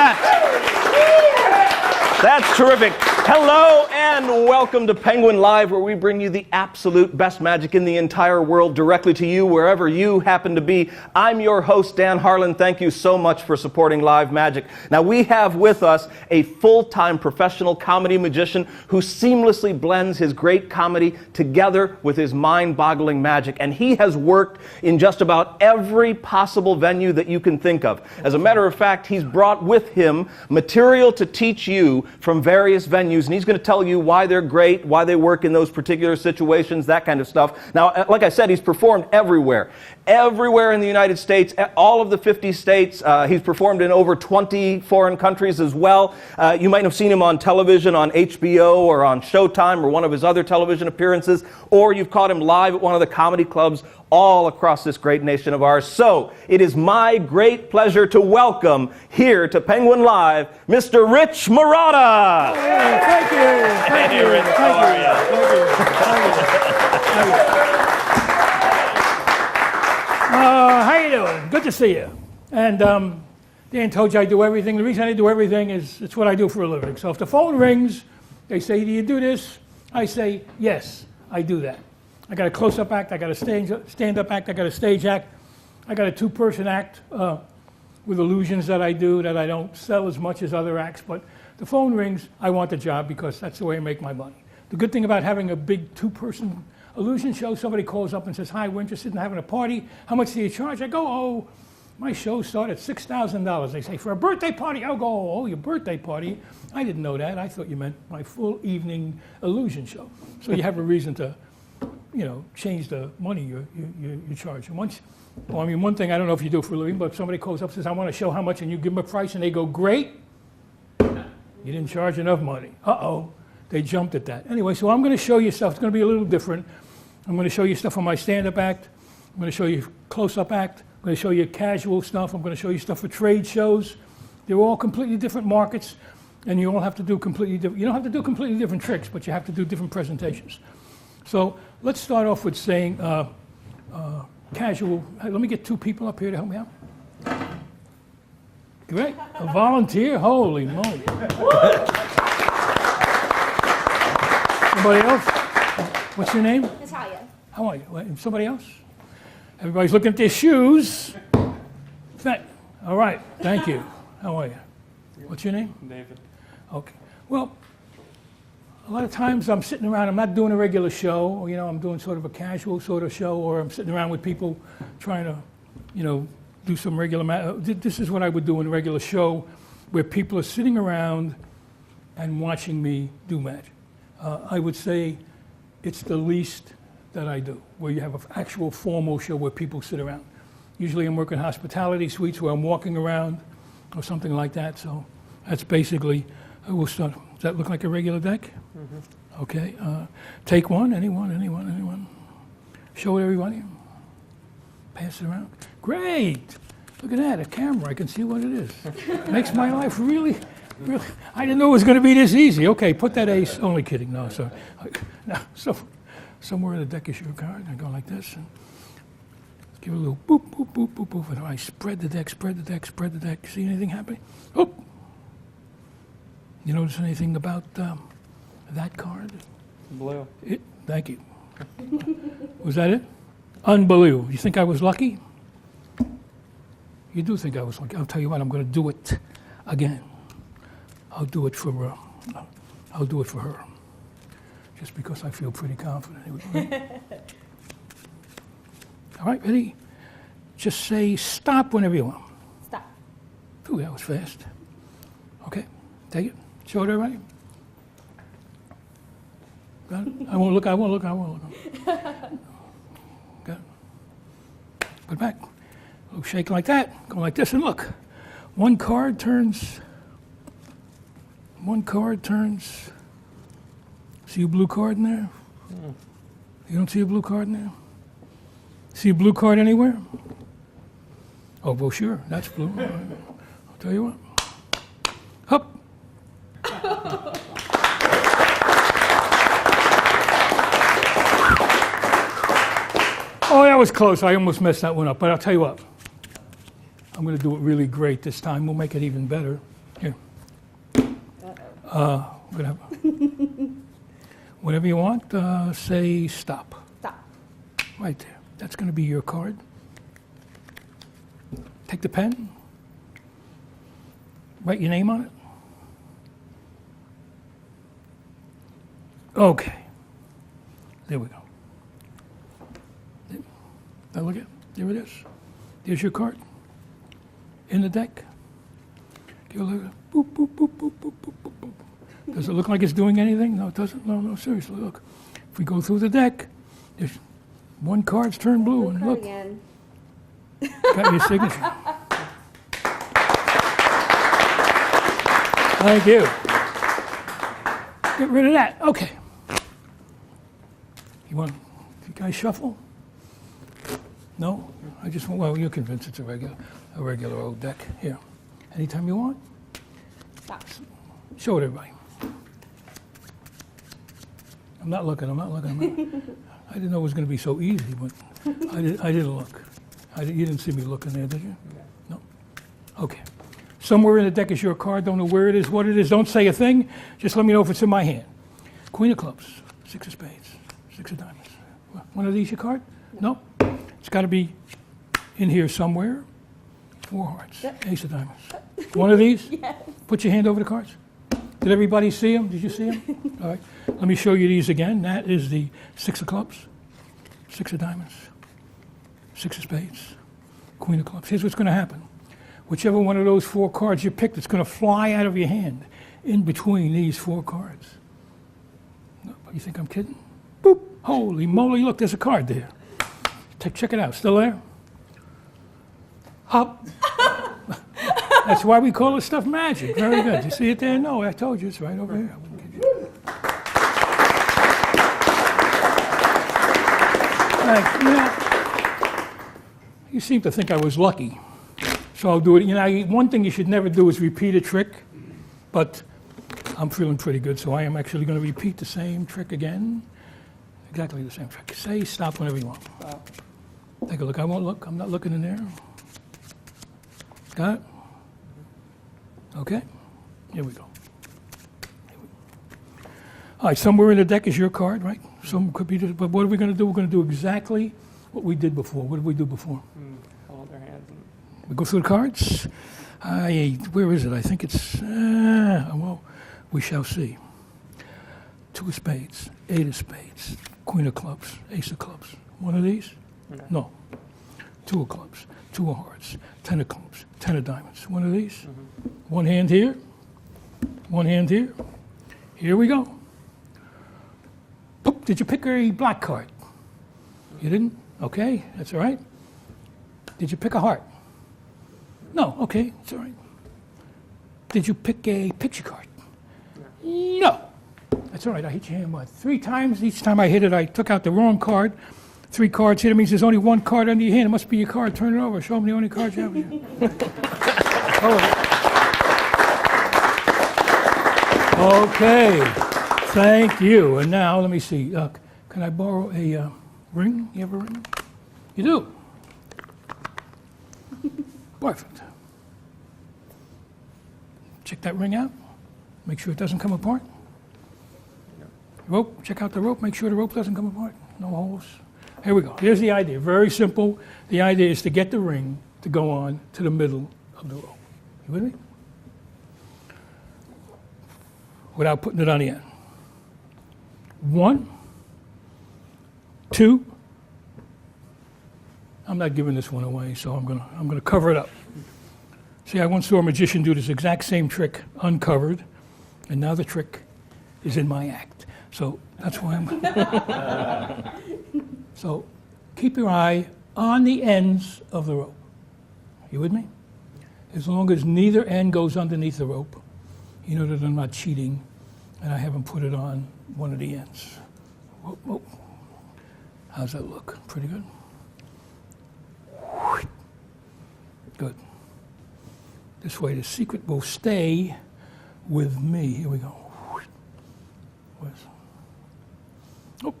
that? That's terrific. Hello and welcome to Penguin Live, where we bring you the absolute best magic in the entire world directly to you wherever you happen to be. I'm your host, Dan Harlan. Thank you so much for supporting Live Magic. Now, we have with us a full-time professional comedy magician who seamlessly blends his great comedy together with his mind-boggling magic. And he has worked in just about every possible venue that you can think of. As a matter of fact, he's brought with him material to teach you from various venues, and he's going to tell you why they're great, why they work in those particular situations, that kind of stuff. Now, like I said, he's performed everywhere in the United States, all of the 50 states. He's performed in over 20 foreign countries as well. You might have seen him on television, on HBO or on Showtime or one of his other television appearances, or you've caught him live at one of the comedy clubs all across this great nation of ours. So it is my great pleasure to welcome here to Penguin Live, Mr. Rich Marotta. Oh, thank you. Thank you, Rich. How are you? How you doing? Good to see you. And Dan told you I do everything. The reason I do everything is it's what I do for a living. So if the phone rings, they say, do you do this? I say, yes, I do that. I got a close-up act, I got a stand-up act, I got a stage act, I got a two-person act with illusions that I do that I don't sell as much as other acts, but the phone rings, I want the job because that's the way I make my money. The good thing about having a big two-person illusion show, somebody calls up and says, hi, we're interested in having a party, how much do you charge? I go, oh, my shows start at $6,000. They say, for a birthday party? I'll go, oh, your birthday party? I didn't know that. I thought you meant my full evening illusion show. So you have a reason to change the money you charge. And one thing, I don't know if you do it for a living, but if somebody calls up and says, I want to show how much, and you give them a price, and they go, great, you didn't charge enough money. Uh-oh, they jumped at that. Anyway, so I'm going to show you stuff. It's going to be a little different. I'm going to show you stuff on my stand-up act. I'm going to show you close-up act. I'm going to show you casual stuff. I'm going to show you stuff for trade shows. They're all completely different markets, and you all have to do completely different. You don't have to do completely different tricks, but you have to do different presentations. So let's start off with saying casual. Hey, let me get two people up here to help me out. Great. A volunteer? Holy moly. Somebody else? What's your name? Natalia. How are you? Somebody else? Everybody's looking at their shoes. All right. Thank you. How are you? What's your name? David. Okay. Well, a lot of times I'm sitting around, I'm not doing a regular show, or, I'm doing sort of a casual sort of show, or I'm sitting around with people trying to, do some regular, this is what I would do in a regular show, where people are sitting around and watching me do magic. I would say it's the least that I do, where you have an actual formal show where people sit around. Usually I'm working hospitality suites where I'm walking around, or something like that, so that's basically, we'll start. Does that look like a regular deck? Mm-hmm. Okay. Take one. Anyone. Show it everybody. Pass it around. Great. Look at that. A camera. I can see what it is. Makes my life really. I didn't know it was going to be this easy. Okay. Put that ace. Only kidding. No, sorry. Now, so somewhere in the deck is your card. I go like this. And give it a little boop, boop, boop, boop, boop. And I spread the deck. See anything happening? Oh. You notice anything about that card? Blue. Thank you. Was that it? Unbelievable. You think I was lucky? You do think I was lucky. I'll tell you what, I'm going to do it again. I'll do it for her. Just because I feel pretty confident. All right, ready? Just say stop whenever you want. Stop. Ooh, that was fast. Okay, take it. Show it everybody. Got it? I won't look. Got it. Put it back. A little shake like that. Go like this and look. One card turns. See a blue card in there? You don't see a blue card in there? See a blue card anywhere? Oh, well, sure. That's blue. I'll tell you what. Hup. Oh, that was close. I almost messed that one up. But I'll tell you what. I'm going to do it really great this time. We'll make it even better. Here. We're gonna have, whatever you want, say stop. Stop. Right there. That's going to be your card. Take the pen. Write your name on it. Okay. There we go. Now look at, there it is. There's your card. In the deck. Give a look. Boop, boop, boop, boop, boop, boop, boop, boop. Does it look like it's doing anything? No, it doesn't. No, seriously, look. If we go through the deck, there's one card's turned blue, and look, Again. got your signature. Thank you. Get rid of that. Okay. You guys shuffle? No? I just want, well, you're convinced it's a regular old deck. Here. Anytime you want. Stop. Show it everybody. I'm not looking. I didn't know it was going to be so easy, but I didn't look. You didn't see me looking there, did you? No. Okay. Somewhere in the deck is your card. Don't know where it is, what it is. Don't say a thing. Just let me know if it's in my hand. Queen of clubs, 6 of spades, 6 of diamonds. One of these your card? No. It's got to be in here somewhere. 4 hearts, Yep. Ace of diamonds. One of these? Yes. Put your hand over the cards. Did everybody see them? Did you see them? All right. Let me show you these again. That is the 6 of clubs, 6 of diamonds, 6 of spades, Queen of clubs. Here's what's going to happen. Whichever one of those 4 cards you picked, it's going to fly out of your hand in between these 4 cards. No, you think I'm kidding? Boop. Holy moly, look, there's a card there. Check it out. Still there? Hop. That's why we call this stuff magic. Very good. You see it there? No, I told you it's right over here. You seem to think I was lucky. So I'll do it. One thing you should never do is repeat a trick, but I'm feeling pretty good, so I am actually going to repeat the same trick again. Exactly the same trick. Say stop whenever you want. Take a look. I won't look. I'm not looking in there. Got it? Okay. Here we go. All right, somewhere in the deck is your card, right? Some could be, but what are we going to do? We're going to do exactly what we did before. What did we do before? Hold their hands. We go through the cards. Where is it? I think it's, well, we shall see. 2 of spades, 8 of spades, Queen of clubs, Ace of clubs. One of these? No. 2 of clubs, 2 of hearts, 10 of clubs, 10 of diamonds. One of these? One hand here, one hand here. Here we go. Poop. Did you pick a black card? You didn't? Okay, that's all right. Did you pick a heart? No, okay, it's all right. Did you pick a picture card? No. That's all right, I hit your hand, 3 times? Each time I hit it, I took out the wrong card. 3 cards hit, it means there's only 1 card under your hand. It must be your card. Turn it over. Show them the only cards you have in your hand. Okay, thank you. And now, let me see. Can I borrow a ring? You have a ring? You do? Perfect. Check that ring out. Make sure it doesn't come apart. Rope, check out the rope. Make sure the rope doesn't come apart. No holes. Here we go. Here's the idea. Very simple. The idea is to get the ring to go on to the middle of the rope. You with me? Without putting it on the end. 1, 2. I'm not giving this one away, so I'm gonna cover it up. See, I once saw a magician do this exact same trick uncovered, and now the trick is in my act. So that's why I'm. So keep your eye on the ends of the rope. You with me? As long as neither end goes underneath the rope, you know that I'm not cheating, and I haven't put it on one of the ends. Whoa, whoa. How's that look? Pretty good? Good. This way the secret will stay with me. Here we go. Where's... Oh.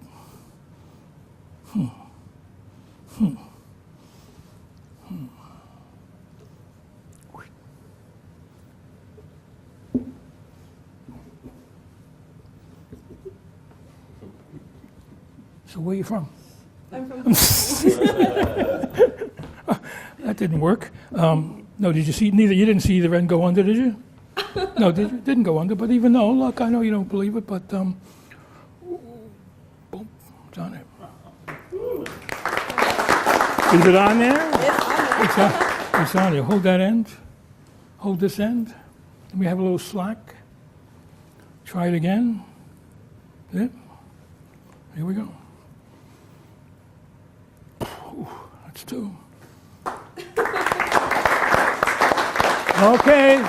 So where are you from? I'm from That didn't work. No, did you see? You didn't see the end go under, did you? No, didn't go under. But even though, look, I know you don't believe it, but boom, it's on there. Is it on there? It's on there. Hold that end. Hold this end. Let me have a little slack. Try it again. There. Here we go. Ooh, that's two. Okay.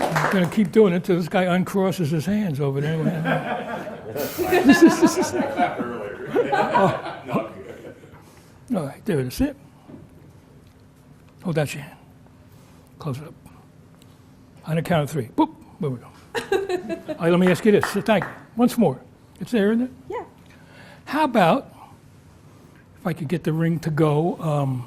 I'm going to keep doing it till this guy uncrosses his hands over there. All right, there it is. Sit. Hold out your hand. Close it up. On the count of three. Boop. There we go. All right, let me ask you this. Thank you. Once more. It's there, isn't it? Yeah. How about if I could get the ring to go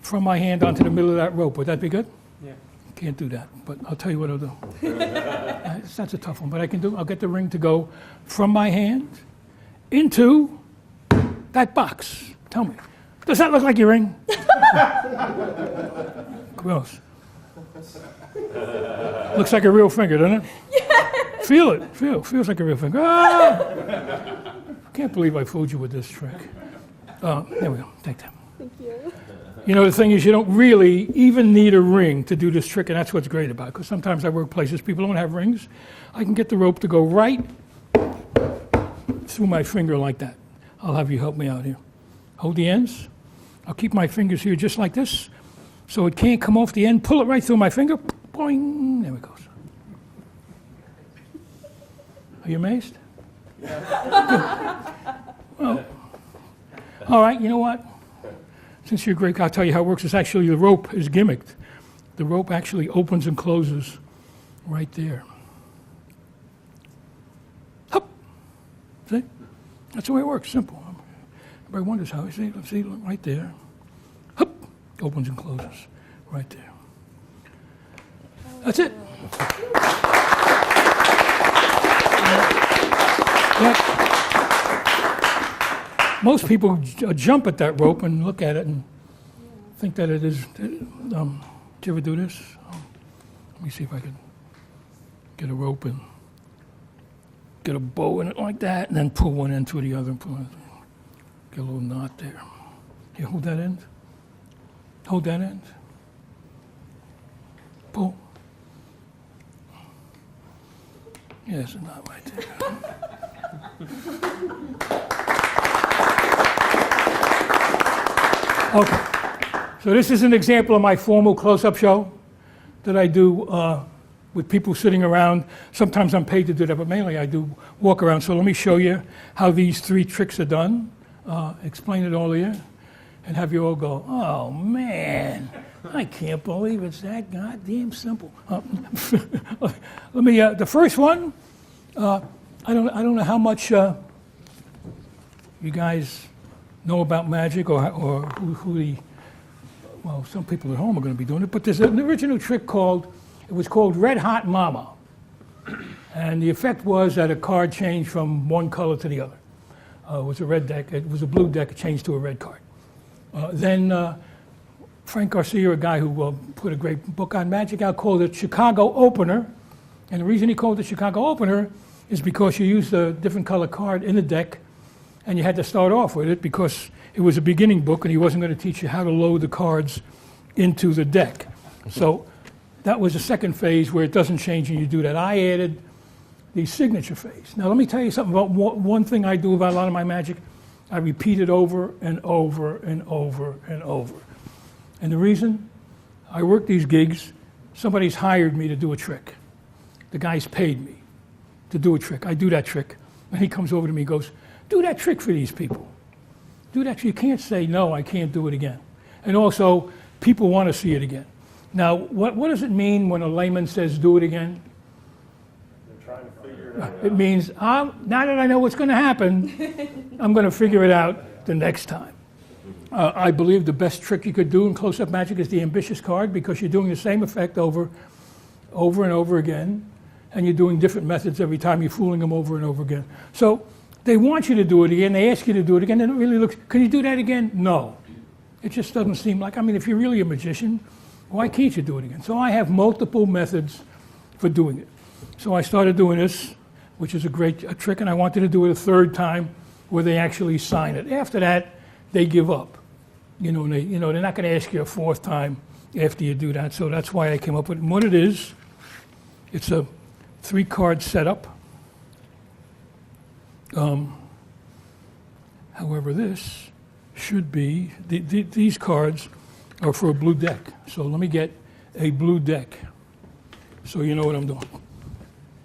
from my hand onto the middle of that rope? Would that be good? Yeah. Can't do that, but I'll tell you what I'll do. That's a tough one, but I'll get the ring to go from my hand into that box. Tell me, does that look like your ring? Gross. Looks like a real finger, doesn't it? Yes. Feel it. Feels like a real finger. Ah! Can't believe I fooled you with this trick. There we go. Take that. Thank you. You know, the thing is, you don't really even need a ring to do this trick, and that's what's great about it, because sometimes I work places, people don't have rings. I can get the rope to go right through my finger like that. I'll have you help me out here. Hold the ends. I'll keep my fingers here just like this, so it can't come off the end. Pull it right through my finger. Boing. There it goes. Are you amazed? Well, all right, you know what? Since you're great, I'll tell you how it works. It's actually the rope is gimmicked. The rope actually opens and closes right there. Hup. See? That's the way it works. Simple. Everybody wonders how. See, look right there. Hup. Opens and closes right there. That's it. But most people jump at that rope and look at it and think that it is. Did you ever do this? Let me see if I can get a rope and get a bow in it like that, and then pull one end to the other and pull it. Get a little knot there. Here, hold that end. Hold that end. Pull. Yes, a knot right there. Okay, so this is an example of my formal close-up show that I do with people sitting around. Sometimes I'm paid to do that, but mainly I do walk around. So let me show you how these three tricks are done, explain it all here, and have you all go, oh man, I can't believe it's that goddamn simple. Let me, the first one, I don't know how much you guys know about magic or well, some people at home are going to be doing it, but there's an original trick it was called Red Hot Mama. And the effect was that a card changed from one color to the other. It was a red deck, it was a blue deck, it changed to a red card. Then Frank Garcia, a guy who put a great book on magic out, called it Chicago Opener. And the reason he called it Chicago Opener is because you used a different color card in the deck, and you had to start off with it because it was a beginning book and he wasn't going to teach you how to load the cards into the deck. So that was the second phase where it doesn't change and you do that. I added the signature phase. Now let me tell you something about one thing I do about a lot of my magic. I repeat it over and over and over and over. And the reason I work these gigs, somebody's hired me to do a trick. The guy's paid me to do a trick. I do that trick. And he comes over to me and goes, do that trick for these people. Do that. You can't say, no, I can't do it again. And also, people want to see it again. Now, what does it mean when a layman says, do it again? They're trying to figure it out. It means, now that I know what's going to happen, I'm going to figure it out the next time. I believe the best trick you could do in close-up magic is the ambitious card, because you're doing the same effect over and over again, and you're doing different methods every time. You're fooling them over and over again. So they want you to do it again. They ask you to do it again. And it really looks, can you do that again? No. It just doesn't seem like, I mean, if you're really a magician, why can't you do it again? So I have multiple methods for doing it. So I started doing this, which is a trick, and I wanted to do it a third time where they actually sign it. After that, they give up. They're not going to ask you a fourth time after you do that. So that's why I came up with it. And what it is, it's a 3-card setup. However, this should be, these cards are for a blue deck. So let me get a blue deck so you know what I'm doing.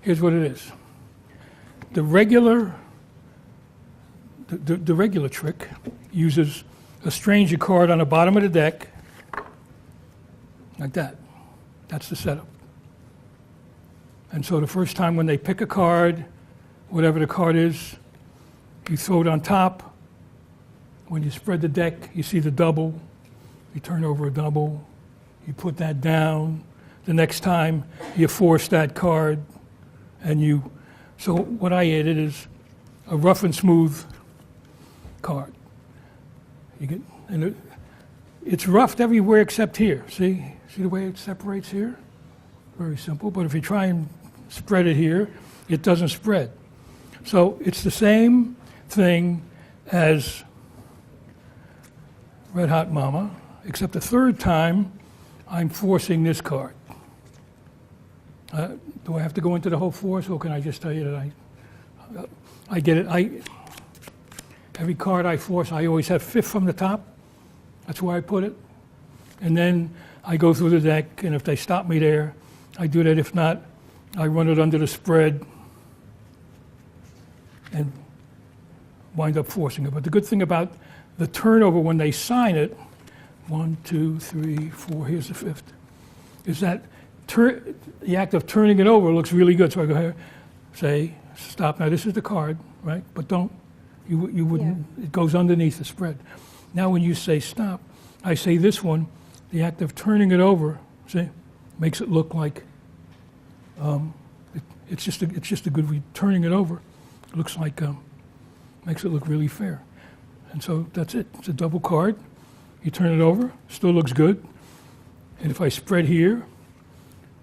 Here's what it is. The regular trick uses a stranger card on the bottom of the deck, like that. That's the setup. And so the first time when they pick a card, whatever the card is, you throw it on top. When you spread the deck, you see the double. You turn over a double. You put that down. The next time, you force that card. So what I added is a rough and smooth card. It's roughed everywhere except here. See the way it separates here? Very simple. But if you try and spread it here, it doesn't spread. So it's the same thing as Red Hot Mama, except the third time I'm forcing this card. Do I have to go into the whole force, or can I just tell you that I get it? Every card I force, I always have 5th from the top. That's where I put it. And then I go through the deck, and if they stop me there, I do that. If not, I run it under the spread and wind up forcing it. But the good thing about the turnover when they sign it, 1, 2, 3, 4, here's the 5th, is that the act of turning it over looks really good. So I go here, say, stop. Now this is the card, right? But you wouldn't, it goes underneath the spread. Now when you say stop, I say this one, the act of turning it over, see, makes it look like, it's just a good, turning it over, looks like, makes it look really fair. And so that's it. It's a double card. You turn it over, still looks good. And if I spread here,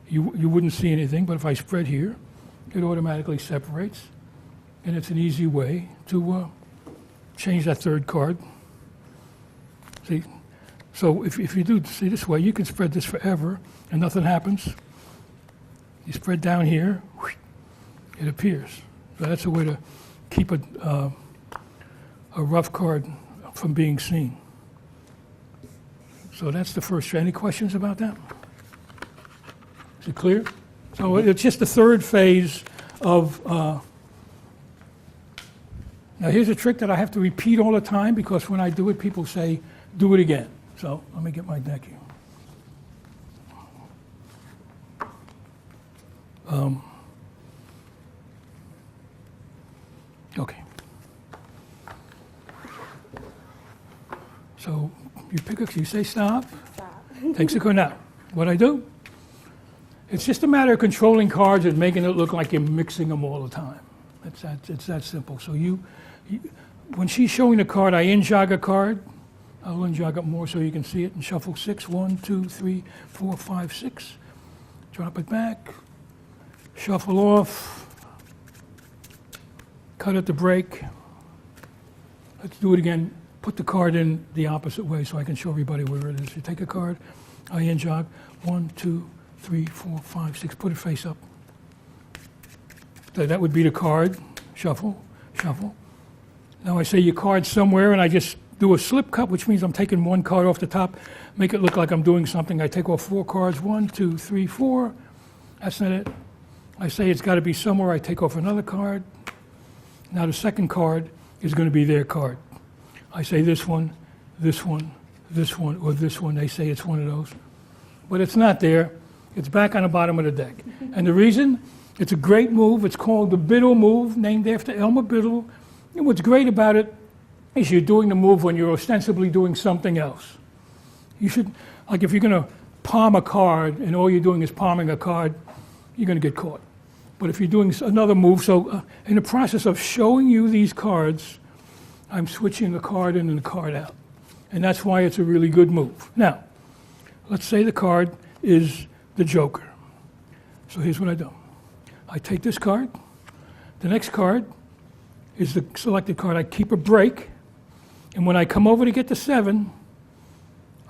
you wouldn't see anything, but if I spread here, it automatically separates. And it's an easy way to change that third card. See? So if you do see this way, you can spread this forever and nothing happens. You spread down here, it appears. So that's a way to keep a rough card from being seen. So that's the first. Any questions about that? Is it clear? So it's just the third phase of. Now here's a trick that I have to repeat all the time because when I do it, people say, "Do it again." So let me get my deck here. Okay. So you say stop. Stop. Takes a card. Now, what I do? It's just a matter of controlling cards and making it look like you're mixing them all the time. It's that simple. So when she's showing the card, I in-jog a card. I'll in-jog it more so you can see it and shuffle 6. 1, 2, 3, 4, 5, 6. Drop it back. Shuffle off. Cut at the break. Let's do it again. Put the card in the opposite way so I can show everybody where it is. You take a card, I in-jog. 1, 2, 3, 4, 5, 6. Put it face up. So that would be the card. Shuffle, shuffle. Now I say your card's somewhere and I just do a slip cut, which means I'm taking one card off the top, make it look like I'm doing something. I take off 4 cards. 1, 2, 3, 4. That's not it. I say it's got to be somewhere. I take off another card. Now the second card is going to be their card. I say this one, this one, this one, or this one. They say it's one of those. But it's not there. It's back on the bottom of the deck. And the reason, it's a great move. It's called the Biddle move, named after Elmer Biddle. And what's great about it is you're doing the move when you're ostensibly doing something else. You should, like if you're going to palm a card and all you're doing is palming a card, you're going to get caught. But if you're doing another move, so in the process of showing you these cards, I'm switching the card in and the card out. And that's why it's a really good move. Now, let's say the card is the Joker. So here's what I do. I take this card. The next card is the selected card. I keep a break. And when I come over to get the 7,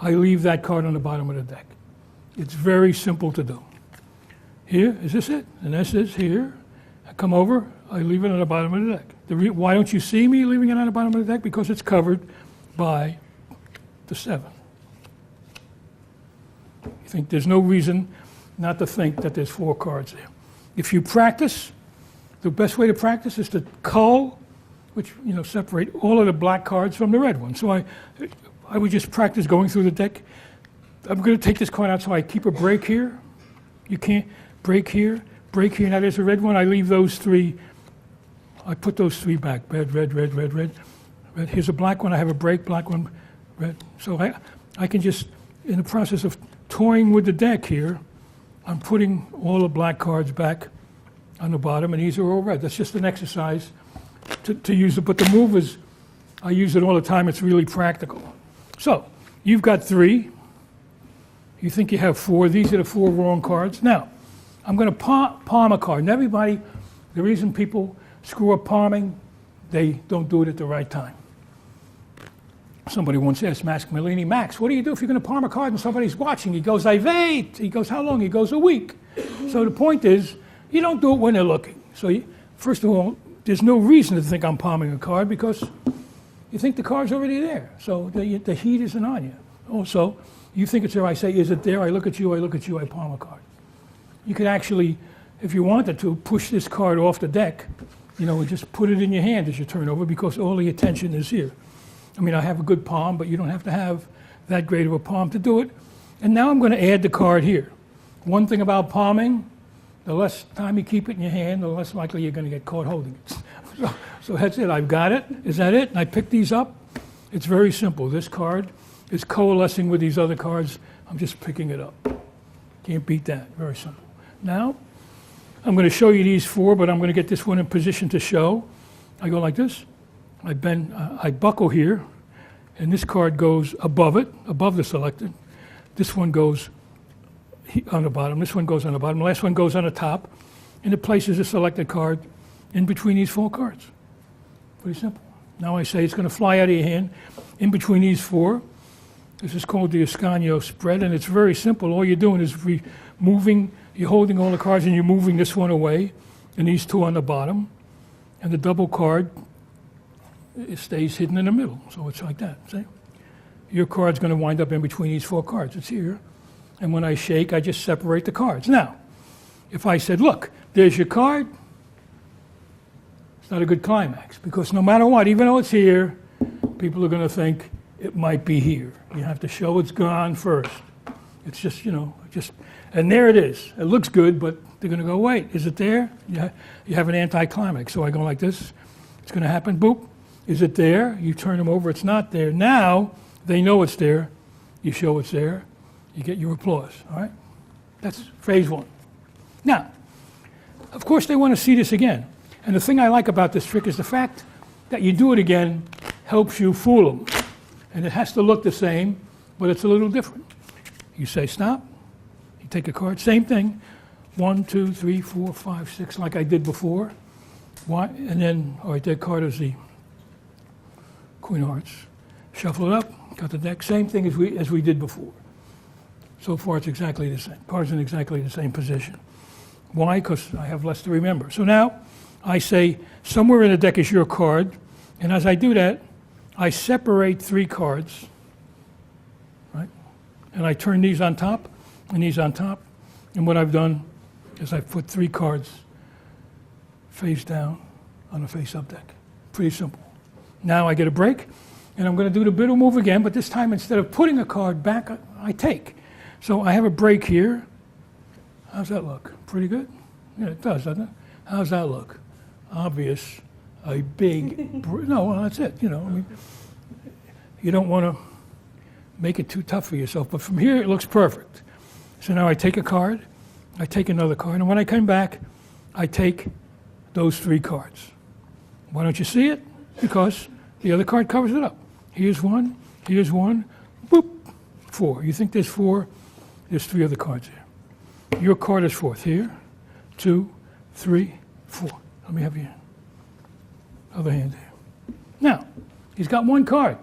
I leave that card on the bottom of the deck. It's very simple to do. Here, is this it? And this is here. I come over, I leave it on the bottom of the deck. Why don't you see me leaving it on the bottom of the deck? Because it's covered by the 7. You think there's no reason not to think that there's 4 cards there. If you practice, the best way to practice is to cull, which, separate all of the black cards from the red ones. So I would just practice going through the deck. I'm going to take this card out, so I keep a break here. You can't break here. Now there's a red one. I leave those 3. I put those 3 back. Red, red, red, red, red, red. Here's a black one. I have a break. Black one, red. So I can just, in the process of toying with the deck here, I'm putting all the black cards back on the bottom, and these are all red. That's just an exercise to use it. But the move is, I use it all the time. It's really practical. So you've got 3. You think you have 4. These are the 4 wrong cards. Now, I'm going to palm a card. And everybody, the reason people screw up palming, they don't do it at the right time. Somebody once asked Max Malini, Max, what do you do if you're going to palm a card and somebody's watching? He goes, I wait. He goes, how long? He goes, a week. So the point is, you don't do it when they're looking. So first of all, there's no reason to think I'm palming a card because you think the card's already there. So the heat isn't on you. Also, you think it's there, I say, is it there? I look at you, I palm a card. You could actually, if you wanted to, push this card off the deck, and just put it in your hand as you turn over because all the attention is here. I mean, I have a good palm, but you don't have to have that great of a palm to do it. And now I'm going to add the card here. One thing about palming, the less time you keep it in your hand, the less likely you're going to get caught holding it. So that's it. I've got it. Is that it? And I pick these up. It's very simple. This card is coalescing with these other cards. I'm just picking it up. Can't beat that. Very simple. Now, I'm going to show you these 4, but I'm going to get this one in position to show. I go like this. I bend, I buckle here, and this card goes above it, above the selected. This one goes on the bottom. This one goes on the bottom. The last one goes on the top, and it places the selected card in between these 4 cards. Pretty simple. Now I say it's going to fly out of your hand in between these 4. This is called the Ascanio spread, and it's very simple. All you're doing is moving, you're holding all the cards, and you're moving this one away, and these 2 on the bottom, and the double card, it stays hidden in the middle. So it's like that, see? Your card's going to wind up in between these 4 cards. It's here. And when I shake, I just separate the cards. Now, if I said, look, there's your card, it's not a good climax because no matter what, even though it's here, people are going to think it might be here. You have to show it's gone first. It's just, and there it is. It looks good, but they're going to go, wait, is it there? You have an anticlimax. So I go like this. It's going to happen, boop. Is it there? You turn them over, it's not there. Now, they know it's there. You show it's there. You get your applause, all right? That's phase 1. Now, of course, they want to see this again. And the thing I like about this trick is the fact that you do it again helps you fool them. And it has to look the same, but it's a little different. You say stop. You take a card, same thing. 1, 2, 3, 4, 5, 6, like I did before. And then, all right, that card is the Queen of Hearts. Shuffle it up, got the deck. Same thing as we did before. So far, it's exactly the same. Cards in exactly the same position. Why? Because I have less to remember. So now, I say, somewhere in the deck is your card. And as I do that, I separate 3 cards, right? And I turn these on top and these on top. And what I've done is I've put 3 cards face down on a face-up deck. Pretty simple. Now I get a break, and I'm going to do the biddle move again, but this time instead of putting a card back, I take. So I have a break here. How's that look? Pretty good? Yeah, it does, doesn't it? How's that look? Obvious, a big, no, well, that's it, I mean, you don't want to make it too tough for yourself, but from here it looks perfect. So now I take a card, I take another card, and when I come back, I take those 3 cards. Why don't you see it? Because the other card covers it up. Here's one, boop, 4. You think there's 4? There's 3 other cards there. Your card is 4th. Here, 2, 3, 4. Let me have your other hand there. Now, he's got 1 card.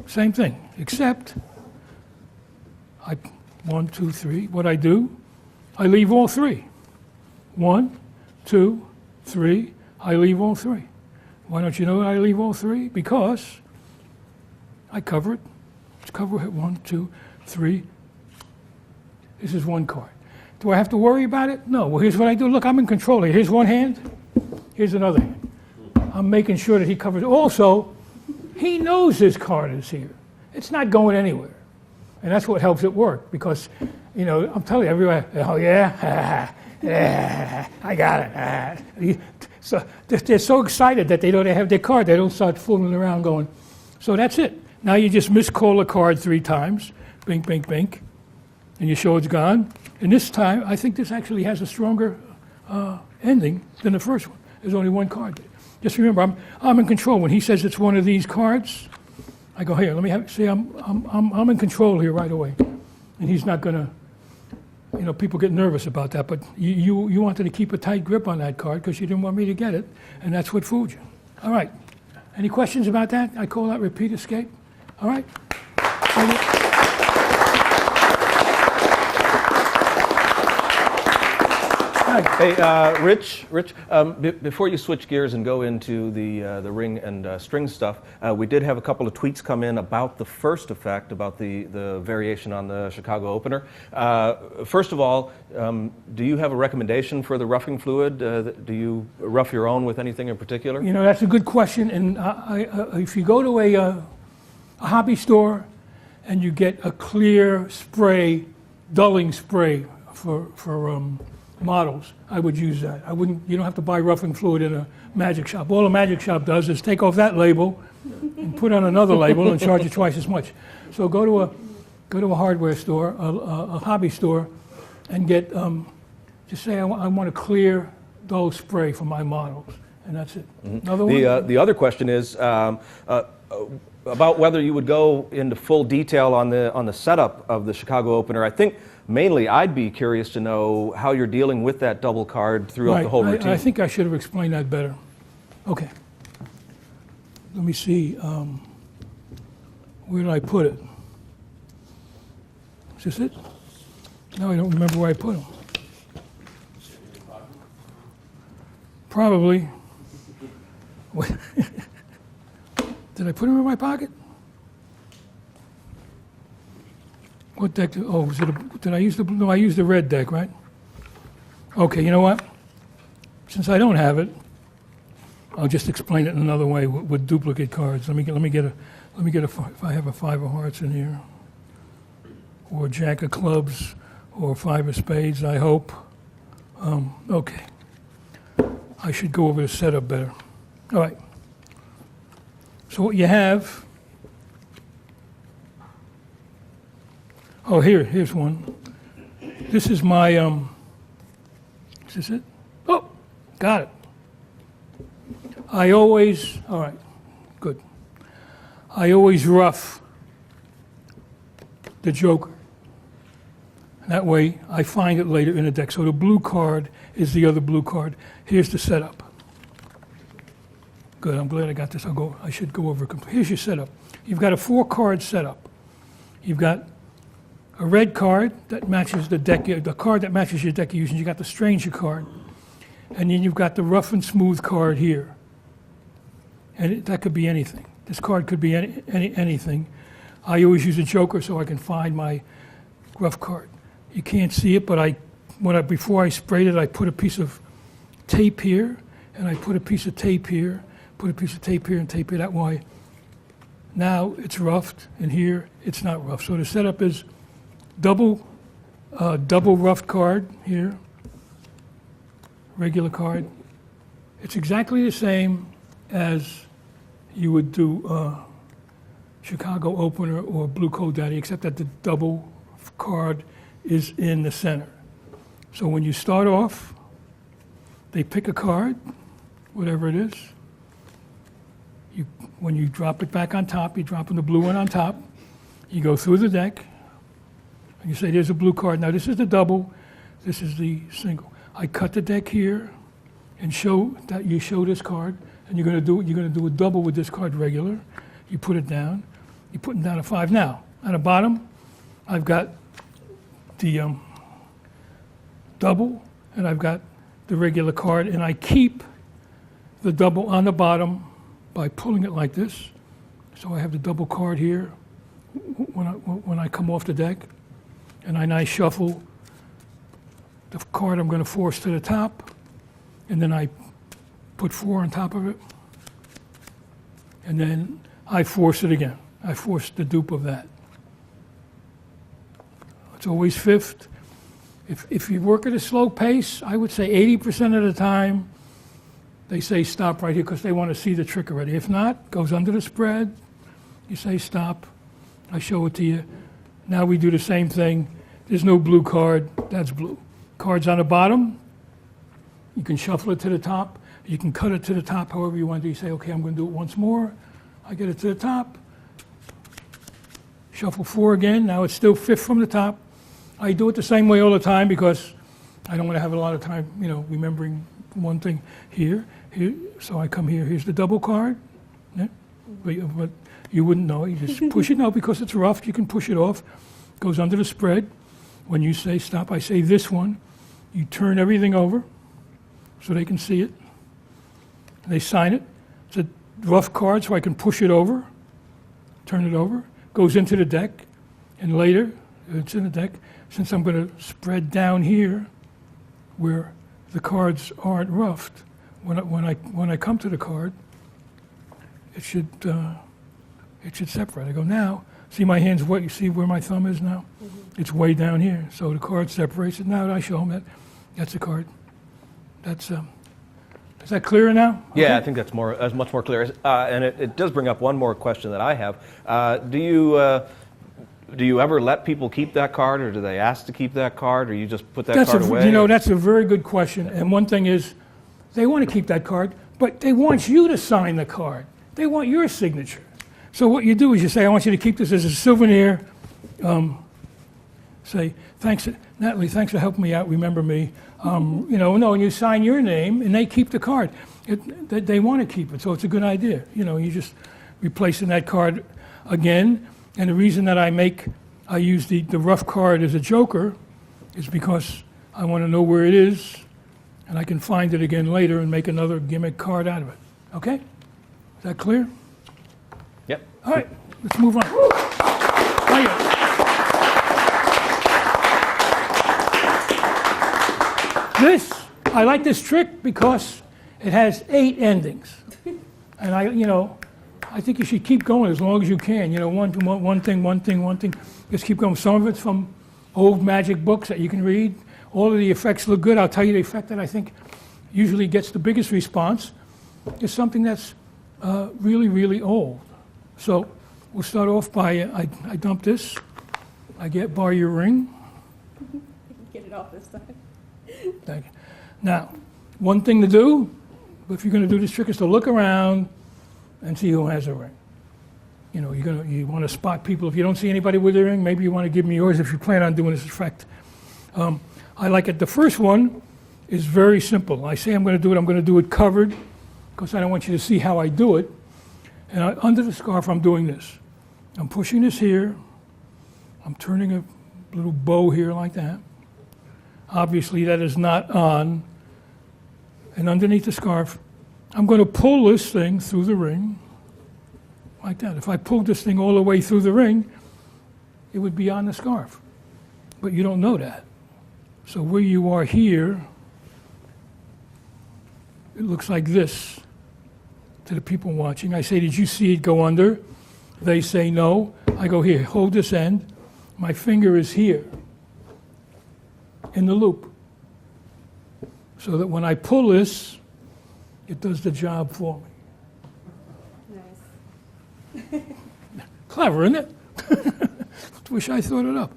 Same thing, except 1, 2, 3. What I do, I leave all 3. 1, 2, 3. I leave all 3. Why don't you know I leave all 3? Because I cover it. Let's cover it. 1, 2, 3. This is 1 card. Do I have to worry about it? No. Well, here's what I do. Look, I'm in control here. Here's 1 hand. Here's another hand. I'm making sure that he covers it. Also, he knows his card is here. It's not going anywhere. And that's what helps it work because, you know, I'm telling you, everybody, oh yeah? I got it. So they're so excited that they have their card. They don't start fooling around going. So that's it. Now you just miscall a card 3 times. Bink, bink, bink. And you show it's gone. And this time, I think this actually has a stronger ending than the first one. There's only 1 card there. Just remember, I'm in control. When he says it's one of these cards, I go, here, let me see, I'm in control here right away. And he's not going to, you know, people get nervous about that, but you wanted to keep a tight grip on that card because you didn't want me to get it, and that's what fooled you. All right. Any questions about that? I call that repeat escape. All right. Hey, Rich, before you switch gears and go into the ring and string stuff, we did have a couple of tweets come in about the first effect, about the variation on the Chicago opener. First of all, do you have a recommendation for the roughing fluid? Do you rough your own with anything in particular? You know, that's a good question. And if you go to a hobby store and you get a clear spray, dulling spray for models, I would use that. I wouldn't. You don't have to buy roughing fluid in a magic shop. All a magic shop does is take off that label and put on another label and charge you twice as much. So go to a hardware store, a hobby store, and get just say I want a clear dull spray for my models, and that's it. Mm-hmm. Another one. The other question is about whether you would go into full detail on the setup of the Chicago opener. I think mainly I'd be curious to know how you're dealing with that double card throughout the whole routine. I think I should have explained that better. Okay. Let me see. Where did I put it? Is this it? No, I don't remember where I put them. Probably. Did I put them in my pocket? What deck? Oh, did I use the blue? No, I used the red deck, right? Okay, you know what? Since I don't have it, I'll just explain it in another way with duplicate cards. Let me get a. If I have a 5 of hearts in here, or a jack of clubs, or 5 of spades, I hope. Okay. I should go over the setup better. All right. So what you have. Oh, here's one. This is my, is this it? Oh, got it. All right, good. I always rough the joker. That way, I find it later in the deck. So the blue card is the other blue card. Here's the setup. Good, I'm glad I got this. I should go over it completely. Here's your setup. You've got a 4-card setup. You've got a red card that matches the deck, the card that matches your deck you're using. You got the stranger card, and then you've got the rough and smooth card here. And that could be anything. This card could be anything. I always use a joker so I can find my rough card. You can't see it, but before I sprayed it, I put a piece of tape here, and I put a piece of tape here, put a piece of tape here, and tape here. That way, now it's roughed, and here it's not rough. So the setup is double roughed card here, regular card. It's exactly the same as you would do Chicago opener or Blue Coat Daddy, except that the double card is in the center. So when you start off, they pick a card, whatever it is. When you drop it back on top, you drop in the blue one on top. You go through the deck, and you say, there's a blue card. Now, this is the double. This is the single. I cut the deck here and show that you show this card, and you're going to do a double with this card regular. You put it down. You're putting down a 5. Now, on the bottom, I've got the double, and I've got the regular card, and I keep the double on the bottom by pulling it like this. So I have the double card here when I come off the deck, and I shuffle the card I'm going to force to the top, and then I put 4 on top of it, and then I force it again. I force the dupe of that. It's always fifth. If you work at a slow pace, I would say 80% of the time, they say stop right here because they want to see the trick already. If not, goes under the spread. You say stop. I show it to you. Now we do the same thing. There's no blue card. That's blue. Cards on the bottom. You can shuffle it to the top. You can cut it to the top however you want to. You say, okay, I'm going to do it once more. I get it to the top. Shuffle 4 again. Now it's still fifth from the top. I do it the same way all the time because I don't want to have a lot of time, remembering one thing here. So I come here. Here's the double card. Yeah? But you wouldn't know. You just push it. No, because it's rough, you can push it off. Goes under the spread. When you say stop, I say this one. You turn everything over so they can see it. They sign it. It's a rough card, so I can push it over, turn it over. Goes into the deck, and later, it's in the deck. Since I'm going to spread down here, where the cards aren't roughed, when I come to the card, it should separate. I go now. See my hands? What you see where my thumb is now? Mm-hmm. It's way down here. So the card separates it. Now I show them that's a card. That's is that clearer now? Yeah, okay. I think that's much more clear. And it does bring up one more question that I have. Do you ever let people keep that card, or do they ask to keep that card, or you just put that card away? That's a very good question. And one thing is, they want to keep that card, but they want you to sign the card. They want your signature. So what you do is you say, I want you to keep this as a souvenir. Say, thanks, Natalie, thanks for helping me out. Remember me. And you sign your name, and they keep the card. They want to keep it, so it's a good idea. You just replacing that card again. And the reason that I use the rough card as a joker is because I want to know where it is, and I can find it again later and make another gimmick card out of it. Okay? Is that clear? Yep. All right, let's move on. I like this trick because it has 8 endings. And I think you should keep going as long as you can. One thing. Just keep going. Some of it's from old magic books that you can read. All of the effects look good. I'll tell you the effect that I think usually gets the biggest response is something that's really, really old. So we'll start off by, I dump this. I borrow your ring. Get it off this time. Thank you. Now, one thing to do, if you're going to do this trick, is to look around and see who has a ring. You want to spot people. If you don't see anybody with a ring, maybe you want to give me yours if you plan on doing this effect. I like it. The first one is very simple. I say I'm going to do it covered because I don't want you to see how I do it. And under the scarf, I'm doing this. I'm pushing this here. I'm turning a little bow here like that. Obviously, that is not on. And underneath the scarf, I'm going to pull this thing through the ring, like that. If I pulled this thing all the way through the ring, it would be on the scarf. But you don't know that. So where you are here, it looks like this to the people watching. I say, did you see it go under? They say no. I go, here, hold this end. My finger is here in the loop. So that when I pull this, it does the job for me. Nice. Clever, isn't it? Wish I thought it up.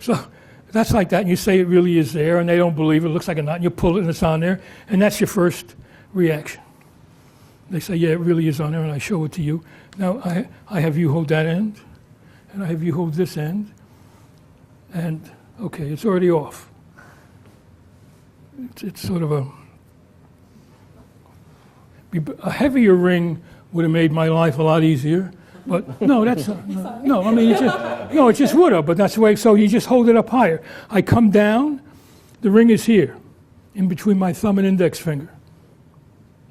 So that's like that, and you say it really is there, and they don't believe it. It looks like a knot, and you pull it, and it's on there, and that's your first reaction. They say, yeah, it really is on there, and I show it to you. Now, I have you hold that end, and I have you hold this end, and, okay, it's already off. It's sort of a heavier ring would have made my life a lot easier, but no, that's no. I mean, it just would have. But that's the way. So you just hold it up higher. I come down, the ring is here, in between my thumb and index finger.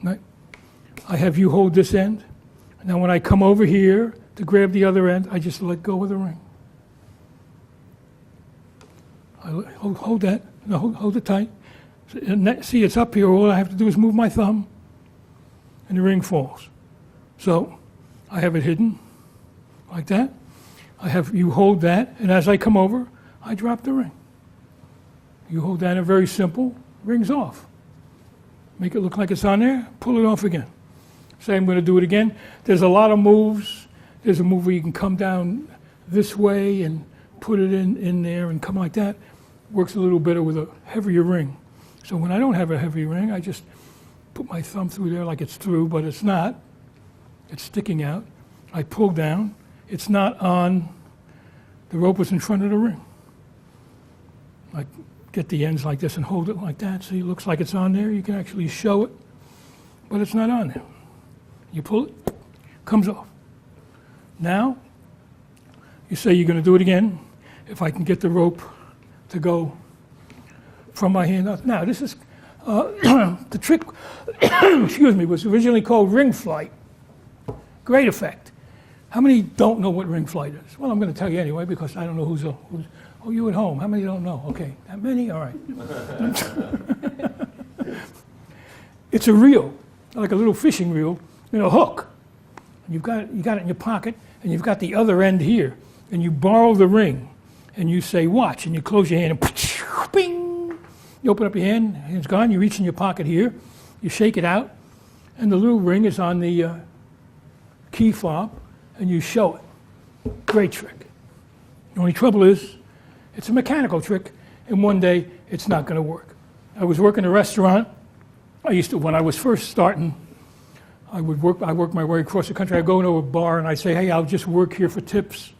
Right? I have you hold this end. Now, when I come over here to grab the other end, I just let go of the ring. I hold that. No, hold it tight. See, it's up here. All I have to do is move my thumb, and the ring falls. So I have it hidden like that. I have you hold that, and as I come over, I drop the ring. You hold that, and very simple, ring's off. Make it look like it's on there, pull it off again. Say I'm going to do it again. There's a lot of moves. There's a move where you can come down this way and put it in there and come like that. Works a little better with a heavier ring. So when I don't have a heavy ring, I just put my thumb through there like it's through, but it's not. It's sticking out. I pull down. It's not on. The rope is in front of the ring. I get the ends like this and hold it like that. See, it looks like it's on there. You can actually show it, but it's not on there. You pull it, comes off. Now, you say you're going to do it again. If I can get the rope to go from my hand up. Now, this is the trick, excuse me, was originally called ring flight. Great effect. How many don't know what ring flight is? Well, I'm going to tell you anyway because I don't know who's oh, you at home. How many don't know? Okay, that many? All right. It's a reel, like a little fishing reel, a hook. You got it in your pocket, and you've got the other end here, and you borrow the ring, and you say, watch, and you close your hand, and bing! You open up your hand, it's gone, you reach in your pocket here, you shake it out, and the little ring is on the key fob, and you show it. Great trick. The only trouble is, it's a mechanical trick, and one day, it's not going to work. I was working in a restaurant. When I was first starting, I worked my way across the country. I'd go into a bar and I'd say, hey, I'll just work here for tips,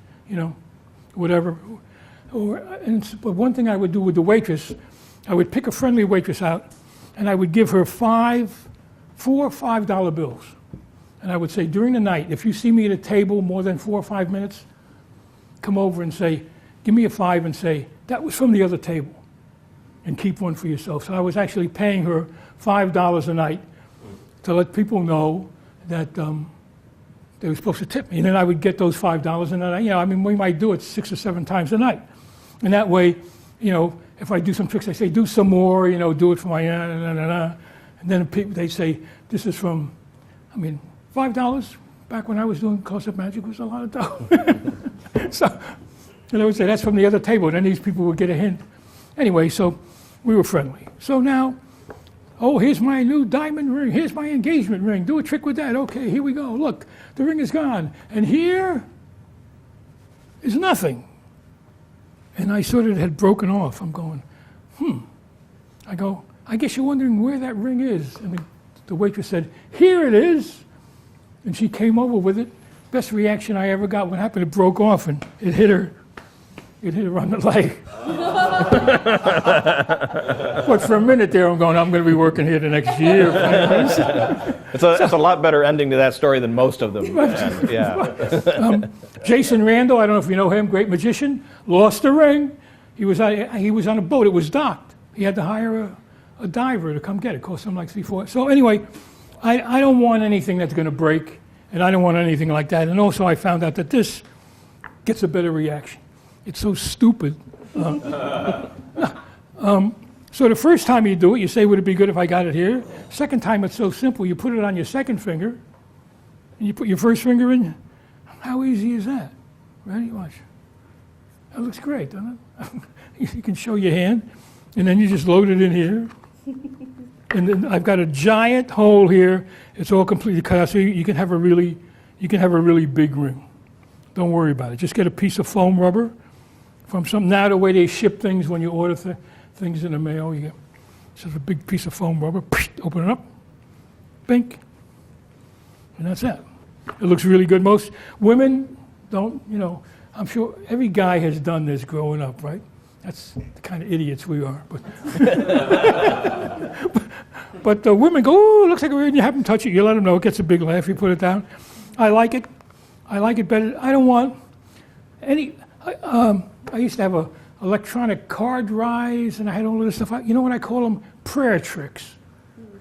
whatever. But one thing I would do with the waitress, I would pick a friendly waitress out and I would give her 4 $5 bills. And I would say, during the night, if you see me at a table more than 4 or 5 minutes, come over and say, give me a 5 and say, that was from the other table. And keep one for yourself. So I was actually paying her $5 a night to let people know that they were supposed to tip me. And then I would get those $5, and then, we might do it 6 or 7 times a night. And that way, if I do some tricks, I say, do some more, do it for my, and then they say, this is from, $5 back when I was doing close-up magic was a lot of dough. So, and I would say, that's from the other table, and then these people would get a hint. Anyway, so we were friendly. So now, oh, here's my new diamond ring. Here's my engagement ring. Do a trick with that. Okay, here we go. Look, the ring is gone. And here is nothing. And I sort of had broken off. I'm going, I go, I guess you're wondering where that ring is. And the waitress said, here it is. And she came over with it. Best reaction I ever got. What happened? It broke off and it hit her. It hit her on the leg. But for a minute there, I'm going to be working here the next year. It's a lot better ending to that story than most of them. And, yeah. Jason Randall, I don't know if you know him, great magician, lost a ring. He was on a boat. It was docked. He had to hire a diver to come get it. It cost him like $3-4. So anyway, I don't want anything that's going to break, and I don't want anything like that. And also I found out that this gets a better reaction. It's so stupid. So the first time you do it, you say, would it be good if I got it here? Second time, it's so simple. You put it on your second finger, and you put your first finger in. How easy is that? Ready? Watch. That looks great, doesn't it? You can show your hand, and then you just load it in here. And then I've got a giant hole here. It's all completely cut out, so you can have a really big ring. Don't worry about it. Just get a piece of foam from some, now the way they ship things when you order things in the mail, you get just a big piece of foam rubber, open it up, bink, and that's it. It looks really good. Most women don't, I'm sure every guy has done this growing up, right? That's the kind of idiots we are. But the women go, oh, it looks like a ring. You have them touch it. You let them know. It gets a big laugh. You put it down. I like it. I like it better. I don't want any. I used to have a electronic card rise, and I had all of this stuff. You know what I call them? Prayer tricks.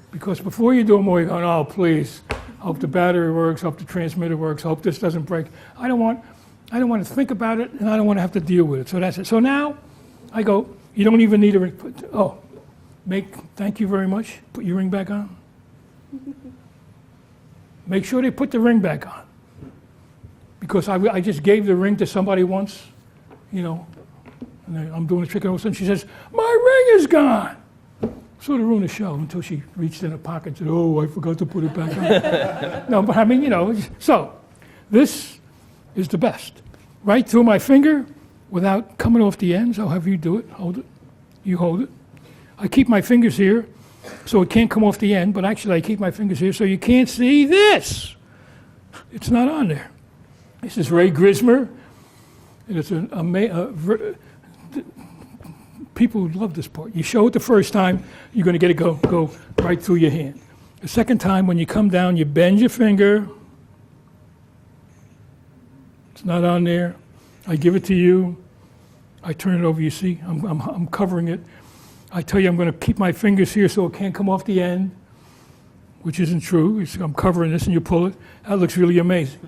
Because before you do them all, you're going, oh, please. Hope the battery works. Hope the transmitter works. Hope this doesn't break. I don't want to think about it, and I don't want to have to deal with it. So that's it. So now I go, you don't even need a ring. Oh, thank you very much. Put your ring back on. Make sure they put the ring back on. Because I just gave the ring to somebody once, and I'm doing a trick, and all of a sudden she says, my ring is gone. Sort of ruined the show until she reached in her pocket and said, oh, I forgot to put it back on. No, but I mean, so this is the best. Right through my finger without coming off the ends. I'll have you do it. Hold it. You hold it. I keep my fingers here so it can't come off the end, but actually I keep my fingers here so you can't see this. It's not on there. This is Ray Grismer. And it's people love this part. You show it the first time, you're going to get it go right through your hand. The second time, when you come down, you bend your finger. It's not on there. I give it to you. I turn it over. You see, I'm covering it. I tell you I'm going to keep my fingers here so it can't come off the end, which isn't true. I'm covering this, and you pull it. That looks really amazing.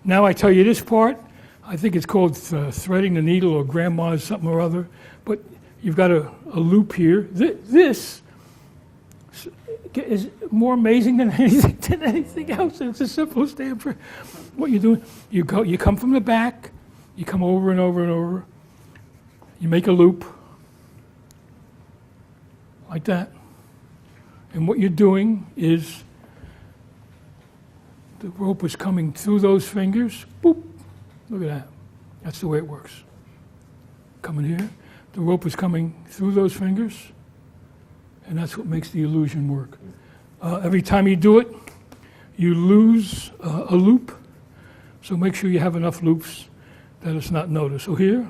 Now I tell you this part. I think it's called threading the needle or grandma's something or other. But you've got a loop here. This is more amazing than anything else. It's the simplest damn trick. What you're doing, you come from the back, you come over and over and over, you make a loop like that. And what you're doing is the rope is coming through those fingers. Boop. Look at that. That's the way it works. Coming here. The rope is coming through those fingers, and that's what makes the illusion work. Every time you do it, you lose a loop, so make sure you have enough loops that it's not noticed. So here,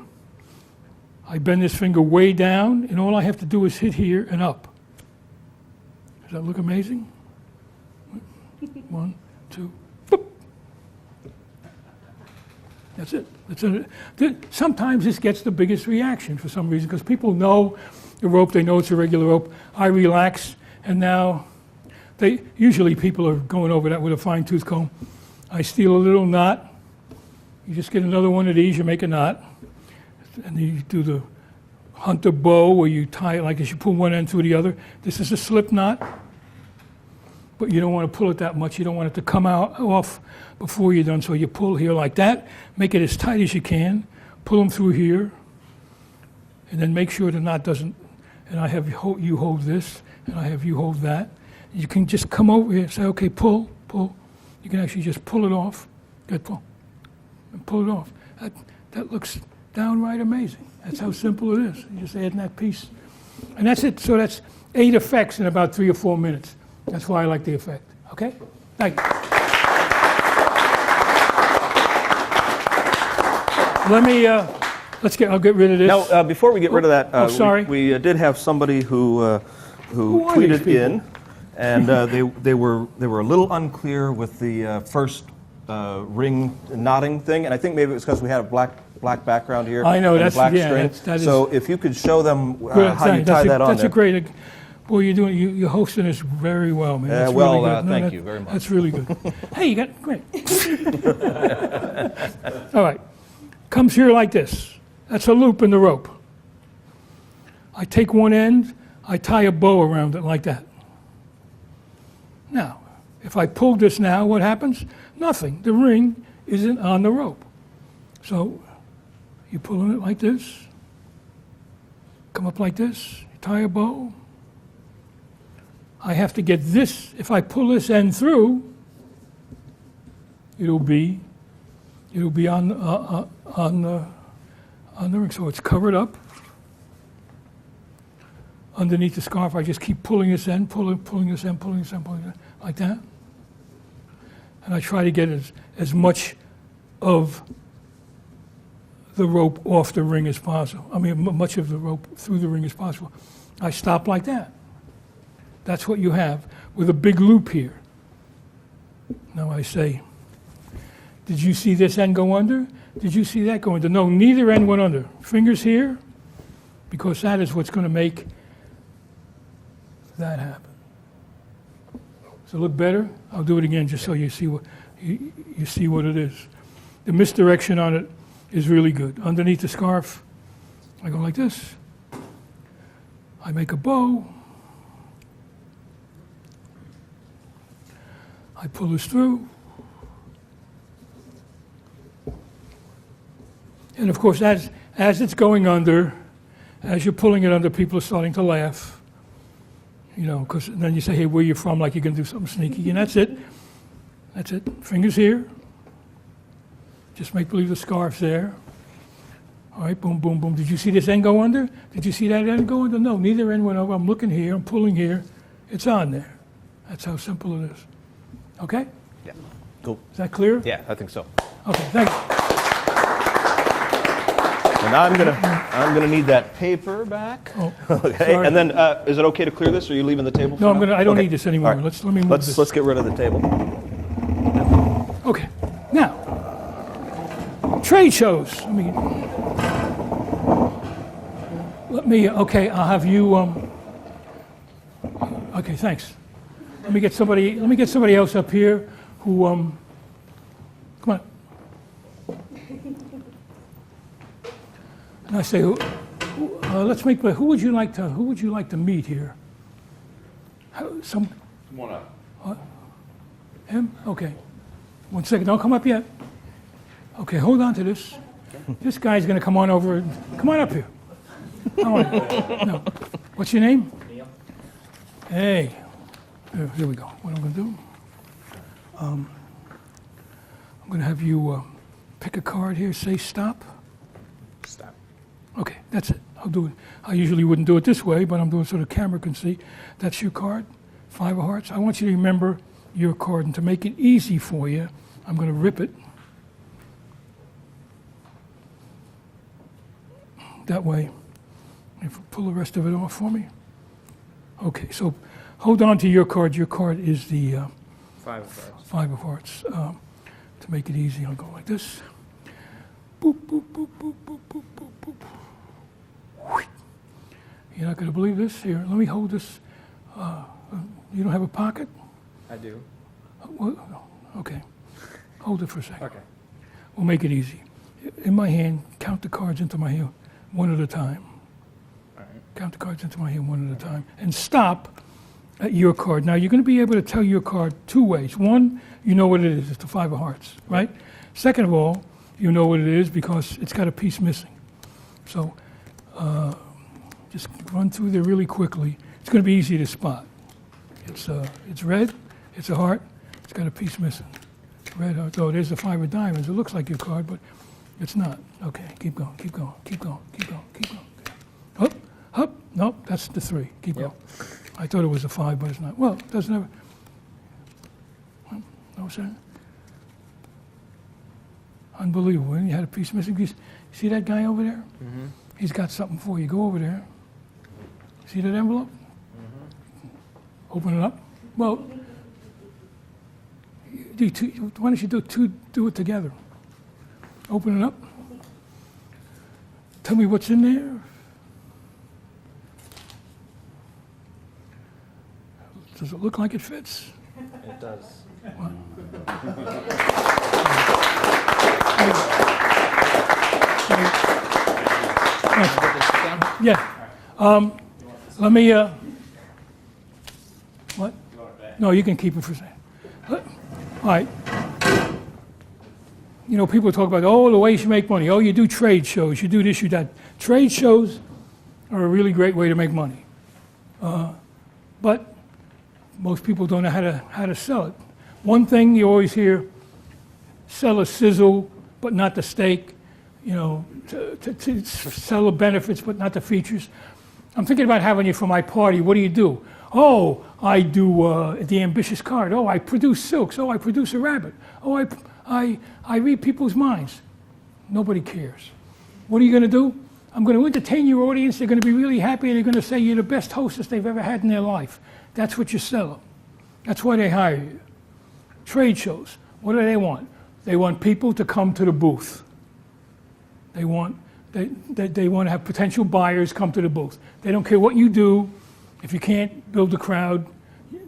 I bend this finger way down, and all I have to do is hit here and up. Does that look amazing? 1, 2, boop. That's it. Sometimes this gets the biggest reaction for some reason, because people know the rope, they know it's a regular rope. I relax, and now usually people are going over that with a fine-tooth comb. I steal a little knot. You just get another one of these, you make a knot, and then you do the hunter bow where you tie it like this, you pull one end through the other. This is a slip knot, but you don't want to pull it that much. You don't want it to come off before you're done, so you pull here like that, make it as tight as you can, pull them through here, and then make sure the knot doesn't, and I have you hold this, and I have you hold that. You can just come over here and say, okay, pull. You can actually just pull it off. Good, pull. And pull it off. That looks downright amazing. That's how simple it is. You just add in that piece. And that's it. So that's 8 effects in about 3 or 4 minutes. That's why I like the effect. Okay? Thank you. I'll get rid of this. Now, before we get rid of that, sorry. We did have somebody who tweeted in, and they were a little unclear with the first ring knotting thing, and I think maybe it was because we had a black background here. I know, and that's a black yeah, string. that is, so if you could show them how you tie that on that's there. a great. Boy, you're hosting this very well, man. That's well, really good. thank you very much. That's really good. Hey, you got great. All right, comes here like this. That's a loop in the rope. I take one end, I tie a bow around it like that. Now, if I pull this now, what happens? Nothing. The ring isn't on the rope. So you pull on it like this, come up like this, you tie a bow. I have to get this, if I pull this end through, it'll be on on the ring, so it's covered up. Underneath the scarf, I just keep pulling this end, pulling this end, pulling this end, pulling this end, like that. And I try to get as much of the rope off the ring as possible. I mean, much of the rope through the ring as possible. I stop like that. That's what you have with a big loop here. Now I say, did you see this end go under? Did you see that go under? No, neither end went under. Fingers here, because that is what's going to make that happen. Does it look better? I'll do it again just so you see what you see what it is. The misdirection on it is really good. Underneath the scarf, I go like this. I make a bow. I pull this through. And of course, as it's going under, as you're pulling it under, people are starting to laugh. You know, because then you say, hey, where are you from? Like you're going to do something sneaky. And that's it. That's it. Fingers here. Just make believe the scarf's there. All right, boom, boom, boom. Did you see this end go under? Did you see that end go under? No, neither end went over. I'm looking here. I'm pulling here. It's on there. That's how simple it is. Okay? Yeah. Cool. Is that clear? Yeah, I think so. Okay, thank you. And I'm gonna need that paper back. Oh, okay. sorry. And then, is it okay to clear this, or are you leaving the table? No, for now? I don't Okay. need this anymore. All right. Let me move this. Let's get rid of the table. Okay. Now, trade shows. Okay, I'll have you, okay, thanks. Let me get somebody else up here who, come on. And I say, who would you like to meet here? Come on up. Him? Okay. 1 second, don't come up yet. Okay, hold on to this. This guy's going to come on over. Come on up here. No. What's your name? Neil. Hey. Here we go. What I'm going to do, I'm going to have you pick a card here, say stop. Stop. Okay, that's it. I'll do it. I usually wouldn't do it this way, but I'm doing it so the camera can see. That's your card, 5 of hearts. I want you to remember your card, and to make it easy for you, I'm going to rip it. That way, if you pull the rest of it off for me. Okay, so hold on to your card. Your card is the 5 of hearts. 5 of hearts. To make it easy, I'll go like this. Boop, boop, boop, boop, boop, boop, boop, boop. You're not going to believe this. Here, let me hold this. You don't have a pocket? I do. Okay. Hold it for a second. Okay. We'll make it easy. In my hand, count the cards into my hand one at a time. All right. Count the cards into my hand one at a time. And stop at your card. Now, you're going to be able to tell your card 2 ways. One, you know what it is. It's the 5 of hearts, right? Second of all, you know what it is because it's got a piece missing. So just run through there really quickly. It's going to be easy to spot. It's red. It's a heart. It's got a piece missing. Red heart. Oh, there's the 5 of diamonds. It looks like your card, but it's not. Okay, keep going, keep going, keep going, keep going, keep going. Up, up. Nope, that's the 3. Keep going. I thought it was a 5, but it's not. Well, it doesn't have. No, sir. Unbelievable. You had a piece missing. You see that guy over there? Mm-hmm. He's got something for you. Go over there. See that envelope? Mm-hmm. Open it up. Well, why don't you do it together? Open it up. Tell me what's in there. Does it look like it fits? It does. What? Yeah. Let me. What? No, you can keep it for a second. All right. You know, people talk about, the ways you make money. Oh, you do trade shows. You do this, you that. Trade shows are a really great way to make money. But most people don't know how to sell it. One thing you always hear, sell a sizzle, but not the steak. to sell the benefits but not the features. I'm thinking about having you for my party. What do? Oh, I do the ambitious card. Oh, I produce silks. Oh, I produce a rabbit. Oh, I read people's minds. Nobody cares. What are you going to do? I'm going to entertain your audience. They're going to be really happy, and they're going to say you're the best hostess they've ever had in their life. That's what you sell them. That's why they hire you. Trade shows. What do they want? They want people to come to the booth. They want to have potential buyers come to the booth. They don't care what you do. If you can't build a crowd,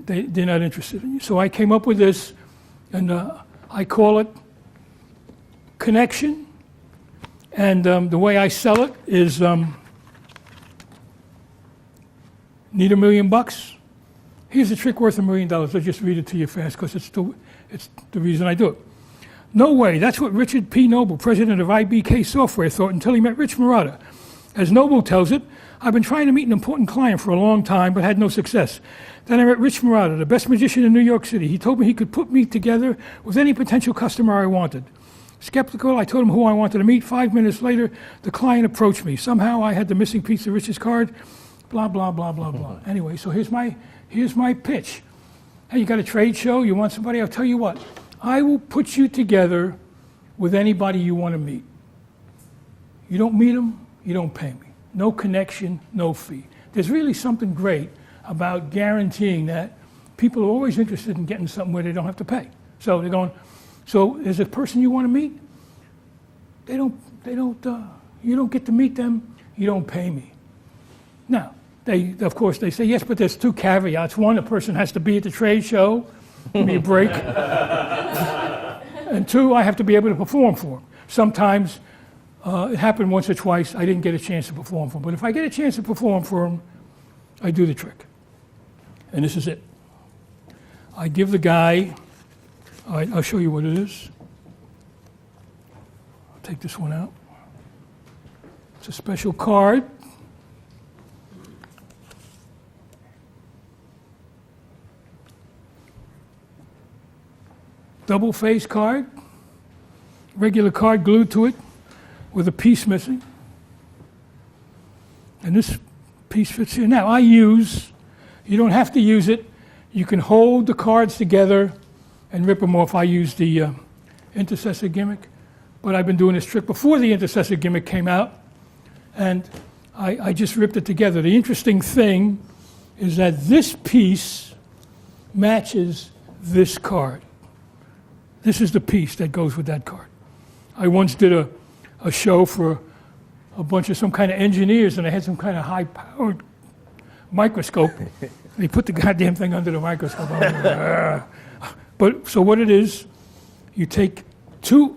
they're not interested in you. So I came up with this, and I call it connection. And the way I sell it is, need $1 million? Here's a trick worth $1 million. I'll just read it to you fast because it's the reason I do it. No way. That's what Richard P. Noble, president of IBK Software, thought until he met Rich Marotta. As Noble tells it, I've been trying to meet an important client for a long time, but had no success. Then I met Rich Marotta, the best magician in New York City. He told me he could put me together with any potential customer I wanted. Skeptical, I told him who I wanted to meet. 5 minutes later, the client approached me. Somehow I had the missing piece of Rich's card. Blah, blah, blah, blah, blah. Anyway, so here's my pitch. Hey, you got a trade show? You want somebody? I'll tell you what. I will put you together with anybody you want to meet. You don't meet them, you don't pay me. No connection, no fee. There's really something great about guaranteeing that people are always interested in getting something where they don't have to pay. So they're going, so there's a person you want to meet, you don't get to meet them, you don't pay me. Now, of course, they say, yes, but there's 2 caveats. One, a person has to be at the trade show, give me a break. And 2, I have to be able to perform for them. Sometimes it happened once or twice, I didn't get a chance to perform for them. But if I get a chance to perform for them, I do the trick. And this is it. I give the guy, all right, I'll show you what it is. I'll take this one out. It's a special card. Double face card, regular card glued to it with a piece missing. And this piece fits here. Now you don't have to use it. You can hold the cards together and rip them off. I use the intercessor gimmick, but I've been doing this trick before the intercessor gimmick came out, and I just ripped it together. The interesting thing is that this piece matches this card. This is the piece that goes with that card. I once did a show for a bunch of some kind of engineers, and they had some kind of high-powered microscope. They put the goddamn thing under the microscope. But so what it is, you take 2.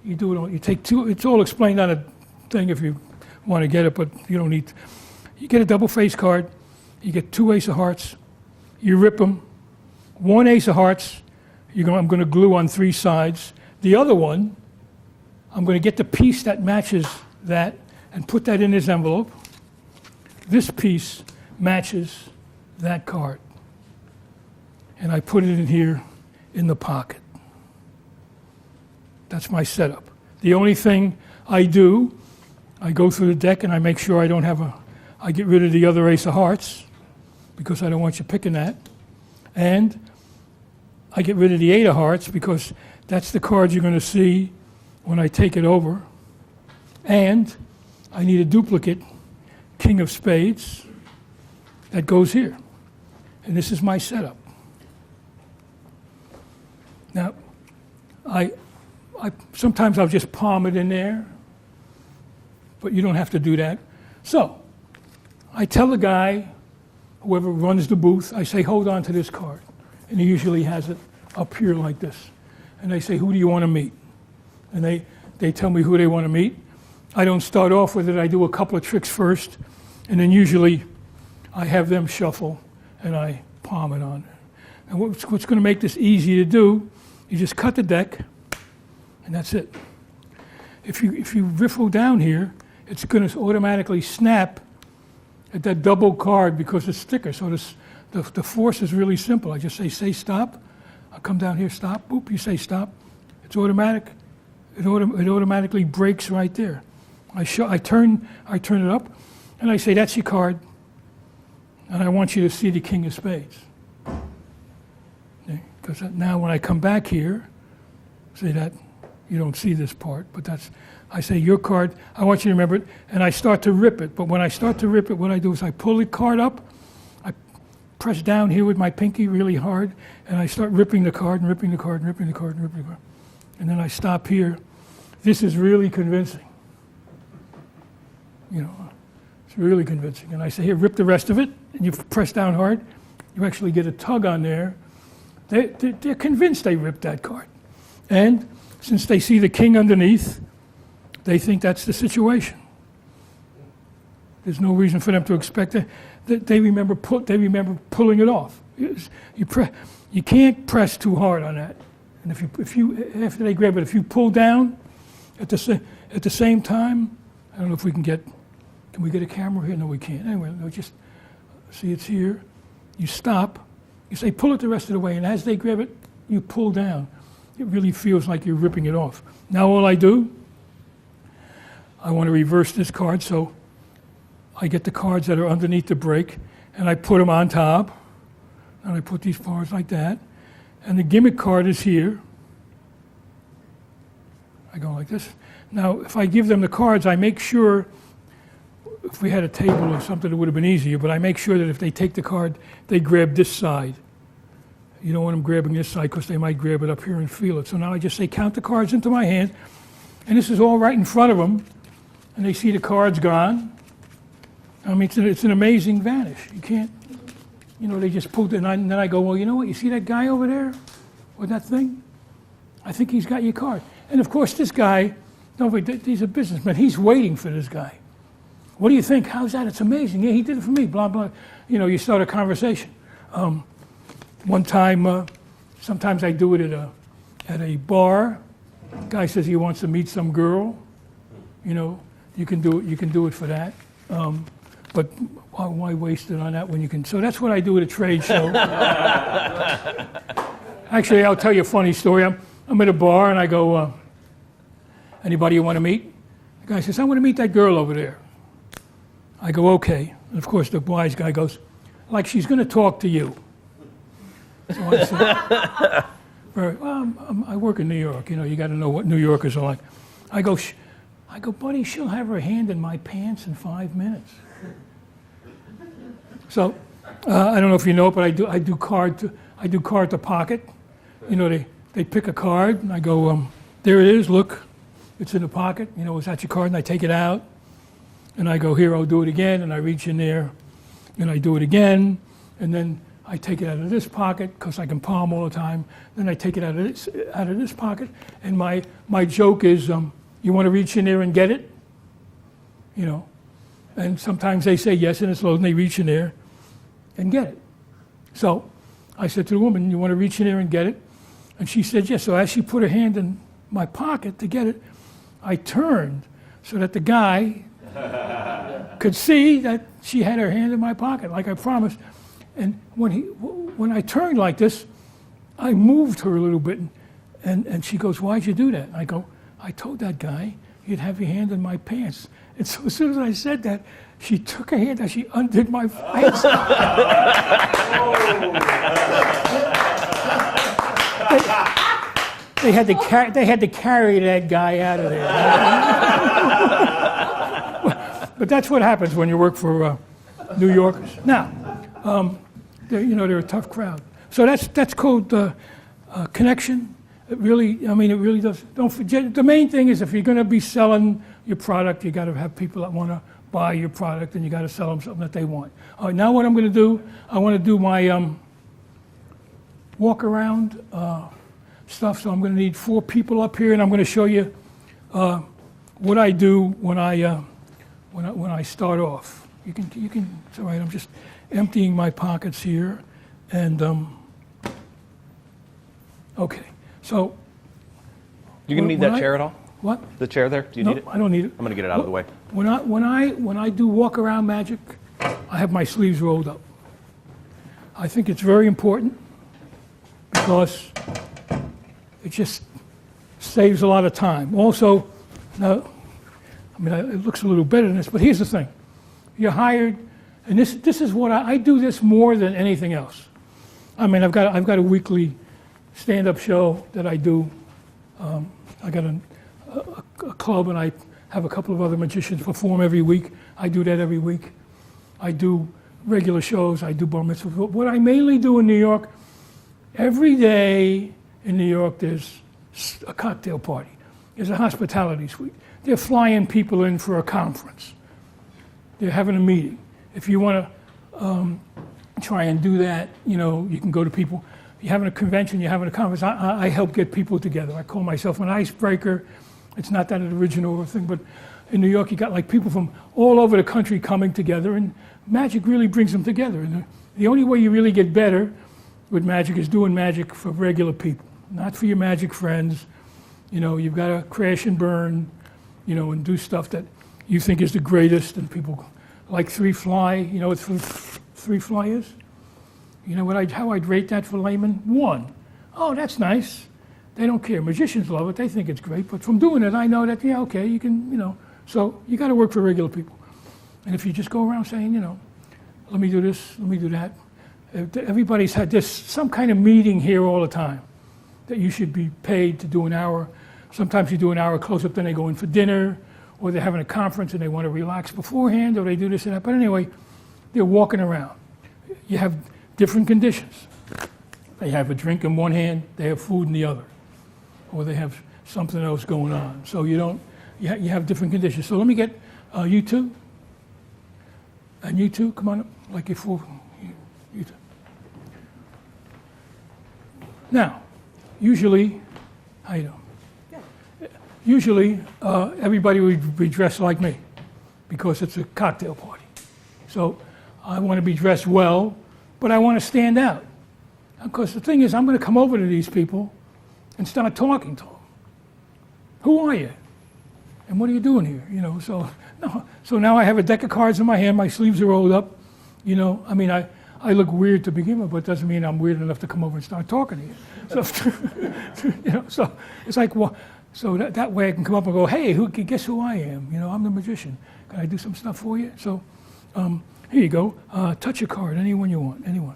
You take 2. It's all explained on a thing if you want to get it, but you don't need. You get a double face card. You get 2 ace of hearts. You rip them. 1 ace of hearts. I'm going to glue on 3 sides. The other one, I'm going to get the piece that matches that and put that in this envelope. This piece matches that card. And I put it in here in the pocket. That's my setup. The only thing I do, I go through the deck and I make sure I get rid of the other ace of hearts because I don't want you picking that. And I get rid of the 8 of hearts because that's the card you're going to see when I take it over. And I need a duplicate king of spades that goes here. And this is my setup. Now, sometimes I'll just palm it in there, but you don't have to do that. So, I tell the guy, whoever runs the booth, I say, hold on to this card. And he usually has it up here like this. And they say, who do you want to meet? And they tell me who they want to meet. I don't start off with it. I do a couple of tricks first. And then usually I have them shuffle and I palm it on. And what's going to make this easy to do, you just cut the deck and that's it. If you riffle down here, it's going to automatically snap at that double card because it's thicker. So the force is really simple. I just say stop. I'll come down here, stop. Boop, you say stop. It's automatic. it automatically breaks right there. I turn it up, and I say, that's your card, and I want you to see the king of spades. Because now when I come back here, say that, you don't see this part, but I say your card, I want you to remember it, and I start to rip it. But when I start to rip it, what I do is I pull the card up, I press down here with my pinky really hard, and I start ripping the card and ripping the card and ripping the card and ripping the card. And then I stop here. This is really convincing. It's really convincing. And I say, here, rip the rest of it, and you press down hard. You actually get a tug on there. They're convinced they ripped that card. And since they see the king underneath, they think that's the situation. There's no reason for them to expect it. They remember pulling it off. You can't press too hard on that. And if you after they grab it, if you pull down at the same time, I don't know if we can we get a camera here? No, we can't. Anyway, no, just see it's here. You stop. You say pull it the rest of the way, and as they grab it, you pull down. It really feels like you're ripping it off. Now all I do, I want to reverse this card, so I get the cards that are underneath the break, and I put them on top, and I put these cards like that, and the gimmick card is here. I go like this. Now, if I give them the cards, I make sure, if we had a table or something, it would have been easier, but I make sure that if they take the card, they grab this side. You don't want them grabbing this side because they might grab it up here and feel it. So now I just say, count the cards into my hand, and this is all right in front of them, and they see the cards gone. I mean, it's an amazing vanish. You can't, they just pulled it, and then I go, well, you know what, you see that guy over there with that thing? I think he's got your card. And of course, this guy, he's a businessman, he's waiting for this guy. What do you think? How's that? It's amazing. Yeah, he did it for me, blah, blah. You start a conversation. One time, sometimes I do it at a bar. Guy says he wants to meet some girl. You can do it for that. But why waste it on that when you can? So that's what I do at a trade show. Actually, I'll tell you a funny story. I'm at a bar and I go, anybody you want to meet? The guy says, I want to meet that girl over there. I go, okay. And of course, the wise guy goes, like she's going to talk to you. So I said, I work in New York. You got to know what New Yorkers are like. I go, buddy, she'll have her hand in my pants in 5 minutes. So I don't know if you know it, but I do card to pocket. They pick a card, and I go, there it is. Look, it's in the pocket. Is that your card? And I take it out, and I go, here, I'll do it again, and I reach in there, and I do it again, and then I take it out of this pocket because I can palm all the time. Then I take it out of this pocket, and my joke is, you want to reach in there and get it? And sometimes they say yes, and it's low, and they reach in there and get it. So I said to the woman, you want to reach in there and get it? And she said yes. So as she put her hand in my pocket to get it, I turned so that the guy could see that she had her hand in my pocket, like I promised. And when I turned like this, I moved her a little bit, and she goes, why'd you do that? And I go, I told that guy you'd have your hand in my pants. And so as soon as I said that, she took her hand and she undid my pants. They had to carry that guy out of there. But that's what happens when you work for New Yorkers. Now, they're a tough crowd. So that's called connection. It really does. Don't forget, the main thing is if you're going to be selling your product, you got to have people that want to buy your product, and you got to sell them something that they want. All right, now what I'm going to do, I want to do my walk around stuff. So I'm going to need 4 people up here, and I'm going to show you what I do when I start off. You can. It's all right. I'm just emptying my pockets here, and okay. So. You gonna need that chair at all? What? The chair there? Do you need it? I don't need it. I'm gonna get it out of the way. When I do walk around magic, I have my sleeves rolled up. I think it's very important because it just saves a lot of time. Also, now, I mean, it looks a little better than this, but here's the thing. You're hired, and this is what I do this more than anything else. I mean, I've got a weekly stand-up show that I do. I got a club, and I have a couple of other magicians perform every week. I do that every week. I do regular shows. I do bar mitzvahs. But what I mainly do in New York, every day in New York, there's a cocktail party. There's a hospitality suite. They're flying people in for a conference. They're having a meeting. If you want to try and do that, you know, you can go to people. You're having a convention, you're having a conference. I help get people together. I call myself an icebreaker. It's not that original thing, but in New York, you got like people from all over the country coming together, and magic really brings them together. And the only way you really get better with magic is doing magic for regular people, not for your magic friends. You know, you've got to crash and burn, you know, and do stuff that you think is the greatest, and people like three fly. You know what three fly is? You know what how I'd rate that for laymen? 1. Oh, that's nice. They don't care. Magicians love it. They think it's great. But from doing it, I know that, yeah, okay, you can, you know. So you got to work for regular people. And if you just go around saying, you know, let me do this, let me do that. Everybody's had this, some kind of meeting here all the time that you should be paid to do an hour. Sometimes you do an hour close-up, then they go in for dinner, or they're having a conference and they want to relax beforehand, or they do this and that. But anyway, they're walking around. You have different conditions. They have a drink in one hand, they have food in the other, or they have something else going on. So you have different conditions. So let me get you two, and you two, come on up, like you two. Now, usually, how you doing? Usually, everybody would be dressed like me because it's a cocktail party. So I want to be dressed well, but I want to stand out. Because the thing is, I'm going to come over to these people and start talking to them. Who are you? And what are you doing here? You know, so now I have a deck of cards in my hand, my sleeves are rolled up. You know, I mean, I look weird to begin with, but it doesn't mean I'm weird enough to come over and start talking to you. So, you know, so it's like, well, so that way I can come up and go, hey, guess who I am? You know, I'm the magician. Can I do some stuff for you? So here you go. Touch a card, anyone you want, anyone.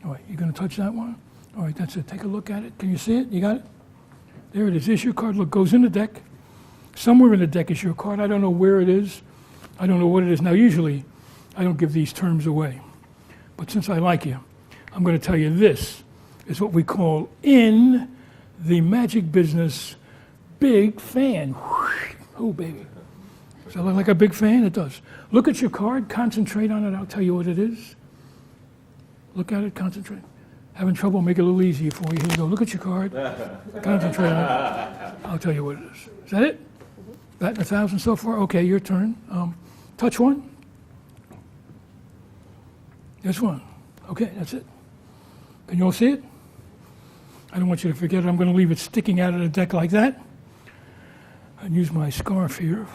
All right, you're going to touch that one? All right, that's it. Take a look at it. Can you see it? You got it? There it is. There's your card. Look, goes in the deck. Somewhere in the deck is your card. I don't know where it is. I don't know what it is. Now, usually, I don't give these terms away. But since I like you, I'm going to tell you this is what we call in the magic business big fan. Oh, baby. Does that look like a big fan? It does. Look at your card. Concentrate on it. I'll tell you what it is. Look at it. Concentrate. Having trouble? Make it a little easier for you. Here you go. Look at your card. Concentrate on it. I'll tell you what it is. Is that it? That 1,000 so far? Okay, your turn. Touch one. There's one. Okay, that's it. Can you all see it? I don't want you to forget it. I'm going to leave it sticking out of the deck like that. And use my scarf here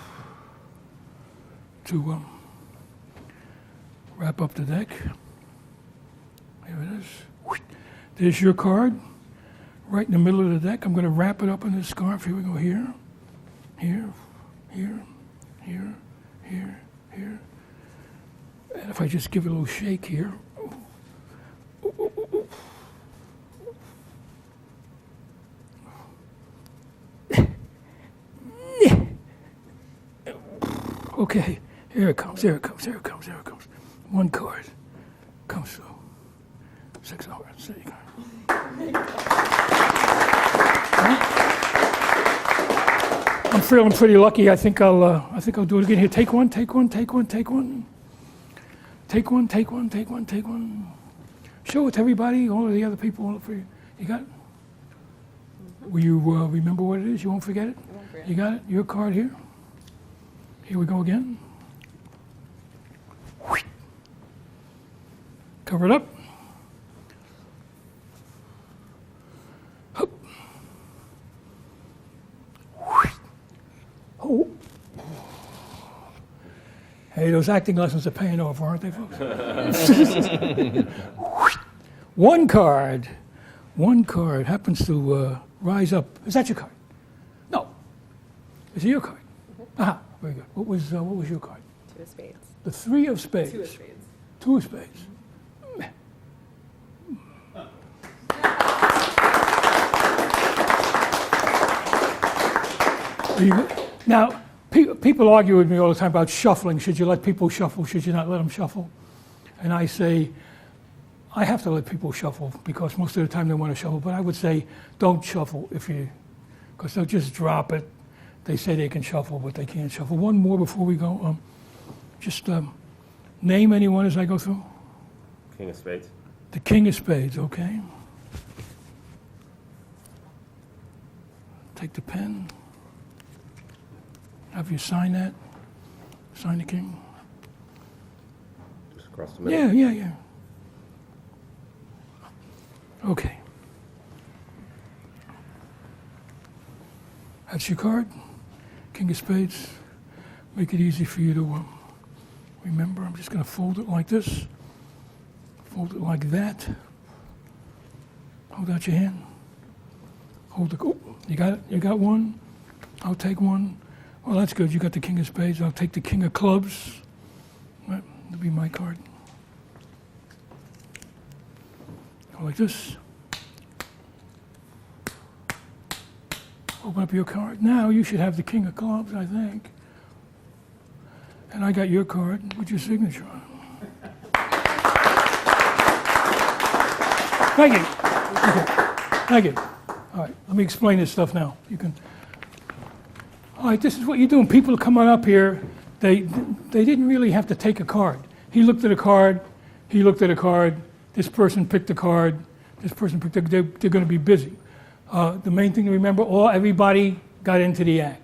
to wrap up the deck. There it is. There's your card, right in the middle of the deck. I'm going to wrap it up in this scarf. Here we go. Here, here, here, here, here, here. And if I just give it a little shake here. Okay, here it comes, here it comes, here it comes, here it comes. One card comes through. 6 hours. There you go. I'm feeling pretty lucky. I think I'll do it again. Here, take one, take one, take one, take one. Take one, take one, take one, take one. Show it to everybody, all of the other people. All for you. You got it? Will you remember what it is? You won't forget it? I won't forget. You got it? Your card here. Here we go again. Cover it up. Oh. Hey, those acting lessons are paying off, aren't they, folks? One card happens to rise up. Is that your card? Is it your card? Aha, very good. What was your card? Two of spades. The three of spades. Two of spades. Two of spades. Now, people argue with me all the time about shuffling. Should you let people shuffle? Should you not let them shuffle? And I say, I have to let people shuffle because most of the time they want to shuffle. But I would say, don't shuffle because they'll just drop it. They say they can shuffle, but they can't shuffle. One more before we go. Just name anyone as I go through. King of spades. The king of spades, okay. Take the pen. Have you sign that? Sign the king. Just across the middle. Yeah. Okay. That's your card. King of spades. Make it easy for you to remember. I'm just going to fold it like this. Fold it like that. Hold out your hand. Hold it. Oh, you got it? You got one? I'll take one. Well, that's good. You got the king of spades. I'll take the king of clubs. Right, that'll be my card. Go like this. Open up your card. Now you should have the king of clubs, I think. And I got your card with your signature on it. Thank you. Okay. Thank you. All right, let me explain this stuff now. You can. All right, this is what you're doing. People are coming up here. They didn't really have to take a card. He looked at a card. He looked at a card. This person picked a card. This person picked. They're going to be busy. The main thing to remember: everybody got into the act.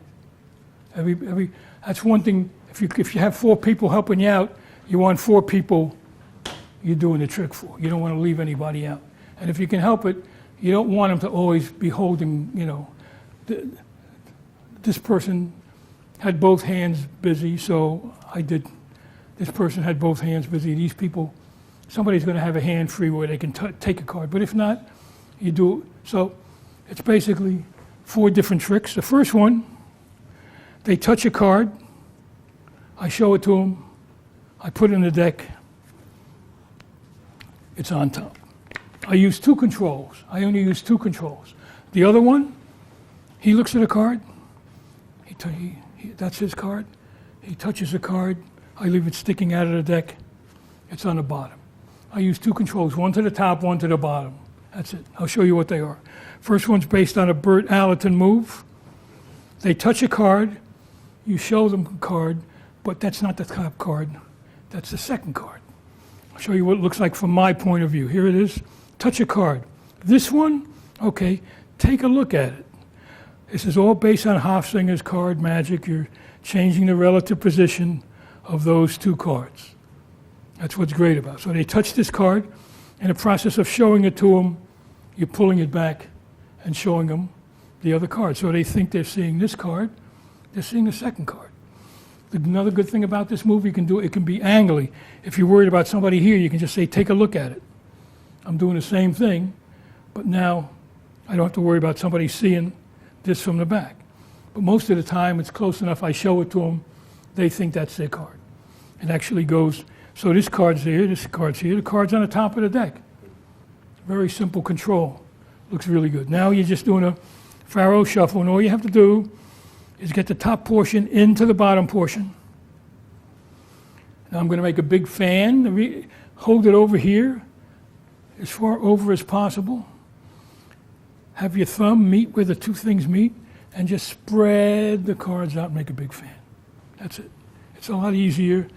That's one thing. If you have 4 people helping you out, you want 4 people you're doing the trick for. You don't want to leave anybody out. And if you can help it, you don't want them to always be holding. This person had both hands busy, so I did. This person had both hands busy. These people, somebody's going to have a hand free where they can take a card. But if not, you do it. So it's basically 4 different tricks. The first one, they touch a card. I show it to them. I put it in the deck. It's on top. I use 2 controls. I only use 2 controls. The other one, he looks at a card. That's his card. He touches a card. I leave it sticking out of the deck. It's on the bottom. I use 2 controls, one to the top, one to the bottom. That's it. I'll show you what they are. First one's based on a Bert Allerton move. They touch a card. You show them a card, but that's not the top card. That's the second card. I'll show you what it looks like from my point of view. Here it is. Touch a card. This one, okay, take a look at it. This is all based on Hofzinger's card magic. You're changing the relative position of those 2 cards. That's what's great about it. So they touch this card. In the process of showing it to them, you're pulling it back and showing them the other card. So they think they're seeing this card. They're seeing the second card. Another good thing about this move, you can do it can be angly. If you're worried about somebody here, you can just say, take a look at it. I'm doing the same thing, but now I don't have to worry about somebody seeing this from the back. But most of the time, it's close enough. I show it to them. They think that's their card. It actually goes, so this card's here, this card's here, the card's on the top of the deck. Very simple control. Looks really good. Now you're just doing a Pharaoh shuffle, and all you have to do is get the top portion into the bottom portion. Now I'm going to make a big fan. Hold it over here, as far over as possible. Have your thumb meet where the 2 things meet, and just spread the cards out and make a big fan. That's it. It's a lot easier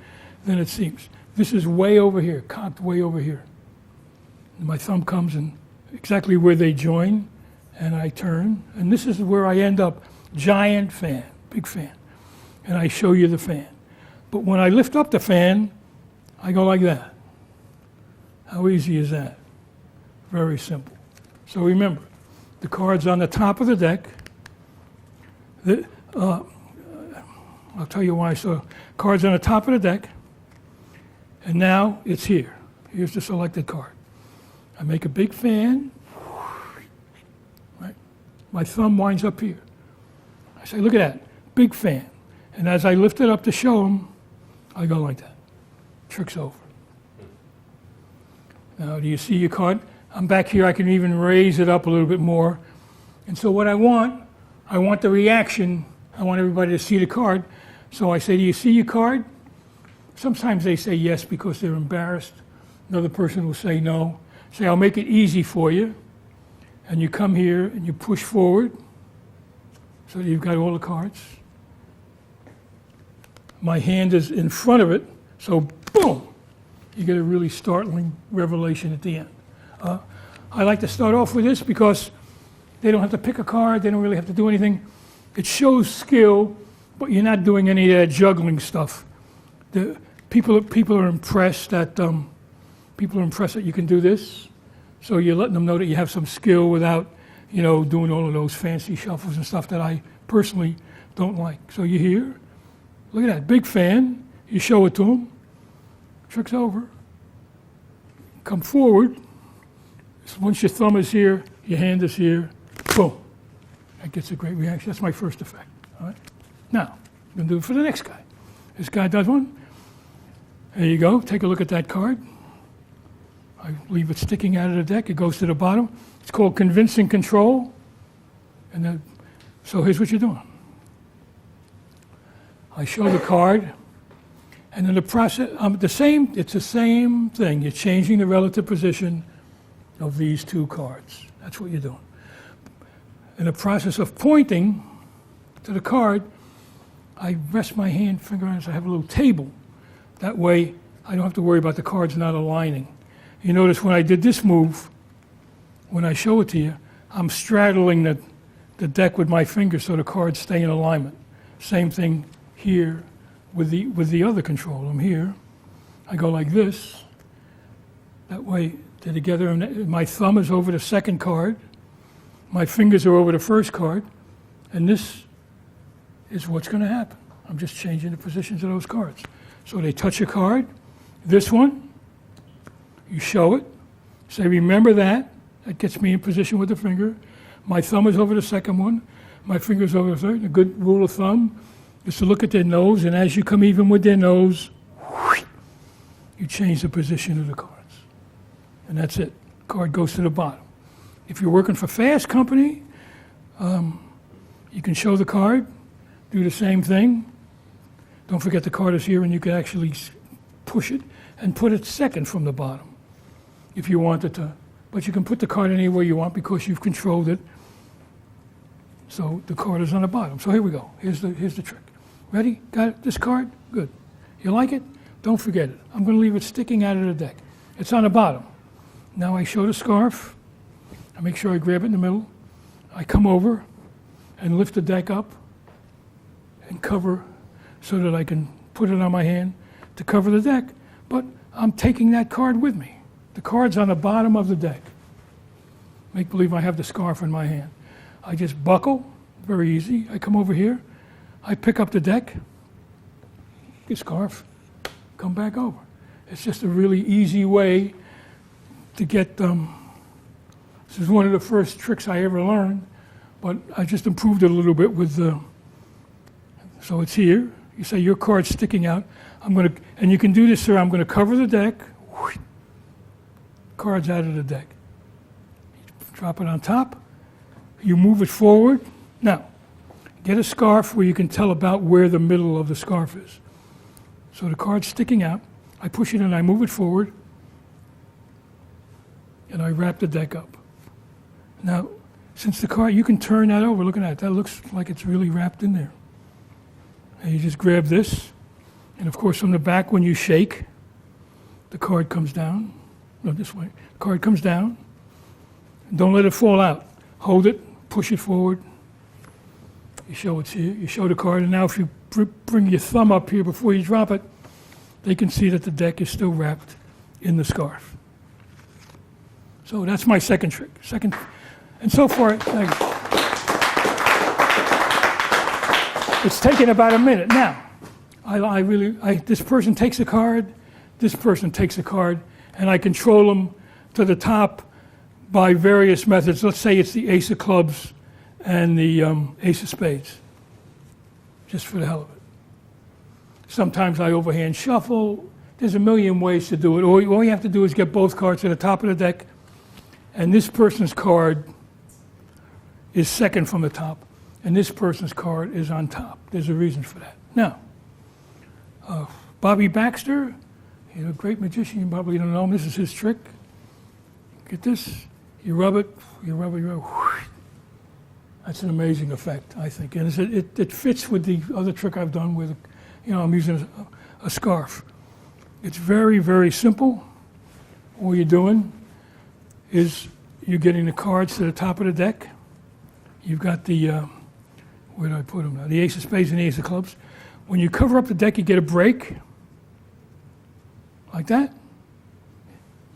than it seems. This is way over here, cocked way over here. And my thumb comes in exactly where they join, and I turn, and this is where I end up. Giant fan, big fan. And I show you the fan. But when I lift up the fan, I go like that. How easy is that? Very simple. So remember, the card's on the top of the deck. I'll tell you why. So card's on the top of the deck. And now it's here. Here's the selected card. I make a big fan. Right? My thumb winds up here. I say, look at that. big fan. And as I lift it up to show them, I go like that. Trick's over. Now, do you see your card? I'm back here, I can even raise it up a little bit more. And so what I want the reaction. I want everybody to see the card. So I say, do you see your card? Sometimes they say yes because they're embarrassed. Another person will say no. Say, I'll make it easy for you. And you come here and you push forward so that you've got all the cards. My hand is in front of it, so boom, you get a really startling revelation at the end. I like to start off with this because they don't have to pick a card, they don't really have to do anything. It shows skill, but you're not doing any of that juggling stuff. The people are impressed that you can do this, so you're letting them know that you have some skill without, doing all of those fancy shuffles and stuff that I personally don't like. So you're here, look at that, big fan. You show it to them. Trick's over. Come forward. So once your thumb is here, your hand is here, boom. That gets a great reaction. That's my first effect. All right. Now, I'm going to do it for the next guy. This guy does one. There you go. Take a look at that card. I leave it sticking out of the deck. It goes to the bottom. It's called convincing control. And then, so here's what you're doing. I show the card, and then the process, it's the same thing. You're changing the relative position of these two cards. That's what you're doing. In the process of pointing to the card, I rest my finger on it, so I have a little table. That way, I don't have to worry about the cards not aligning. You notice when I did this move, when I show it to you, I'm straddling the deck with my fingers so the cards stay in alignment. Same thing here with the other control. I'm here. I go like this. That way, they're together. And my thumb is over the second card. My fingers are over the first card. And this is what's going to happen. I'm just changing the positions of those cards. So they touch a card. This one, you show it. Say, remember that. That gets me in position with the finger. My thumb is over the second one. My finger's over the third. A good rule of thumb is to look at their nose, and as you come even with their nose, you change the position of the cards. And that's it. Card goes to the bottom. If you're working for fast company, you can show the card, do the same thing. Don't forget the card is here, and you can actually push it and put it second from the bottom if you wanted to. But you can put the card anywhere you want because you've controlled it. So the card is on the bottom. So here we go. Here's the trick. Ready? Got it? This card? Good. You like it? Don't forget it. I'm going to leave it sticking out of the deck. It's on the bottom. Now I show the scarf. I make sure I grab it in the middle. I come over and lift the deck up and cover so that I can put it on my hand to cover the deck. But I'm taking that card with me. The card's on the bottom of the deck. Make believe I have the scarf in my hand. I just buckle, very easy. I come over here. I pick up the deck, the scarf, come back over. It's just a really easy way to get this is one of the first tricks I ever learned, but I just improved it a little bit with so it's here. You say your card's sticking out. And you can do this, sir. I'm going to cover the deck. Cards out of the deck. Drop it on top. You move it forward. Now, get a scarf where you can tell about where the middle of the scarf is. So the card's sticking out. I push it and I move it forward. And I wrap the deck up. Now, since the card, you can turn that over. Look at that. That looks like it's really wrapped in there. And you just grab this. And of course, from the back, when you shake, the card comes down. No, this way. The card comes down. Don't let it fall out. Hold it, push it forward. You show it's here. You show the card. And now if you bring your thumb up here before you drop it, they can see that the deck is still wrapped in the scarf. So that's my second trick. And so far, it's taken about a minute. Now, this person takes a card, this person takes a card, and I control them to the top by various methods. Let's say it's the ace of clubs and the ace of spades. just for the hell of it. Sometimes I overhand shuffle. There's a million ways to do it. All you have to do is get both cards to the top of the deck, and this person's card is second from the top, and this person's card is on top. There's a reason for that. Now, Bobby Baxter, he's a great magician. You probably don't know him. This is his trick. Get this. You rub it. You rub it. You rub it. Whoosh. That's an amazing effect, I think. And it fits with the other trick I've done with, I'm using a scarf. It's very, very simple. All you're doing is you're getting the cards to the top of the deck. You've got the, where did I put them now? The ace of spades and the ace of clubs. When you cover up the deck, you get a break, like that.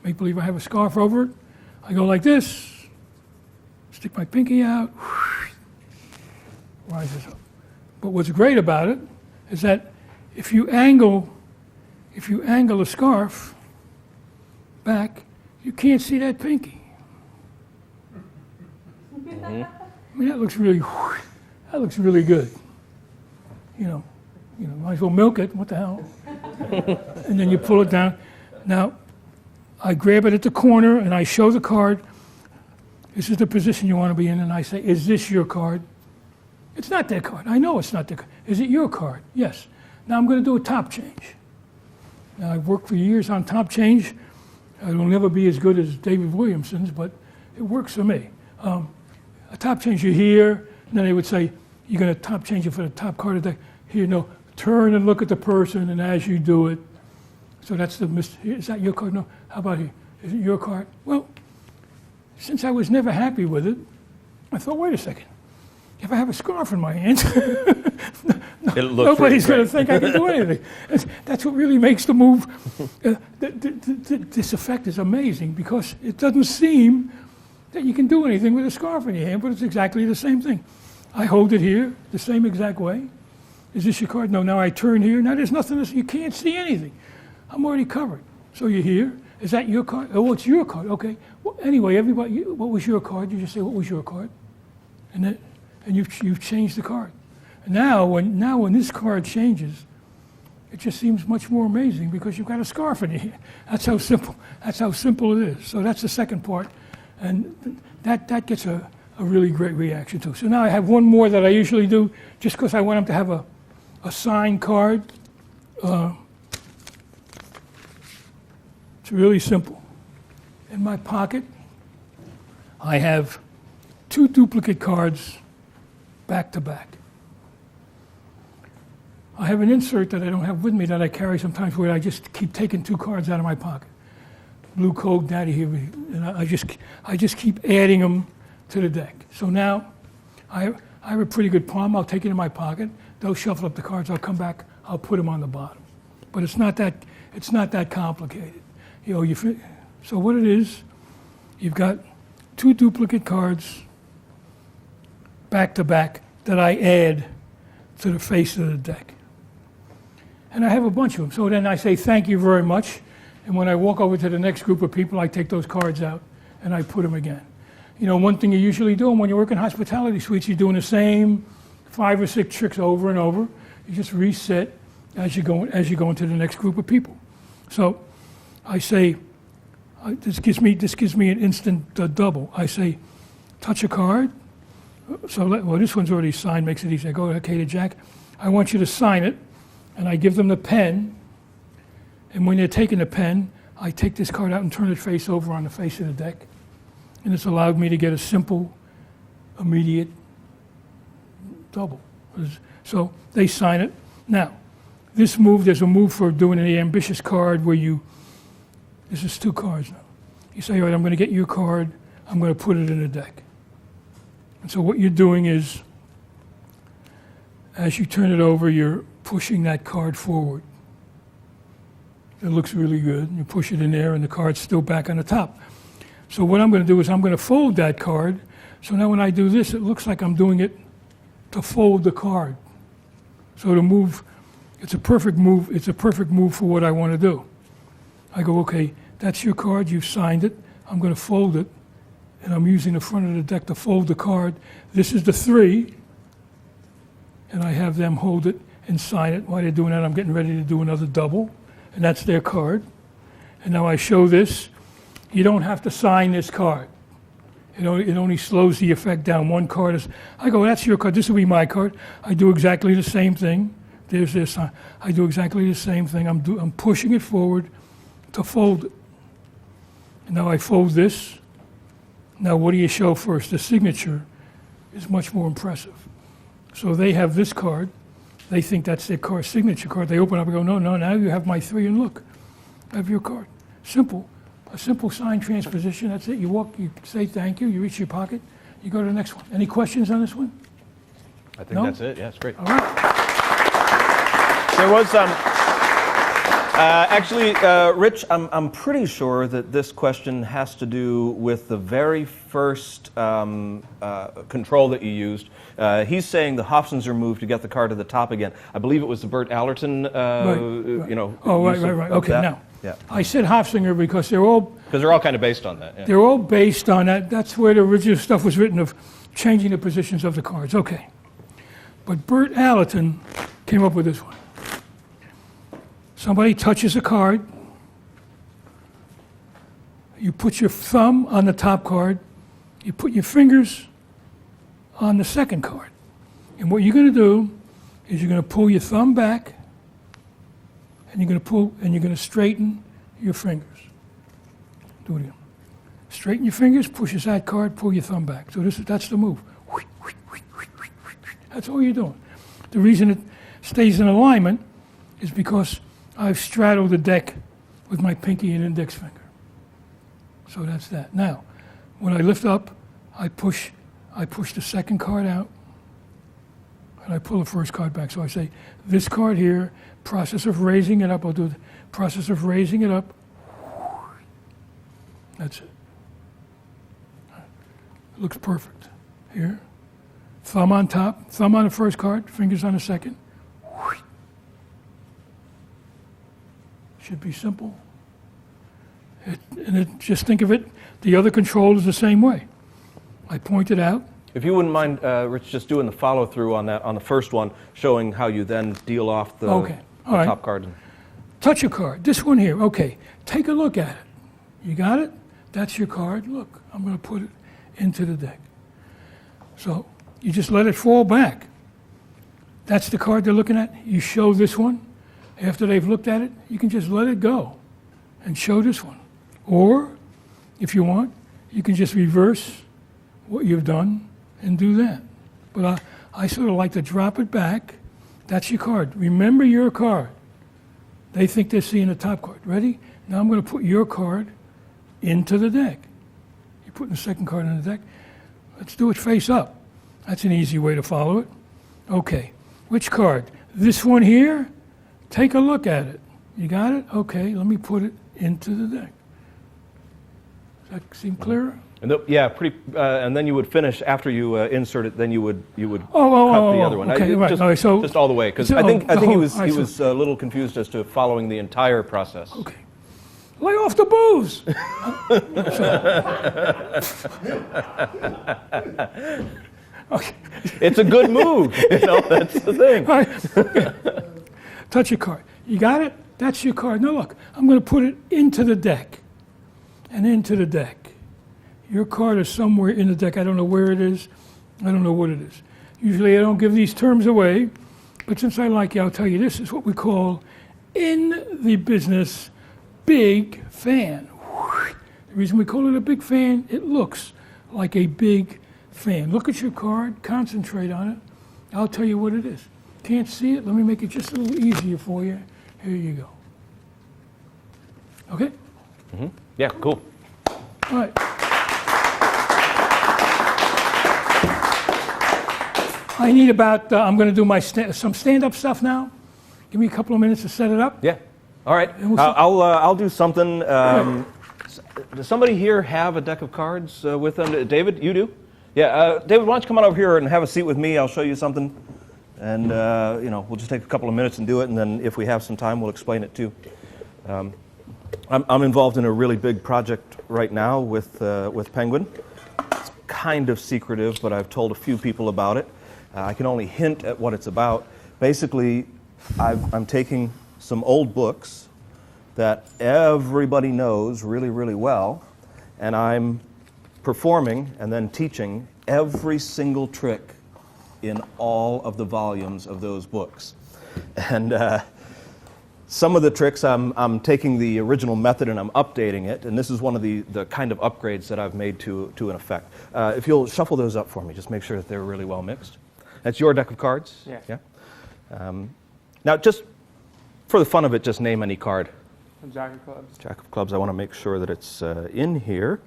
Make believe I have a scarf over it. I go like this, stick my pinky out, rises up. But what's great about it is that if you angle the scarf back, you can't see that pinky. I mean, that looks really good. Might as well milk it. What the hell? And then you pull it down. Now, I grab it at the corner and I show the card. This is the position you want to be in, and I say, "Is this your card?" It's not their card. I know it's not their card. Is it your card? Yes. Now I'm going to do a top change. Now, I've worked for years on top change. It'll never be as good as David Williamson's, but it works for me. A top change you here, and then they would say, "You're going to top change it for the top card of the deck." Here, no. Turn and look at the person, and as you do it, so that's is that your card? No. How about here? Is it your card? Well, since I was never happy with it, I thought, wait a second. If I have a scarf in my hand, nobody's going to think I can do anything. That's what really makes the move. This effect is amazing because it doesn't seem that you can do anything with a scarf in your hand, but it's exactly the same thing. I hold it here the same exact way. Is this your card? No, now I turn here. Now there's nothing, you can't see anything. I'm already covered. So you're here. Is that your card? Oh, it's your card. Okay. Well, anyway, everybody, what was your card? You just say, what was your card? And you've changed the card. And now when this card changes, it just seems much more amazing because you've got a scarf in your hand. That's how simple it is. So that's the second part. And that gets a really great reaction too. So now I have one more that I usually do just because I want them to have a signed card. It's really simple. In my pocket, I have 2 duplicate cards back to back. I have an insert that I don't have with me that I carry sometimes where I just keep taking 2 cards out of my pocket. Blue Coke, Daddy here, and I just keep adding them to the deck. So now I have a pretty good palm. I'll take it in my pocket. They'll shuffle up the cards. I'll come back. I'll put them on the bottom. But it's not that complicated. So what it is, you've got 2 duplicate cards back to back that I add to the face of the deck. And I have a bunch of them. So then I say thank you very much. And when I walk over to the next group of people, I take those cards out and I put them again. One thing you usually do when you work in hospitality suites, you're doing the same 5 or 6 tricks over and over. You just reset as you go into the next group of people. So I say, this gives me an instant double. I say, touch a card. So this one's already signed, makes it easy. I go, okay, to Jack, I want you to sign it, and I give them the pen. And when they're taking the pen, I take this card out and turn it face over on the face of the deck. And it's allowed me to get a simple, immediate double. So they sign it. Now, this move, there's a move for doing an ambitious card where this is 2 cards now. You say, all right, I'm going to get your card, I'm going to put it in the deck. And so what you're doing is, as you turn it over, you're pushing that card forward. It looks really good. You push it in there, and the card's still back on the top. So what I'm going to do is I'm going to fold that card. So now when I do this, it looks like I'm doing it to fold the card. So the move, it's a perfect move. It's a perfect move for what I want to do. I go, okay, that's your card. You've signed it. I'm going to fold it. And I'm using the front of the deck to fold the card. This is the 3. and I have them hold it and sign it. While they're doing that, I'm getting ready to do another double, and that's their card. And now I show this. You don't have to sign this card. It only slows the effect down. One card is, I go, that's your card, this will be my card. I do exactly the same thing. There's this, I do exactly the same thing. I'm pushing it forward to fold it. And now I fold this. Now what do you show first? The signature is much more impressive. So they have this card. They think that's their card, signature card. They open up and go, no, now you have my 3, and look, I have your card. Simple. A simple sign transposition, that's it. You walk, you say thank you, you reach your pocket, you go to the next one. Any questions on this one? I think that's it. Yeah, it's great. All right. There was actually, Rich, I'm pretty sure that this question has to do with the very first control that you used. He's saying the Hofzinser move to get the car to the top again. I believe it was the Bert Allerton, Right. you know. Oh, use right. of Okay, that. now, Yeah. I said Hofzinger because they're all kind of based on that. Yeah. They're all based on that. That's where the original stuff was written of changing the positions of the cards. Okay. But Bert Allerton came up with this one. Somebody touches a card. You put your thumb on the top card. You put your fingers on the second card. And what you're going to do is you're going to pull your thumb back, and you're going to straighten your fingers. Do it again. Straighten your fingers, pushes that card, pull your thumb back. So that's the move. That's all you're doing. The reason it stays in alignment is because I've straddled the deck with my pinky and index finger. So that's that. Now, when I lift up, I push the second card out, and I pull the first card back. So I say, this card here, process of raising it up. I'll do the process of raising it up. That's it. It looks perfect. Here. Thumb on top, thumb on the first card, fingers on the second. Should be simple. Just think of it, the other control is the same way. I point it out. If you wouldn't mind, Rich, just doing the follow-through on that, on the first one, showing how you then deal off the, Okay. the All right. top card. Touch a card, this one here, okay. Take a look at it. You got it? That's your card. Look, I'm going to put it into the deck. So you just let it fall back. That's the card they're looking at. You show this one. After they've looked at it, you can just let it go and show this one. Or, if you want, you can just reverse what you've done and do that. But I sort of like to drop it back. That's your card. Remember your card. They think they're seeing the top card. Ready? Now I'm going to put your card into the deck. You're putting the second card in the deck. Let's do it face up. That's an easy way to follow it. Okay. Which card? This one here? Take a look at it. You got it? Okay, let me put it into the deck. Does that seem clearer? And yeah, pretty. And then you would finish after you insert it. Then you would cut the other one. Okay, right. Just, All right, so just all the way, because I think he was a little confused as to following the entire process. Okay. Lay off the booze. Okay. It's a good move. You know, that's the thing. All right. Okay. Touch your card. You got it? That's your card. Now look, I'm going to put it into the deck and into the deck. Your card is somewhere in the deck. I don't know where it is. I don't know what it is. Usually I don't give these terms away, but since I like you, I'll tell you this is what we call in the business big fan. The reason we call it a big fan, it looks like a big fan. Look at your card, concentrate on it. I'll tell you what it is. Can't see it? Let me make it just a little easier for you. Here you go. Okay? Mm-hmm. Yeah, cool. All right. I need about, I'm going to do my some stand-up stuff now. Give me a couple of minutes to set it up. Yeah. All right. I'll do something. Does somebody here have a deck of cards with them? David, you do? Yeah. David, why don't you come on over here and have a seat with me? I'll show you something. And, you know, we'll just take a couple of minutes and do it. And then if we have some time, we'll explain it too. I'm involved in a really big project right now with Penguin. It's kind of secretive, but I've told a few people about it. I can only hint at what it's about. Basically, I'm taking some old books that everybody knows really, really well, and I'm performing and then teaching every single trick in all of the volumes of those books. And some of the tricks, I'm taking the original method and I'm updating it, and this is one of the kind of upgrades that I've made to an effect. If you'll shuffle those up for me, just make sure that they're really well mixed. That's your deck of cards? Yeah. Yeah? Now, just for the fun of it, just name any card. Jack of clubs. Jack of clubs, I want to make sure that it's in here.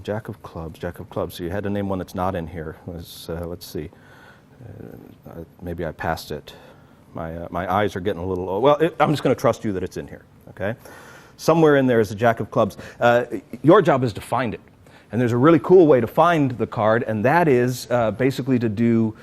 Jack of clubs, Jack of clubs. So you had to name one that's not in here. Let's see. Maybe I passed it. My eyes are getting a little... Well, I'm just going to trust you that it's in here, okay? Somewhere in there is a Jack of clubs. Your job is to find it. And there's a really cool way to find the card, and that is basically to do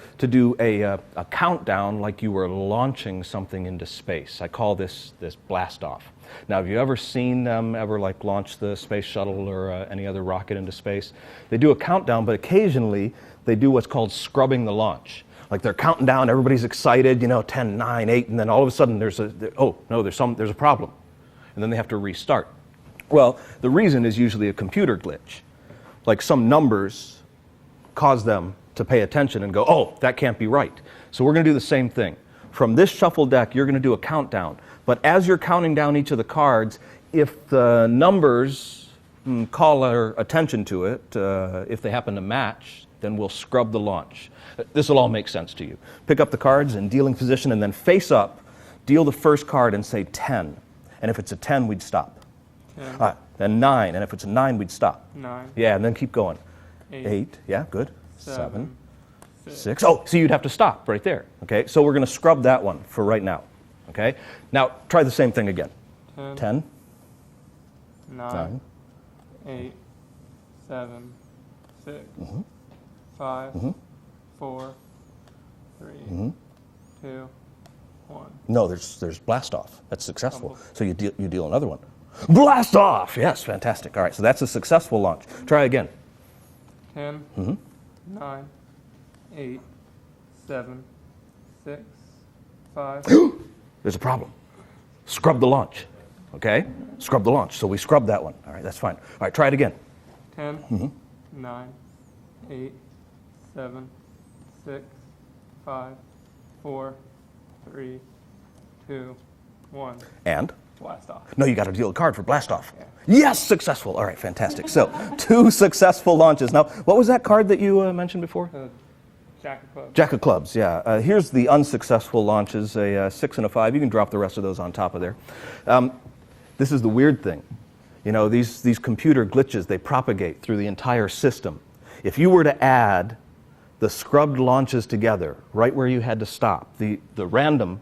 a countdown like you were launching something into space. I call this blast off. Now, have you ever seen them ever like launch the space shuttle or any other rocket into space? They do a countdown, but occasionally they do what's called scrubbing the launch. Like they're counting down, everybody's excited, 10, 9, 8, and then all of a sudden there's a problem. And then they have to restart. Well, the reason is usually a computer glitch. Like some numbers cause them to pay attention and go, oh, that can't be right. So we're going to do the same thing. From this shuffle deck, you're going to do a countdown. But as you're counting down each of the cards, if the numbers call our attention to it, if they happen to match, then we'll scrub the launch. This will all make sense to you. Pick up the cards in dealing position and then face up, deal the first card and say 10. And if it's a 10, we'd stop. 10. Then 9, and if it's a 9, we'd stop. 9. Yeah, and then keep going. 8. Yeah, good. 7. 6. 6. Oh, so you'd have to stop right there. Okay, so we're going to scrub that one for right now. Okay, now try the same thing again. 10. 9. 8. 7. 6. 5. 4. 3. 2. 1. No, there's blast off. That's successful. So you deal another one. Blast off! Yes, fantastic. All right, so that's a successful launch. Try again. 10. 9. 8. 7. 6. 5. There's a problem. Scrub the launch. Okay? Scrub the launch. So we scrub that one. All right, that's fine. All right, try it again. 10. 9. 8. 7. 6. 5. 4. 3. 2. 1. And? Blast off. No, you got to deal a card for blast off. Yeah. Yes, successful. All right, fantastic. So 2 successful launches. Now, what was that card that you mentioned before? Jack of clubs. Jack of clubs, yeah. Here's the unsuccessful launches, a 6 and a 5. You can drop the rest of those on top of there. This is the weird thing. These computer glitches, they propagate through the entire system. If you were to add the scrubbed launches together, right where you had to stop, the random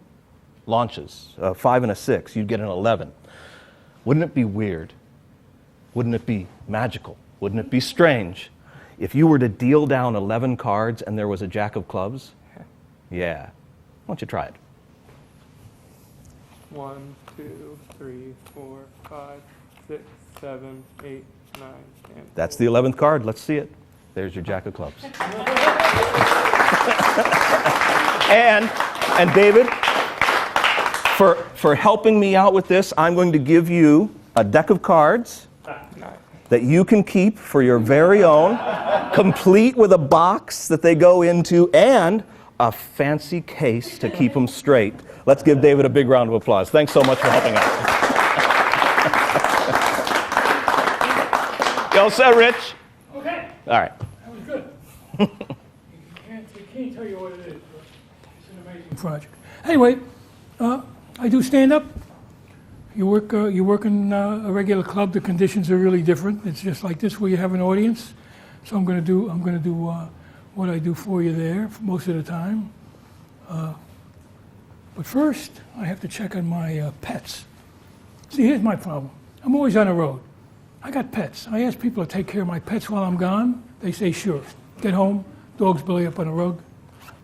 launches, 5 and a 6, you'd get an 11. Wouldn't it be weird? Wouldn't it be magical? Wouldn't it be strange if you were to deal down 11 cards and there was a Jack of clubs? Yeah. Why don't you try it? 1, 2, 3, 4, 5, 6, 7, 8, 9, 10. That's the 11th card. Let's see it. There's your Jack of clubs. and David, for helping me out with this, I'm going to give you a deck of cards that you can keep for your very own, complete with a box that they go into and a fancy case to keep them straight. Let's give David a big round of applause. Thanks so much for helping out. You all set, Rich? Okay. All right. That was good. You can't tell you what it is, but it's an amazing project. Anyway, I do stand up. You work in a regular club. The conditions are really different. It's just like this, where you have an audience. So I'm going to do what I do for you there for most of the time. But first, I have to check on my pets. See, here's my problem. I'm always on the road. I got pets. I ask people to take care of my pets while I'm gone. They say, sure. Get home, dog's belly up on the rug,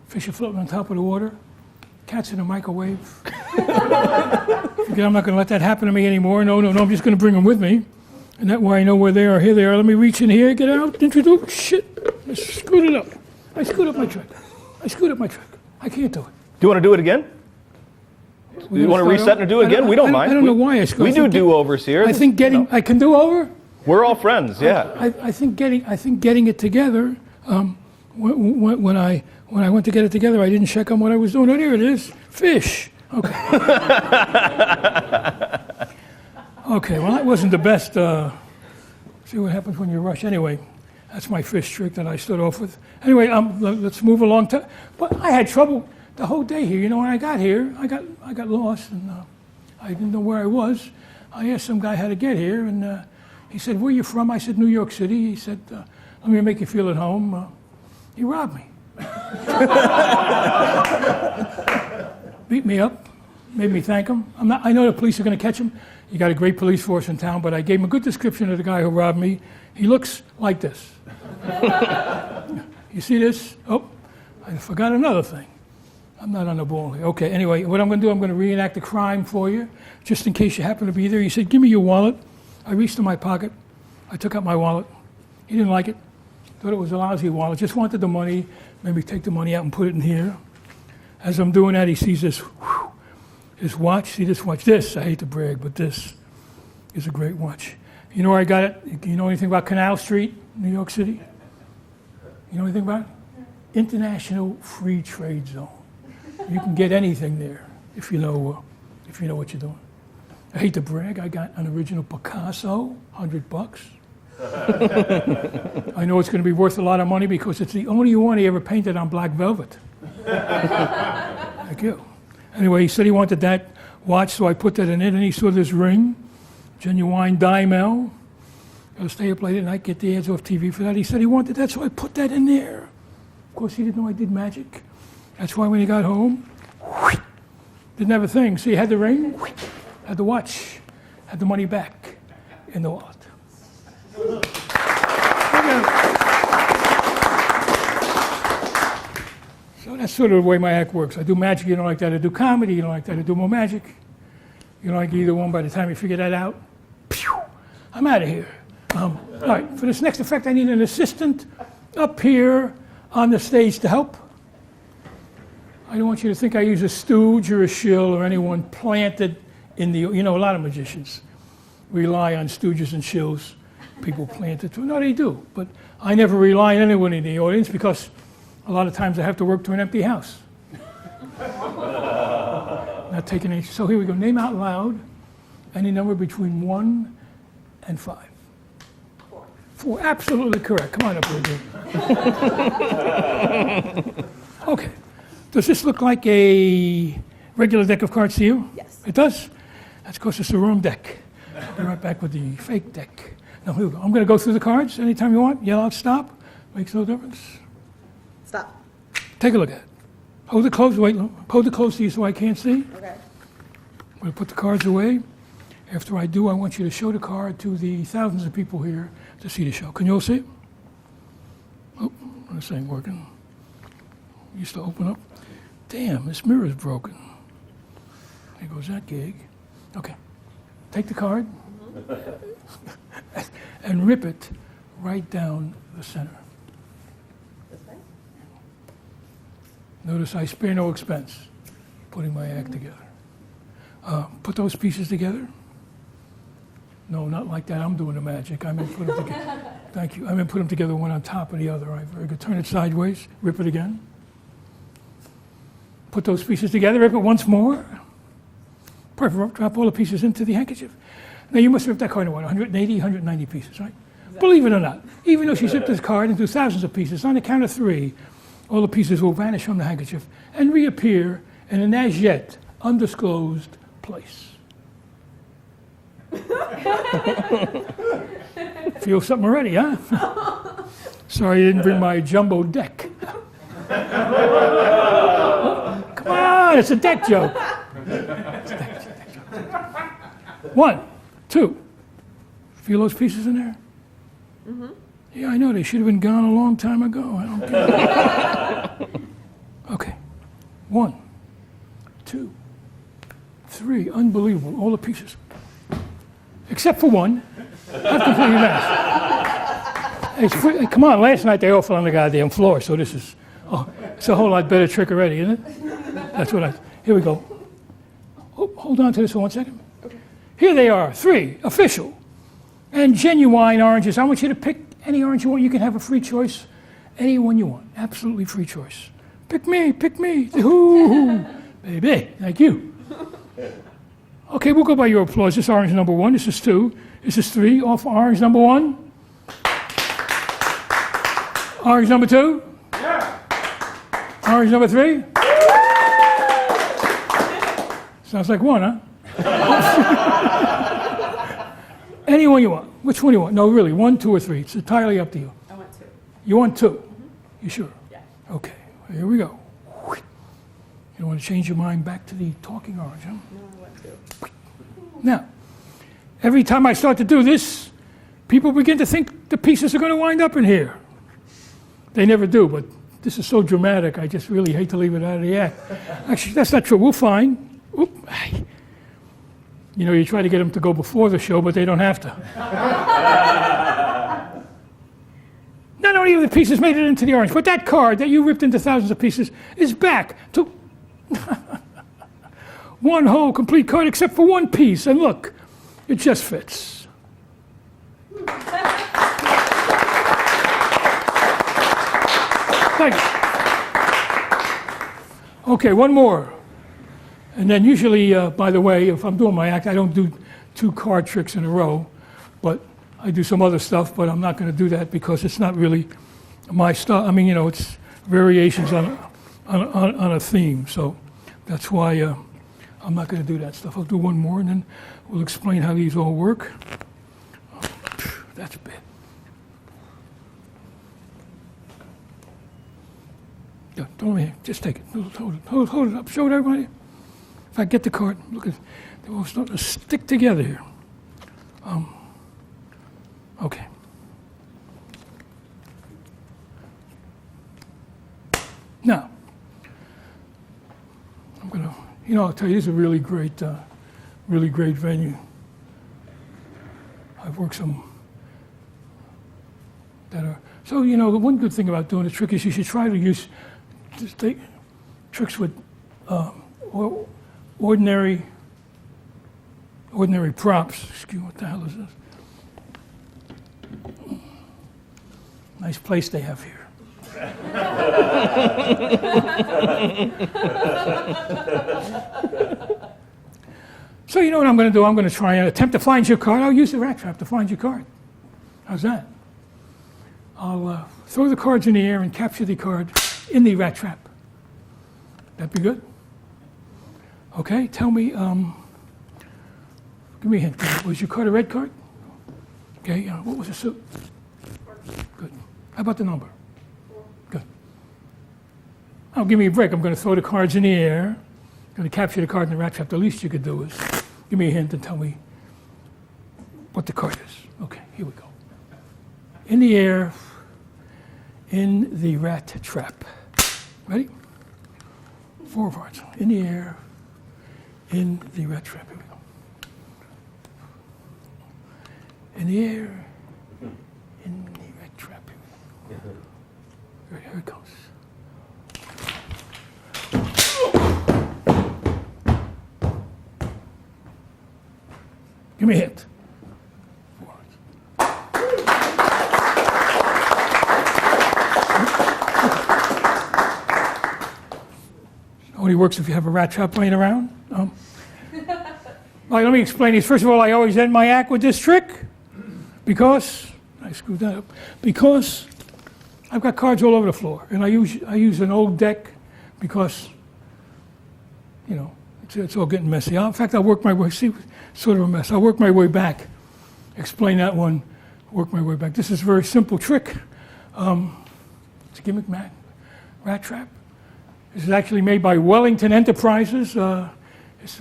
fish are floating on top of the water, cats in the microwave. Forget I'm not going to let that happen to me anymore. No, I'm just going to bring them with me. And that way I know where they are. Here they are. Let me reach in here, get out, introduce. Shit, I screwed it up. I screwed up my trick. I screwed up my trick. I can't do it. Do you want to do it again? Do you want to reset and do it again? We don't mind. I don't know why I screwed. We do do-overs here. I think I can do over. We're all friends, yeah. I think getting it together. When I went to get it together, I didn't check on what I was doing. Oh, there it is, fish. Okay. Okay. Well, that wasn't the best. See what happens when you rush. Anyway, that's my fish trick that I stood off with. Anyway, let's move along. But I had trouble the whole day here. You know, when I got here, I got lost and I didn't know where I was. I asked some guy how to get here, and he said, "Where are you from?" I said, "New York City." He said, "Let me make you feel at home." He robbed me. Beat me up, made me thank him. I know the police are going to catch him. You got a great police force in town, but I gave him a good description of the guy who robbed me. He looks like this. You see this? Oh, I forgot another thing. I'm not on the ball here. Okay, anyway, what I'm going to do, I'm going to reenact the crime for you, just in case you happen to be there. He said, "Give me your wallet." I reached in my pocket. I took out my wallet. He didn't like it. Thought it was a lousy wallet. Just wanted the money. Made me take the money out and put it in here. As I'm doing that, he sees this watch. See this watch? This, I hate to brag, but this is a great watch. You know where I got it? You know anything about Canal Street, New York City? You know anything about it? International Free Trade Zone. You can get anything there if you know what you're doing. I hate to brag. I got an original Picasso, $100. I know it's going to be worth a lot of money because it's the only one he ever painted on black velvet. Thank you. Anyway, he said he wanted that watch, so I put that in it, and he saw this ring, genuine Diamel. I'll stay up late at night, get the ads off TV for that. He said he wanted that, so I put that in there. Of course, he didn't know I did magic. That's why when he got home, didn't have a thing. So he had the ring, had the watch, had the money back in the wallet. So that's sort of the way my act works. I do magic, you don't like that. I do comedy, you don't like that. I do more magic. You don't like either one. By the time you figure that out, I'm out of here. All right, for this next effect, I need an assistant up here on the stage to help. I don't want you to think I use a stooge or a shill or anyone planted in the, a lot of magicians rely on stooges and shills, people planted to. No, they do, but I never rely on anyone in the audience because a lot of times I have to work to an empty house. Not taking any, so here we go. Name out loud any number between 1 and 5. 4, absolutely correct. Come on up here. Okay. Does this look like a regular deck of cards to you? Yes. It does? That's because it's the wrong deck. I'll be right back with the fake deck. Now, here we go. I'm going to go through the cards anytime you want. Yell out stop. Makes no difference. Stop. Take a look at it. Hold it close. Wait, hold it close to you so I can't see. Okay. I'm going to put the cards away. After I do, I want you to show the card to the thousands of people here to see the show. Can you all see it? Oh, this ain't working. Used to open up. Damn, this mirror's broken. There goes that gig. Okay. Take the card and rip it right down the center. This way? Notice I spare no expense putting my act together. Put those pieces together. No, not like that. I'm doing the magic. I'm going to put them together. Thank you. I'm going to put them together one on top of the other. All right, very good. Turn it sideways. Rip it again. Put those pieces together. Rip it once more. Perfect. Drop all the pieces into the handkerchief. Now, you must rip that card in what, 180, 190 pieces, right? Exactly. Believe it or not, even though she ripped this card into thousands of pieces, on the count of 3, all the pieces will vanish from the handkerchief and reappear in an as yet undisclosed place. Feel something already, huh? Sorry I didn't bring my jumbo deck. Come on, it's a deck joke. It's a deck joke. 1, 2. Feel those pieces in there? Mm-hmm. Yeah, I know. They should have been gone a long time ago. I don't care. Okay. 1, 2, 3. Unbelievable. All the pieces. Except for one. I've completely vanished. Come on, last night they all fell on the goddamn floor, so this is... Oh, It's a whole lot better trick already, isn't it? That's what here we go. Oh, hold on to this for 1 second. Okay. Here they are, 3 official and genuine oranges. I want you to pick any orange you want. You can have a free choice, any one you want. Absolutely free choice. Pick me, Ooh, baby, thank you. Okay, we'll go by your applause. This is orange number 1, this is 2, this is 3. Off orange number 1. Orange number 2. Yeah. Orange number 3. Sounds like 1, huh? Anyone you want. Which one you want? No, really, 1, 2, or 3. It's entirely up to you. I want 2. You want 2? You sure? Yeah. Okay, here we go. You don't want to change your mind back to the talking orange, huh? No, I want 2. Now, every time I start to do this, people begin to think the pieces are going to wind up in here. They never do, but this is so dramatic, I just really hate to leave it out of the act. Actually, that's not true. We'll find. Oop. You know, you try to get them to go before the show, but they don't have to. Not only have the pieces made it into the orange, but that card that you ripped into thousands of pieces is back to one whole complete card except for one piece. And look, it just fits. Thank you. Okay, one more. And then usually, by the way, if I'm doing my act, I don't do 2 card tricks in a row, but I do some other stuff, but I'm not going to do that because it's not really my stuff. I mean, you know, it's variations on a theme, so that's why I'm not going to do that stuff. I'll do one more, and then we'll explain how these all work. Oh, that's bad. Don't let me, just take it. Hold it up. Show it everybody. If I get the card, look at, they're all starting to stick together here. Okay. Now, I'm gonna, you know, I'll tell you, this is a really great venue. I've worked some that are, so, you know, the one good thing about doing a trick is you should try to use, just take tricks with ordinary props. Excuse me, what the hell is this? Nice place they have here. So you know what I'm going to do? I'm going to try and attempt to find your card. I'll use the rat trap to find your card. How's that? I'll throw the cards in the air and capture the card in the rat trap. That'd be good? Okay, tell me, give me a hint. Was your card a red card? Okay, what was the suit? Good. How about the number? Good. Oh, give me a break. I'm going to throw the cards in the air. I'm going to capture the card in the rat trap. The least you could do is give me a hint and tell me what the card is. Okay, here we go. In the air, in the rat trap. Ready? 4 cards. In the air, in the rat trap. Here we go. In the air, in the rat trap. Here we go. Here it goes. Give me a hint. 4 cards. Only works if you have a rat trap laying around. All right, let me explain these. First of all, I always end my act with this trick because I screwed that up. Because I've got cards all over the floor, and I use an old deck because, you know, it's all getting messy. In fact, I'll work my way. See, sort of a mess. I'll work my way back. Explain that one. Work my way back. This is a very simple trick. It's a gimmick rat trap. This is actually made by Wellington Enterprises. A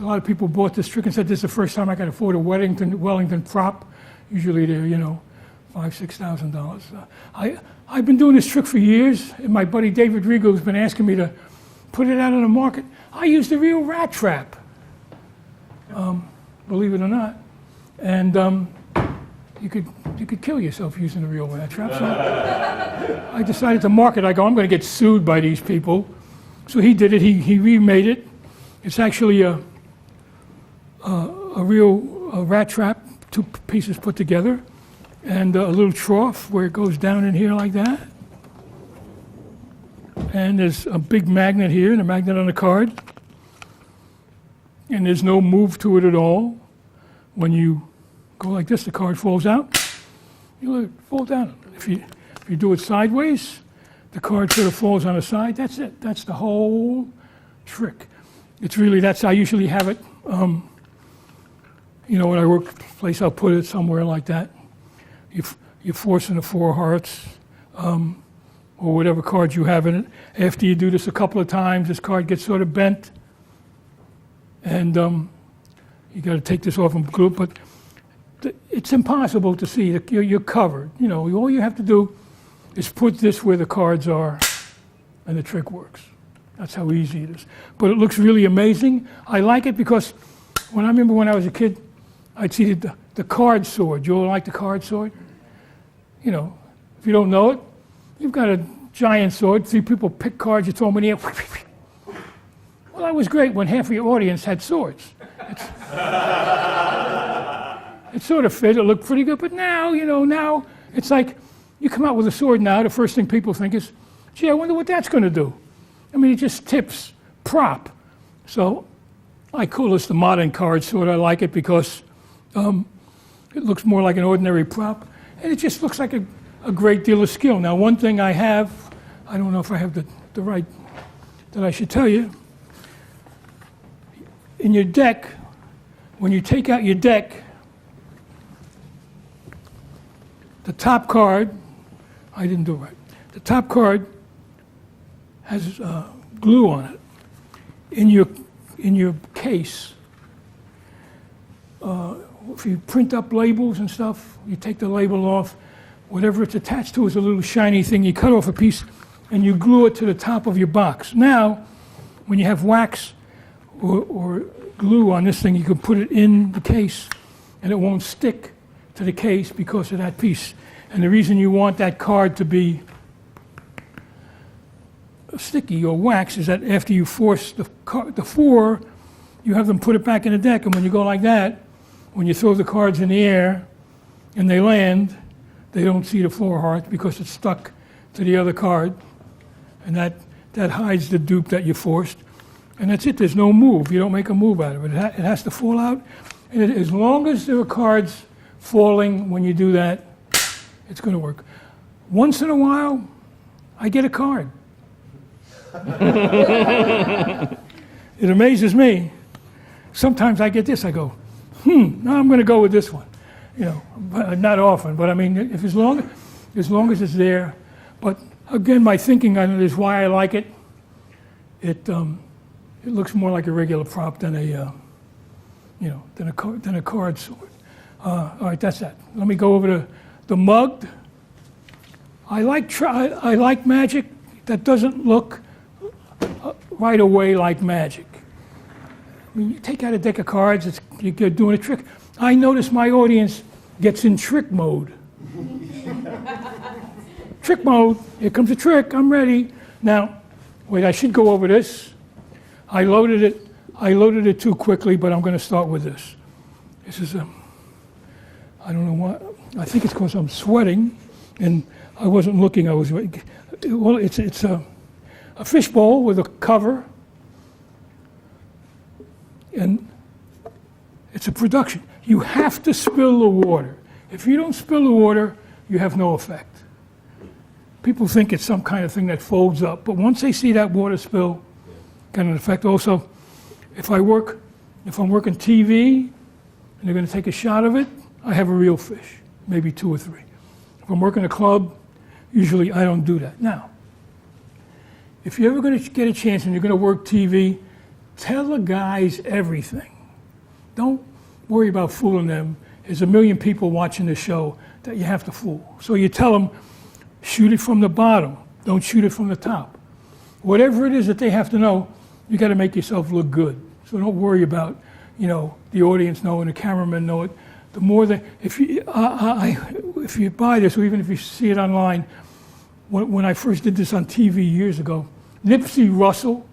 lot of people bought this trick and said this is the first time I can afford a Wellington prop. Usually they're, you know, $5,000, $6,000. I've been doing this trick for years, and my buddy David Rigo has been asking me to put it out on the market. I use the real rat trap, believe it or not. And you could kill yourself using a real rat trap. So I decided to market. I go, I'm going to get sued by these people. So he did it. He remade it. It's actually a real rat trap, two pieces put together, and a little trough where it goes down in here like that. And there's a big magnet here and a magnet on the card. And there's no move to it at all. When you go like this, the card falls out. You let it fall down. If you do it sideways, the card sort of falls on the side. That's it. That's the whole trick. It's really, that's how I usually have it. You know, when I work place, I'll put it somewhere like that. You force in the 4 hearts, or whatever cards you have in it. After you do this a couple of times, this card gets sort of bent. And you got to take this off and glue it. But it's impossible to see. You're covered. You know, all you have to do is put this where the cards are, and the trick works. That's how easy it is. But it looks really amazing. I like it because I remember when I was a kid, I'd see the card sword. You all like the card sword? You know, if you don't know it, you've got a giant sword. 3 people pick cards, you throw them in the air. Well, that was great when half of your audience had swords. It sort of fit. It looked pretty good. But now, you know, now it's like you come out with a sword now, the first thing people think is, gee, I wonder what that's going to do. I mean, it just tips prop. So I call this the modern card sword. I like it because it looks more like an ordinary prop. And it just looks like a great deal of skill. Now, one thing I have, I don't know if I have the right, that I should tell you. In your deck, when you take out your deck, the top card, I didn't do it right. The top card has glue on it. In your case, if you print up labels and stuff, you take the label off, whatever it's attached to is a little shiny thing. You cut off a piece and you glue it to the top of your box. Now, when you have wax or glue on this thing, you can put it in the case and it won't stick to the case because of that piece. And the reason you want that card to be sticky or wax is that after you force the 4, you have them put it back in the deck, and when you go like that, when you throw the cards in the air and they land, they don't see the 4 hearts because it's stuck to the other card, and that hides the dupe that you forced. And that's it. There's no move. You don't make a move out of it. It has to fall out. And as long as there are cards falling when you do that, it's going to work. Once in a while, I get a card. It amazes me. Sometimes I get this. I go, no, I'm going to go with this one. You know, but not often. But I mean, if as long as it's there. But again, my thinking on it is why I like it. It looks more like a regular prop than a card sword. All right, that's that. Let me go over to the mugged. I like magic that doesn't look right away like magic. I mean, you take out a deck of cards, you're doing a trick. I notice my audience gets in trick mode. Trick mode. Here comes a trick. I'm ready. Now, wait. I should go over this. I loaded it too quickly, but I'm going to start with this. This is I don't know what. I think it's because I'm sweating, and I wasn't looking. Well, it's a fishbowl with a cover, and it's a production. You have to spill the water. If you don't spill the water, you have no effect. People think it's some kind of thing that folds up, but once they see that water spill, got an effect. Also, if I'm working TV, and they're going to take a shot of it, I have a real fish, maybe 2 or 3. If I'm working a club, usually I don't do that. Now, if you're ever going to get a chance and you're going to work TV, tell the guys everything. Don't worry about fooling them. There's 1 million people watching the show that you have to fool. So you tell them, shoot it from the bottom. Don't shoot it from the top. Whatever it is that they have to know, you got to make yourself look good. So don't worry about, the audience knowing, the cameraman know it. the more that if you buy this, or even if you see it online, when I first did this on TV years ago, Nipsey Russell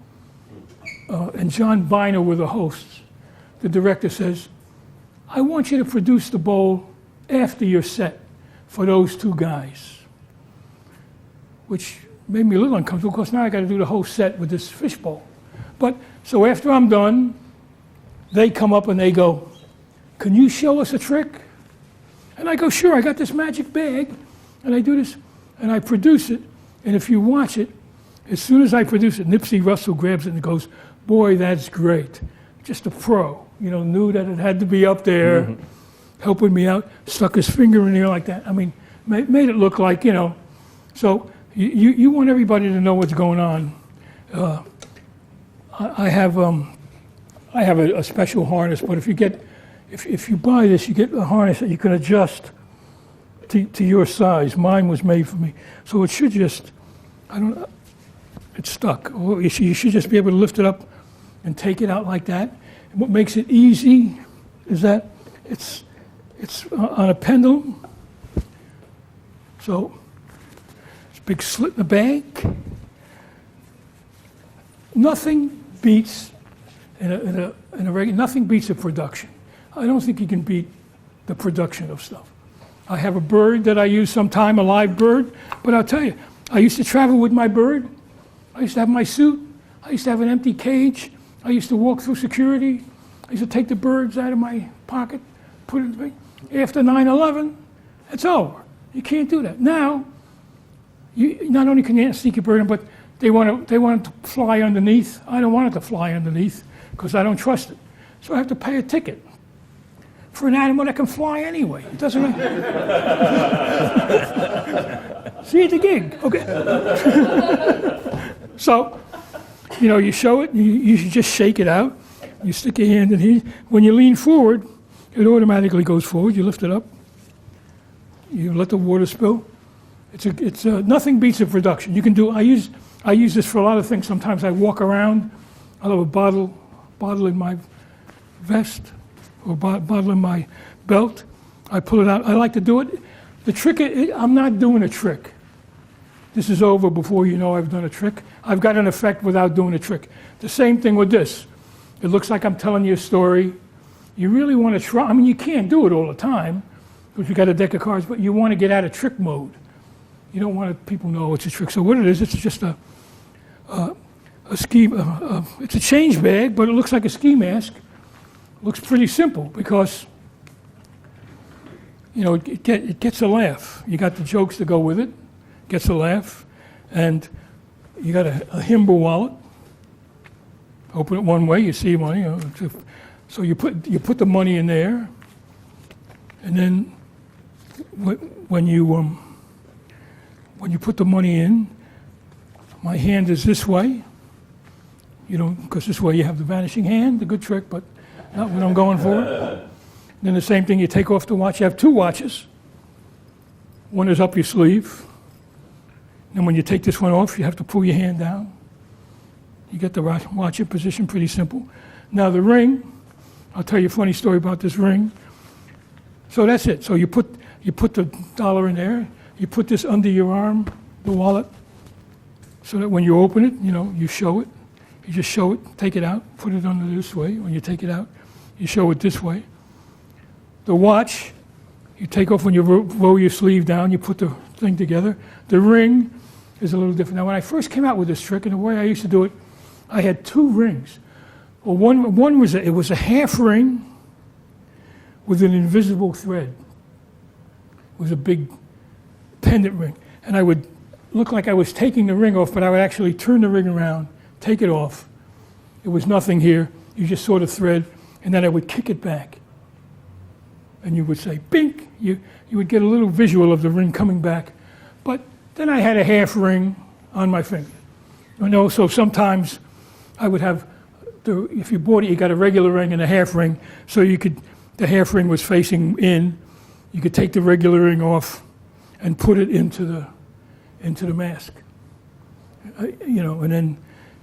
and John Viner were the hosts. The director says, I want you to produce the bowl after your set for those two guys, which made me a little uncomfortable because now I got to do the whole set with this fishbowl. But so after I'm done, they come up and they go, can you show us a trick? And I go, sure, I got this magic bag, and I do this, and I produce it, and if you watch it, as soon as I produce it, Nipsey Russell grabs it and goes, boy, that's great. Just a pro, knew that it had to be up there, helping me out, stuck his finger in there like that. I mean, made it look like, so you want everybody to know what's going on. I have a special harness, but if you buy this, you get a harness that you can adjust to your size. Mine was made for me, so it should just, it's stuck. You should just be able to lift it up and take it out like that. And what makes it easy is that it's on a pendulum. So it's a big slit in the bag. Nothing beats nothing beats a production. I don't think you can beat the production of stuff. I have a bird that I use sometime, a live bird, but I'll tell you, I used to travel with my bird. I used to have my suit. I used to have an empty cage. I used to walk through security. I used to take the birds out of my pocket, put it in the thing. After 9/11, it's over. You can't do that. Now, you not only can you sneak your bird in, but they want it to fly underneath. I don't want it to fly underneath because I don't trust it. So I have to pay a ticket for an animal that can fly anyway. It doesn't matter. See you at the gig. Okay. So, you show it, you should just shake it out. You stick your hand in here. When you lean forward, it automatically goes forward. You lift it up. You let the water spill. It's nothing beats a production. You can do. I use this for a lot of things. Sometimes I walk around. I'll have a bottle in my vest or bottle in my belt. I pull it out. I like to do it. The trick, I'm not doing a trick. This is over before you know I've done a trick. I've got an effect without doing a trick. The same thing with this. It looks like I'm telling you a story. You really want to try. I mean, you can't do it all the time because you got a deck of cards, but you want to get out of trick mode. You don't want people to know it's a trick. So what it is, it's just a ski. It's a change bag, but it looks like a ski mask. It looks pretty simple because it gets a laugh. You got the jokes to go with it. Gets a laugh, and you got a Himber wallet. Open it one way, you see money. So you put the money in there, and then when you put the money in, my hand is this way. Because this way you have the vanishing hand, the good trick, but not what I'm going for. Then the same thing, you take off the watch. You have two watches. One is up your sleeve. And when you take this one off, you have to pull your hand down. You get the watch in position, pretty simple. Now the ring, I'll tell you a funny story about this ring. So that's it. So you put the dollar in there, you put this under your arm, the wallet, so that when you open it, you show it. You just show it, take it out, put it under this way. When you take it out, you show it this way. The watch, you take off when you roll your sleeve down, you put the thing together. The ring is a little different. Now, when I first came out with this trick, and the way I used to do it, I had two rings. Well, one was it was a half ring with an invisible thread. It was a big pendant ring. And I would look like I was taking the ring off, but I would actually turn the ring around, take it off. It was nothing here. You just saw the thread, and then I would kick it back. And you would say, bink! You would get a little visual of the ring coming back. But then I had a half ring on my finger. So sometimes I would have, if you bought it, you got a regular ring and a half ring, so the half ring was facing in. You could take the regular ring off and put it into the mask, and then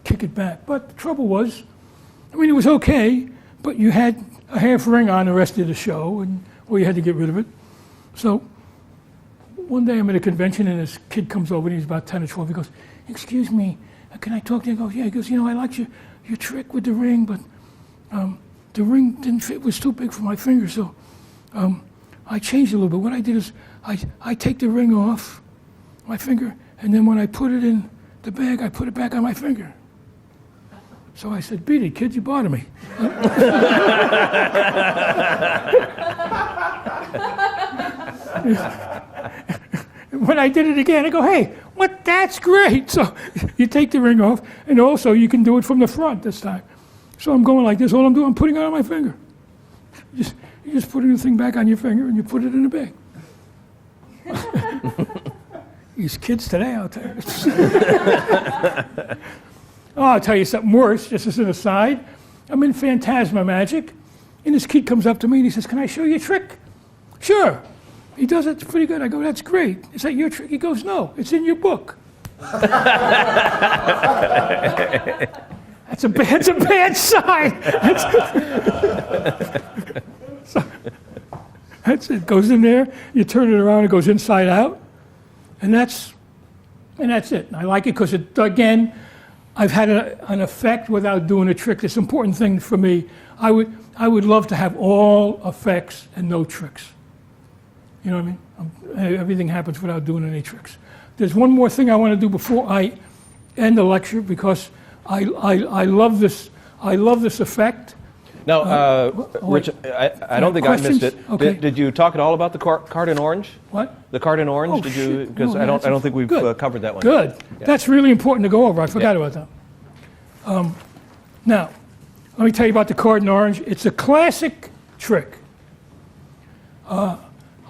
kick it back. But the trouble was, it was okay, but you had a half ring on the rest of the show, and or you had to get rid of it. So one day I'm at a convention and this kid comes over and he's about 10 or 12. He goes, "Excuse me, can I talk to you?" I go, "Yeah." He goes, "I liked your trick with the ring, but the ring didn't fit, it was too big for my finger, so I changed it a little bit. What I did is I take the ring off my finger, and then when I put it in the bag, I put it back on my finger." So I said, "Beat it, kid, you bother me." When I did it again, I go, "Hey, what? That's great." So you take the ring off, and also you can do it from the front this time. So I'm going like this. All I'm doing, I'm putting it on my finger. You're just putting the thing back on your finger, and you put it in the bag. These kids today, I'll tell you. Oh, I'll tell you something worse, just as an aside. I'm in Phantasma Magic, and this kid comes up to me and he says, "Can I show you a trick?" "Sure." He does it, it's pretty good. I go, "That's great. Is that your trick?" He goes, "No, it's in your book." That's a bad sign. That's it. Goes in there, you turn it around, it goes inside out, and that's it. I like it because again, I've had an effect without doing a trick. This important thing for me, I would love to have all effects and no tricks. You know what I mean? Everything happens without doing any tricks. There's one more thing I want to do before I end the lecture because I love this. I love this effect. Now, Rich, I don't think I missed it. Okay. Did you talk at all about the card in orange? What? The card in orange? Oh, did you? shit. Because No, I don't think we've good. covered that one. Good. Yeah. That's really important to go over. I forgot about that. Now, let me tell you about the card in orange. It's a classic trick.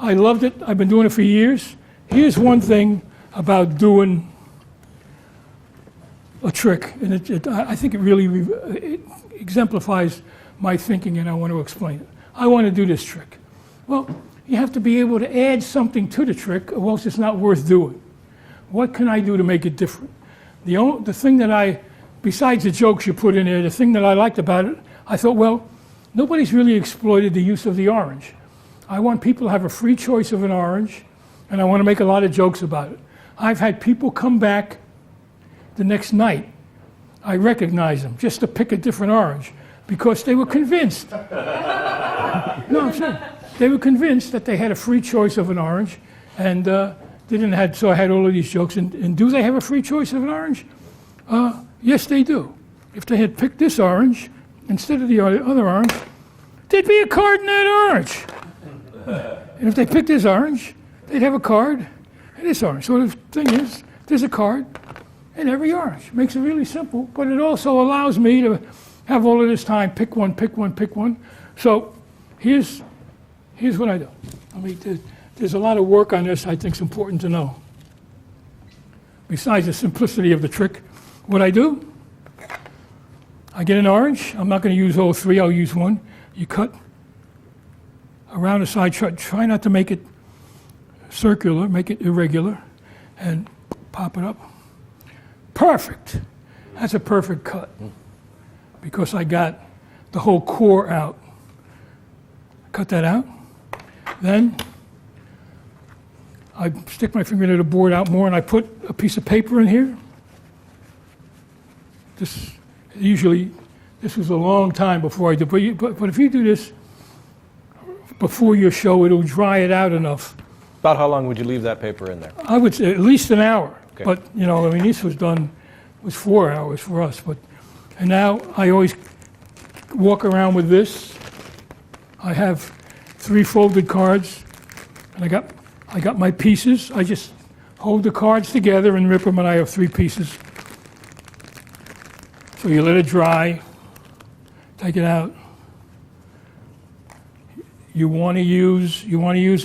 I loved it. I've been doing it for years. Here's one thing about doing a trick, and I think it really exemplifies my thinking, and I want to explain it. I want to do this trick. Well, you have to be able to add something to the trick, or else it's not worth doing. What can I do to make it different? The thing that besides the jokes you put in there, the thing that I liked about it, I thought, well, nobody's really exploited the use of the orange. I want people to have a free choice of an orange, and I want to make a lot of jokes about it. I've had people come back the next night. I recognize them just to pick a different orange because they were convinced. No, I'm serious. They were convinced that they had a free choice of an orange, and so I had all of these jokes. And do they have a free choice of an orange? Yes, they do. If they had picked this orange instead of the other orange, there'd be a card in that orange. And if they picked this orange, they'd have a card in this orange. So the thing is, there's a card in every orange. Makes it really simple, but it also allows me to have all of this time, pick one, pick one, pick one. So here's what I do. I mean, there's a lot of work on this I think is important to know. Besides the simplicity of the trick, what I do, I get an orange. I'm not going to use all three, I'll use one. You cut around the side, try not to make it circular, make it irregular, and pop it up. Perfect. That's a perfect cut because I got the whole core out. Cut that out. Then I stick my finger to the board out more and I put a piece of paper in here. This was a long time before I did, but if you do this before your show, it'll dry it out enough. About how long would you leave that paper in there? I would say at least an hour. Okay. But, this was 4 hours for us. And now I always walk around with this. I have 3 folded cards, and I got my pieces. I just hold the cards together and rip them, and I have 3 pieces. So you let it dry, take it out. You want to use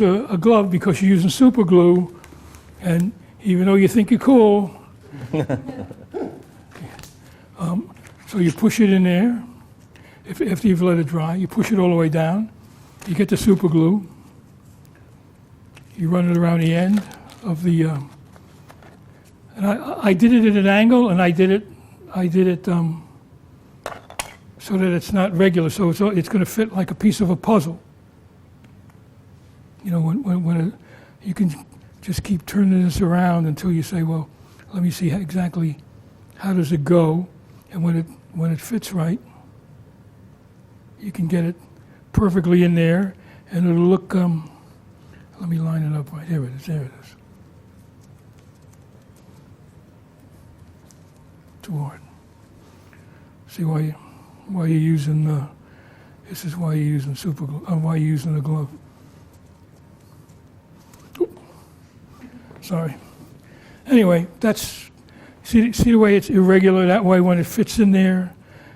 a glove because you're using super glue, and even though you think you're cool, so you push it in there. After you've let it dry, you push it all the way down. You get the super glue. You run it around the end of the. And I did it at an angle, and I did it so that it's not regular. So it's going to fit like a piece of a puzzle. You know, you can just keep turning this around until you say, well, let me see exactly how does it go, and when it fits right, you can get it perfectly in there, and it'll look. Let me line it up right. There it is. There it is. Too hard. See why you're using. This is why you're using super glue. Why you're using the glove. Oop. Sorry. Anyway, that's see the way it's irregular. That way, when it fits in there,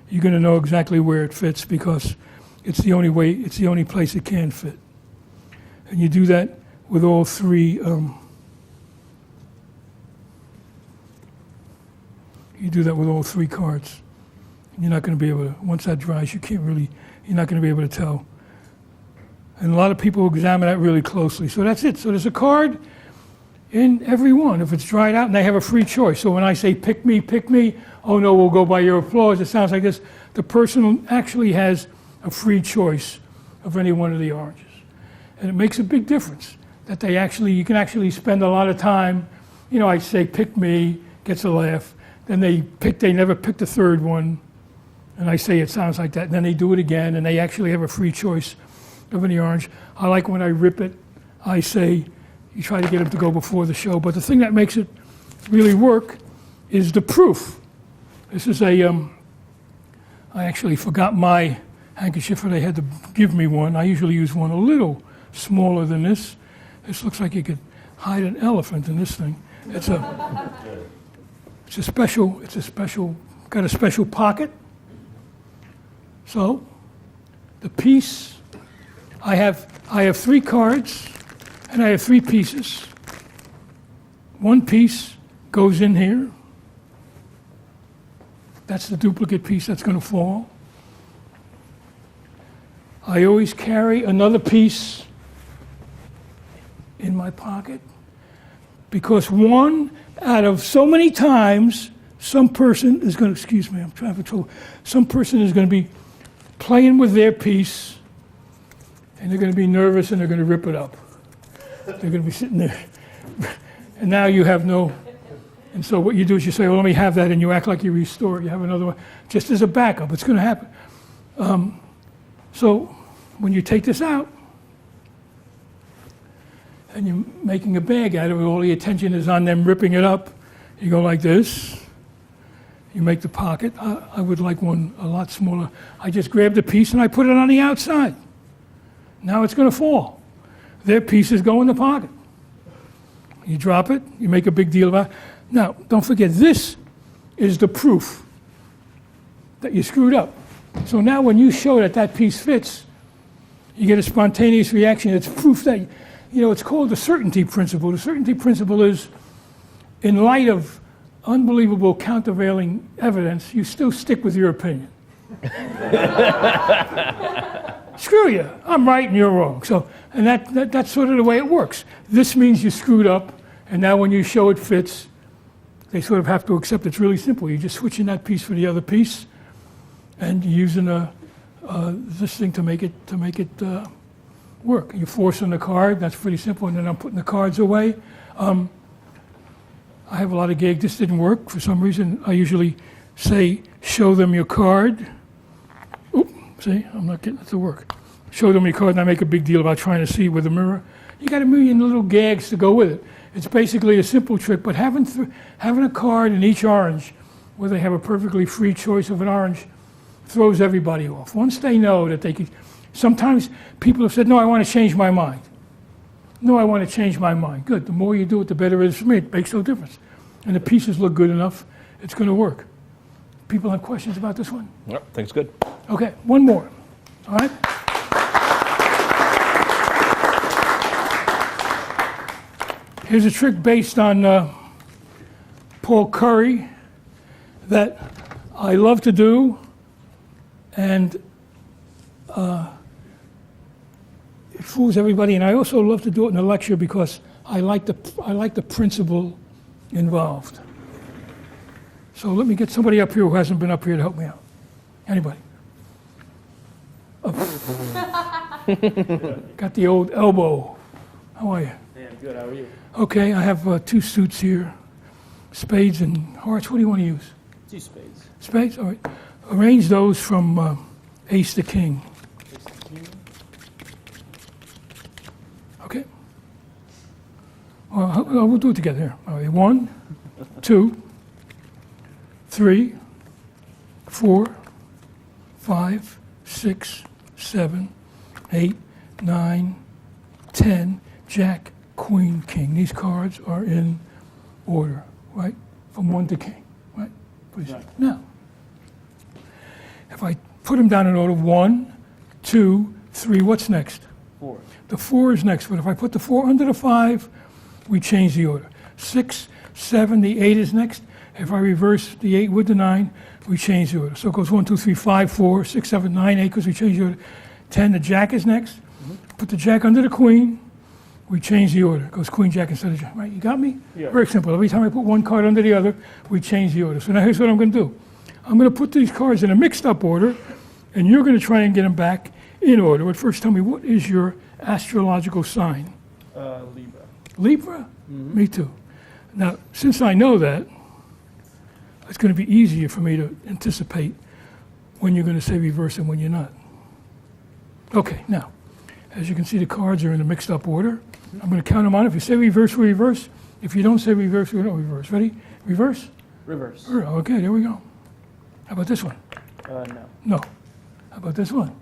you're going to know exactly where it fits because it's the only way. It's the only place it can fit. And you do that with all three. You do that with all three cards. You're not going to be able to. Once that dries, you're not going to be able to tell. And a lot of people examine that really closely. So that's it. So there's a card in every one. If it's dried out, and they have a free choice. So when I say pick me, oh no, we'll go by your applause. It sounds like this. The person actually has a free choice of any one of the oranges. And it makes a big difference that you can actually spend a lot of time. You know, I say pick me, gets a laugh. Then they never pick the third one. And I say it sounds like that. And then they do it again, and they actually have a free choice of any orange. I like when I rip it, I say, you try to get them to go before the show. But the thing that makes it really work is the proof. This is I actually forgot my handkerchief, and they had to give me one. I usually use one a little smaller than this. This looks like you could hide an elephant in this thing. It's a special, got a special pocket. So, the piece, I have 3 cards, and I have 3 pieces. One piece goes in here. That's the duplicate piece that's going to fall. I always carry another piece in my pocket because one out of so many times, some person is going to, excuse me, I'm trying to control, some person is going to be playing with their piece, and they're going to be nervous, and they're going to rip it up. They're going to be sitting there, and now you have no, and so what you do is you say, well, let me have that, and you act like you restore it. You have another one, just as a backup. It's going to happen. So when you take this out, and you're making a bag out of it, all the attention is on them ripping it up. You go like this. You make the pocket. I would like one a lot smaller. I just grab the piece and I put it on the outside. Now it's going to fall. Their pieces go in the pocket. You drop it. You make a big deal about it. Now, don't forget, this is the proof that you screwed up. So now when you show that that piece fits, you get a spontaneous reaction. It's proof that, it's called the certainty principle. The certainty principle is, in light of unbelievable countervailing evidence, you still stick with your opinion. Screw you. I'm right and you're wrong. So, and that's sort of the way it works. This means you screwed up, and now when you show it fits, they sort of have to accept it's really simple. You're just switching that piece for the other piece, and you're using this thing to make it work. You're forcing the card. That's pretty simple. And then I'm putting the cards away. I have a lot of gigs. This didn't work for some reason. I usually say, show them your card. Oop, see, I'm not getting it to work. Show them your card, and I make a big deal about trying to see with a mirror. You got a million little gags to go with it. It's basically a simple trick, but having a card in each orange where they have a perfectly free choice of an orange throws everybody off. Once they know that they can, sometimes people have said, no, I want to change my mind. No, I want to change my mind. Good. The more you do it, the better it is for me. It makes no difference. And the pieces look good enough, it's going to work. People have questions about this one? Yep, thanks, good. Okay, one more. All right? Here's a trick based on Paul Curry that I love to do, and it fools everybody. And I also love to do it in a lecture because I like the principle involved. So let me get somebody up here who hasn't been up here to help me out. Anybody? Oh. Got the old elbow How are you? Yeah, good. How are you? Okay, I have two suits here, spades and hearts. What do you want to use? 2 spades. Spades? All right. Arrange those from ace to king. Ace to king. Okay. Well, we'll do it together here. All right. 1, 2, 3, 4, 5, 6, 7, 8, 9, 10. Jack, Queen, King. These cards are in order, right? From 1 to king, right? Please. Right. Now, if I put them down in order, 1, 2, 3, what's next? 4. The 4 is next, but if I put the 4 under the 5, we change the order. 6, 7, the 8 is next. If I reverse the 8 with the 9, we change the order. So it goes 1, 2, 3, 5, 4, 6, 7, 9, 8, because we change the order. 10, the Jack is next. Put the Jack under the Queen, we change the order. It goes Queen, Jack instead of Jack, right? You got me? Yeah. Very simple. Every time I put one card under the other, we change the order. So now here's what I'm going to do. I'm going to put these cards in a mixed up order, and you're going to try and get them back in order. But first tell me, what is your astrological sign? Libra. Libra? Me too. Now, since I know that, it's going to be easier for me to anticipate when you're going to say reverse and when you're not. Okay, now, as you can see, the cards are in a mixed up order. I'm going to count them on. If you say reverse, we reverse. If you don't say reverse, we don't reverse. Ready? Reverse? Reverse. Okay, there we go. How about this one? No. No. How about this one?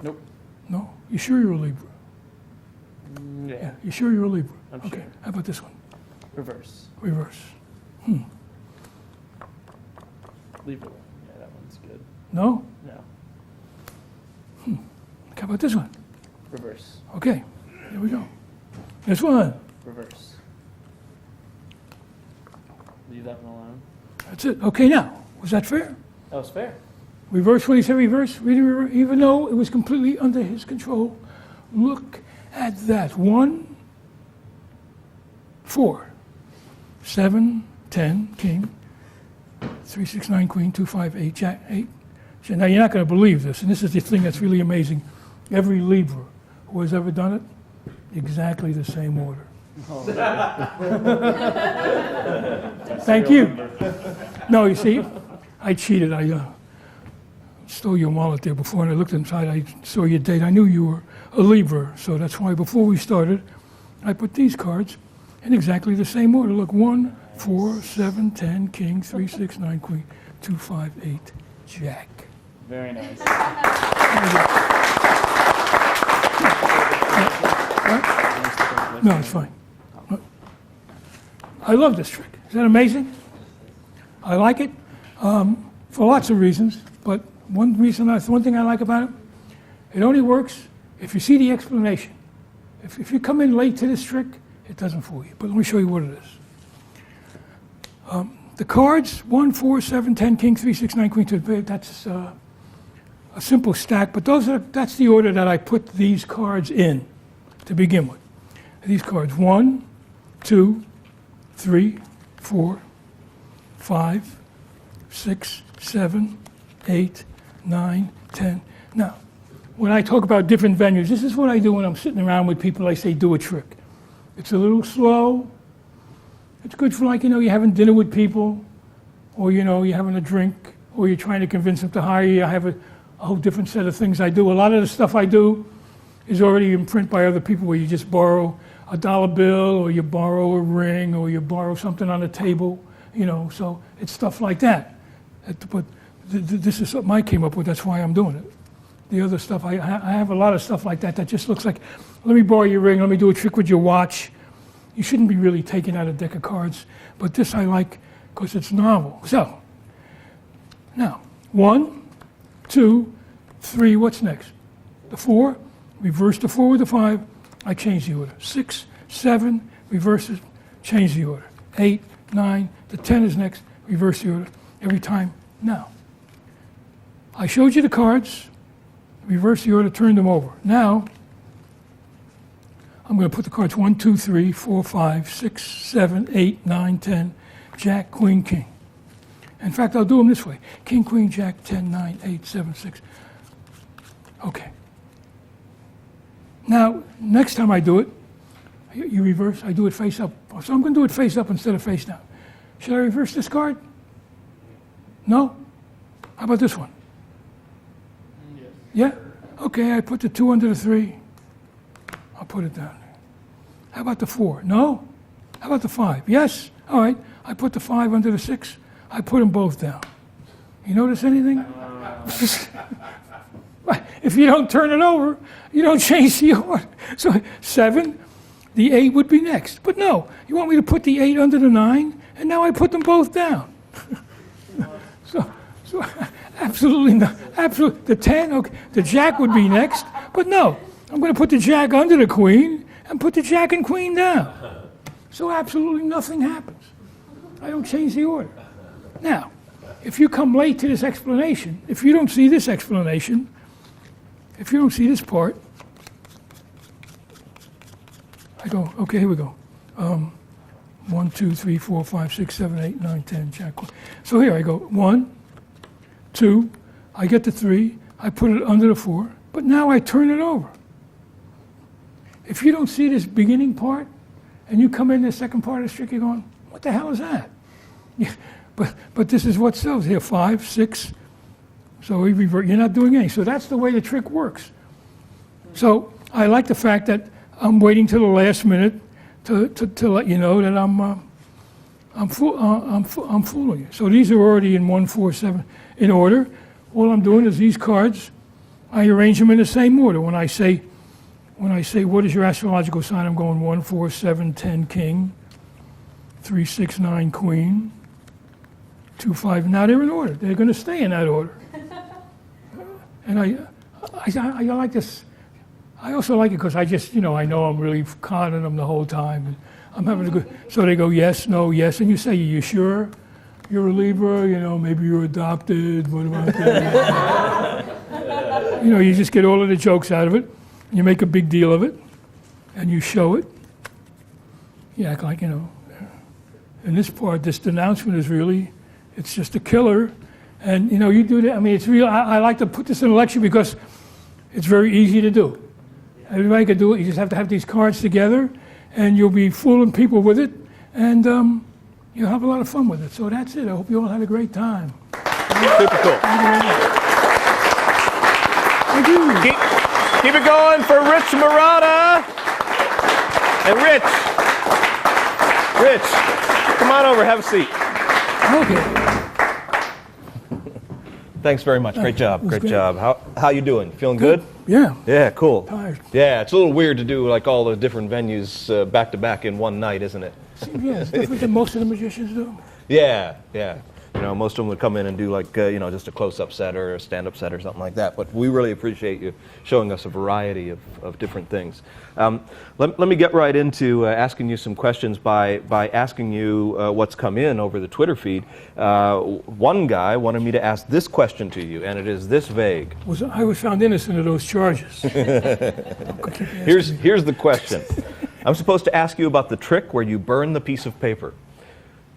Nope. No. You sure you're a Libra? Yeah. You sure you're a Libra? I'm Okay. sure. How about this one? Reverse. Reverse. Libra. Yeah, that one's good. No? No. How about this one? Reverse. Okay. There we go. This one. Reverse. Leave that one alone. That's it. Okay, now, was that fair? That was fair. Reverse when he said reverse, reading reverse, even though it was completely under his control. Look at that. 1, 4, 7, 10, king, 3, 6, 9, queen, 2, 5, 8, jack, 8. So now you're not going to believe this, and this is the thing that's really amazing. Every Libra who has ever done it, exactly the same order. Thank you. No, you see, I cheated. I stole your wallet there before, and I looked inside. I saw your date. I knew you were a Libra, so that's why before we started, I put these cards in exactly the same order. Look, 1, 4, 7, 10, king, 3, 6, 9, queen, 2, 5, 8, jack. Very nice. No, it's fine. I love this trick. Is that amazing? I like it for lots of reasons, but one thing I like about it, it only works if you see the explanation. If you come in late to this trick, it doesn't fool you. But let me show you what it is. The cards, 1, 4, 7, 10, king, 3, 6, 9, queen, 2, that's a simple stack, but that's the order that I put these cards in to begin with. These cards, 1, 2, 3, 4, 5, 6, 7, 8, 9, 10. Now, when I talk about different venues, this is what I do when I'm sitting around with people. I say, do a trick. It's a little slow. It's good for, like, you're having dinner with people, or, you're having a drink, or you're trying to convince them to hire you. I have a whole different set of things I do. A lot of the stuff I do is already in print by other people, where you just borrow a dollar bill, or you borrow a ring, or you borrow something on a table, so it's stuff like that. But this is something I came up with, that's why I'm doing it. The other stuff, I have a lot of stuff like that just looks like, let me borrow your ring, let me do a trick with your watch. You shouldn't be really taking out a deck of cards, but this I like because it's novel. So, now, 1, 2, 3, what's next? The 4, reverse the 4 with the 5, I change the order. 6, 7, reverse it, change the order. 8, 9, the 10 is next, reverse the order every time. Now, I showed you the cards, reverse the order, turn them over. Now, I'm going to put the cards 1, 2, 3, 4, 5, 6, 7, 8, 9, 10, jack, queen, king. In fact, I'll do them this way. King, queen, jack, 10, 9, 8, 7, 6. Okay. Now, next time I do it, You reverse. I do it face up. So I'm going to do it face up instead of face down. Should I reverse this card? No? How about this one? Yes. Yeah? Okay, I put the 2 under the 3. I'll put it down there. How about the 4? No? How about the 5? Yes? All right. I put the 5 under the 6. I put them both down. You notice anything? If you don't turn it over, you don't change the order. So 7, the 8 would be next. But no, you want me to put the 8 under the 9, and now I put them both down. so absolutely not. Absolutely. The 10, okay, the Jack would be next. But no, I'm going to put the Jack under the Queen and put the Jack and Queen down. So absolutely nothing happens. I don't change the order. Now, if you come late to this explanation, if you don't see this explanation, if you don't see this part, I go, okay, here we go. 1, 2, 3, 4, 5, 6, 7, 8, 9, 10, Jack. So here I go, 1, 2, I get the 3, I put it under the 4, but now I turn it over. If you don't see this beginning part, and you come in the second part of the trick, you're going, what the hell is that? Yeah, but this is what sells here, 5, 6. So we revert, you're not doing anything. So that's the way the trick works. So I like the fact that I'm waiting till the last minute to let you know that I'm fooling you. So these are already in 1, 4, 7 in order. All I'm doing is these cards, I arrange them in the same order. When I say what is your astrological sign, I'm going 1, 4, 7, 10 King, 3, 6, 9 Queen, 2, 5. Now they're in order. They're going to stay in that order. And I like this. I also like it because I just, I know I'm really conning them the whole time. And I'm having a good. So they go yes, no, yes, and you say, "You sure? You're a Libra? Maybe you're adopted. What about that?" You just get all of the jokes out of it. You make a big deal of it, and you show it. You act like In this part, this denouncement is really, it's just a killer. And, you do that. I mean, it's real. I like to put this in a lecture because it's very easy to do. Everybody can do it. You just have to have these cards together, and you'll be fooling people with it, and you'll have a lot of fun with it. So that's it. I hope you all had a great time. Super cool. Thank you. Keep it going for Rich Marotta. And Rich, come on over, have a seat. Okay. Thanks very much. Great job. Great job. How you doing? Feeling good? Yeah. Yeah, cool. Tired. Yeah, it's a little weird to do like all the different venues back to back in one night, isn't it? Yeah, it's different than most of the magicians do. Yeah. Most of them would come in and do like, just a close-up set or a stand-up set or something like that. But we really appreciate you showing us a variety of different things. Let me get right into asking you some questions by asking you what's come in over the Twitter feed. One guy wanted me to ask this question to you, and it is this vague. I was found innocent of those charges. Here's the question. I'm supposed to ask you about the trick where you burn the piece of paper.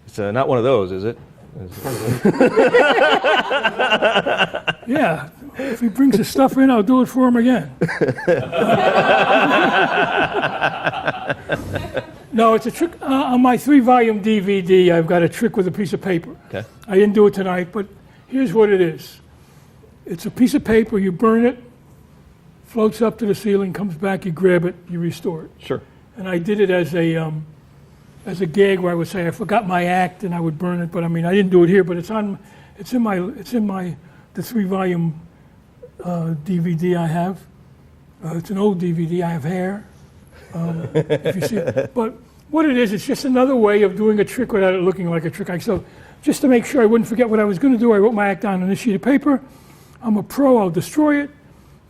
It's not one of those, is it? Yeah, if he brings the stuff in, I'll do it for him again. No, it's a trick. On my 3-volume DVD, I've got a trick with a piece of paper. Okay. I didn't do it tonight, but here's what it is. It's a piece of paper, you burn it, floats up to the ceiling, comes back, you grab it, you restore it. Sure. And I did it as a gag where I would say I forgot my act and I would burn it, but I didn't do it here. But it's in the 3-volume DVD I have. It's an old DVD. I have hair. If you see it. But what it is, it's just another way of doing a trick without it looking like a trick. So just to make sure I wouldn't forget what I was going to do, I wrote my act down on this sheet of paper. I'm a pro. I'll destroy it.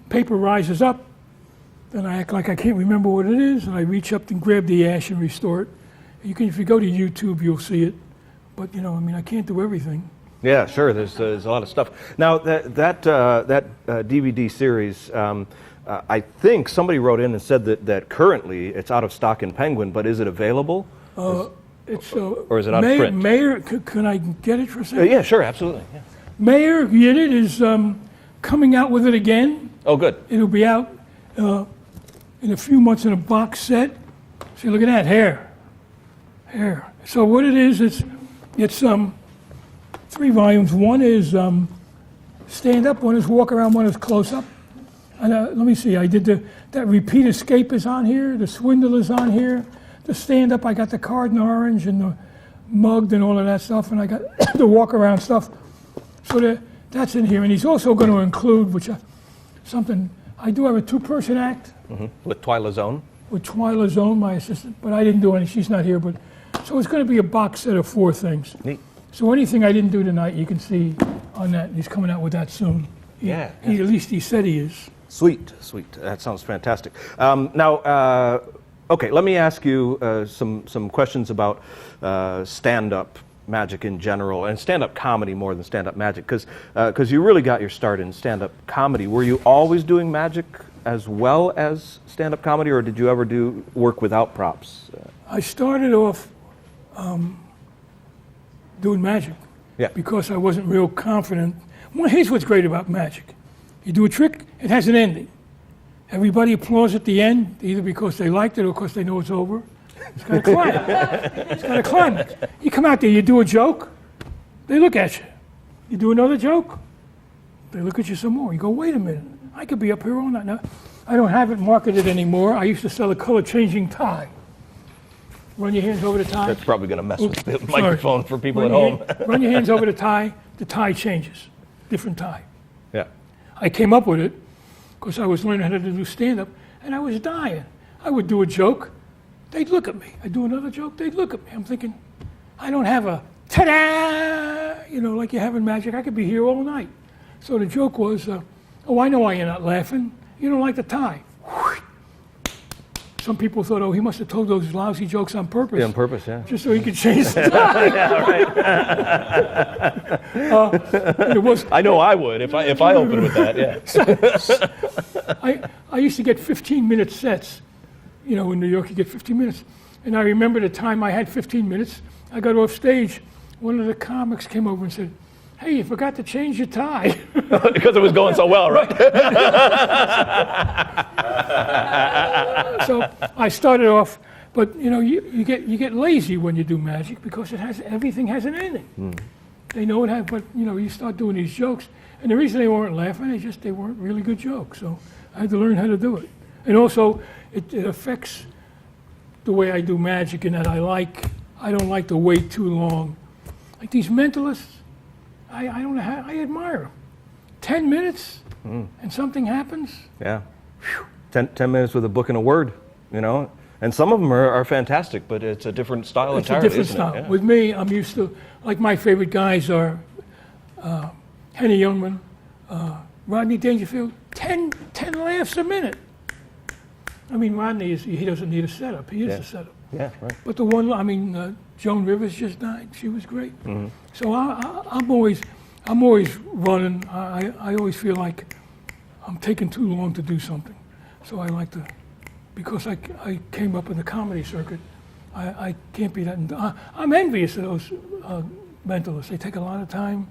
Paper rises up. Then I act like I can't remember what it is, and I reach up and grab the ash and restore it. If you go to YouTube, you'll see it. But I can't do everything. Yeah, sure. There's a lot of stuff. Now that DVD series, I think somebody wrote in and said that currently it's out of stock in Penguin, but is it available? Or is it out of print? Mayor, can I get it for a second? Yeah, sure, absolutely. Yeah. Mayor Yidit is coming out with it again. Oh, good. It'll be out in a few months in a box set. See, look at that hair. So what it is, it's 3 volumes. One is stand up, one is walk around, one is close up. And let me see, I did that repeat escape is on here, the swindle is on here, the stand up, I got the card in orange and the mugged and all of that stuff, and I got the walk around stuff. So that's in here, and he's also going to include, something, I do have a 2-person act. With Twyla Zone. With Twyla Zone, my assistant, but I didn't do any, she's not here, but, so it's going to be a box set of 4 things. Neat. So anything I didn't do tonight, you can see on that, he's coming out with that soon. Yeah. At least he said he is. Sweet. That sounds fantastic. Now, okay, let me ask you some questions about stand-up magic in general, and stand-up comedy more than stand-up magic, because you really got your start in stand-up comedy. Were you always doing magic as well as stand-up comedy, or did you ever do work without props? I started off doing magic because I wasn't real confident. Well, here's what's great about magic. You do a trick, it has an ending. Everybody applauds at the end, either because they liked it or because they know it's over. It's got a climax. It's got a climax. You come out there, you do a joke, they look at you. You do another joke, they look at you some more. You go, wait a minute, I could be up here all night. Now, I don't have it marketed anymore. I used to sell a color-changing tie. Run your hands over the tie. That's probably going to mess with the microphone for people at home. Run your hands over the tie changes. Different tie. Yeah. I came up with it because I was learning how to do stand-up, and I was dying. I would do a joke, they'd look at me. I'd do another joke, they'd look at me. I'm thinking, I don't have a ta-da, like you have in magic. I could be here all night. So the joke was, oh, I know why you're not laughing. You don't like the tie. Some people thought, oh, he must have told those lousy jokes on purpose. Yeah, on purpose, yeah. Just so he could change the tie. Yeah, right. I know I would if I opened with that, yeah. I used to get 15-minute sets. In New York, you get 15 minutes. And I remember the time I had 15 minutes, I got off stage. One of the comics came over and said, hey, you forgot to change your tie. Because it was going so well, right? So I started off, but you get lazy when you do magic because everything has an ending. They know it has, but you start doing these jokes, and the reason they weren't laughing is just they weren't really good jokes. So I had to learn how to do it, and also it affects the way I do magic in that I don't like to wait too long. Like these mentalists, I don't know how, I admire them. 10 minutes and something happens. Yeah. 10 minutes with a book and a word, And some of them are fantastic, but it's a different style entirely, It's a different style. Yeah. With me, I'm used to, like my favorite guys are Henny Youngman, Rodney Dangerfield, 10 laughs a minute. I mean, Rodney, he doesn't need a setup. He is the setup. Yeah, right. But the one, Joan Rivers just died. She was great. So I'm always running. I always feel like I'm taking too long to do something. So I like to, because I came up in the comedy circuit, I can't be that. I'm envious of those mentalists. They take a lot of time.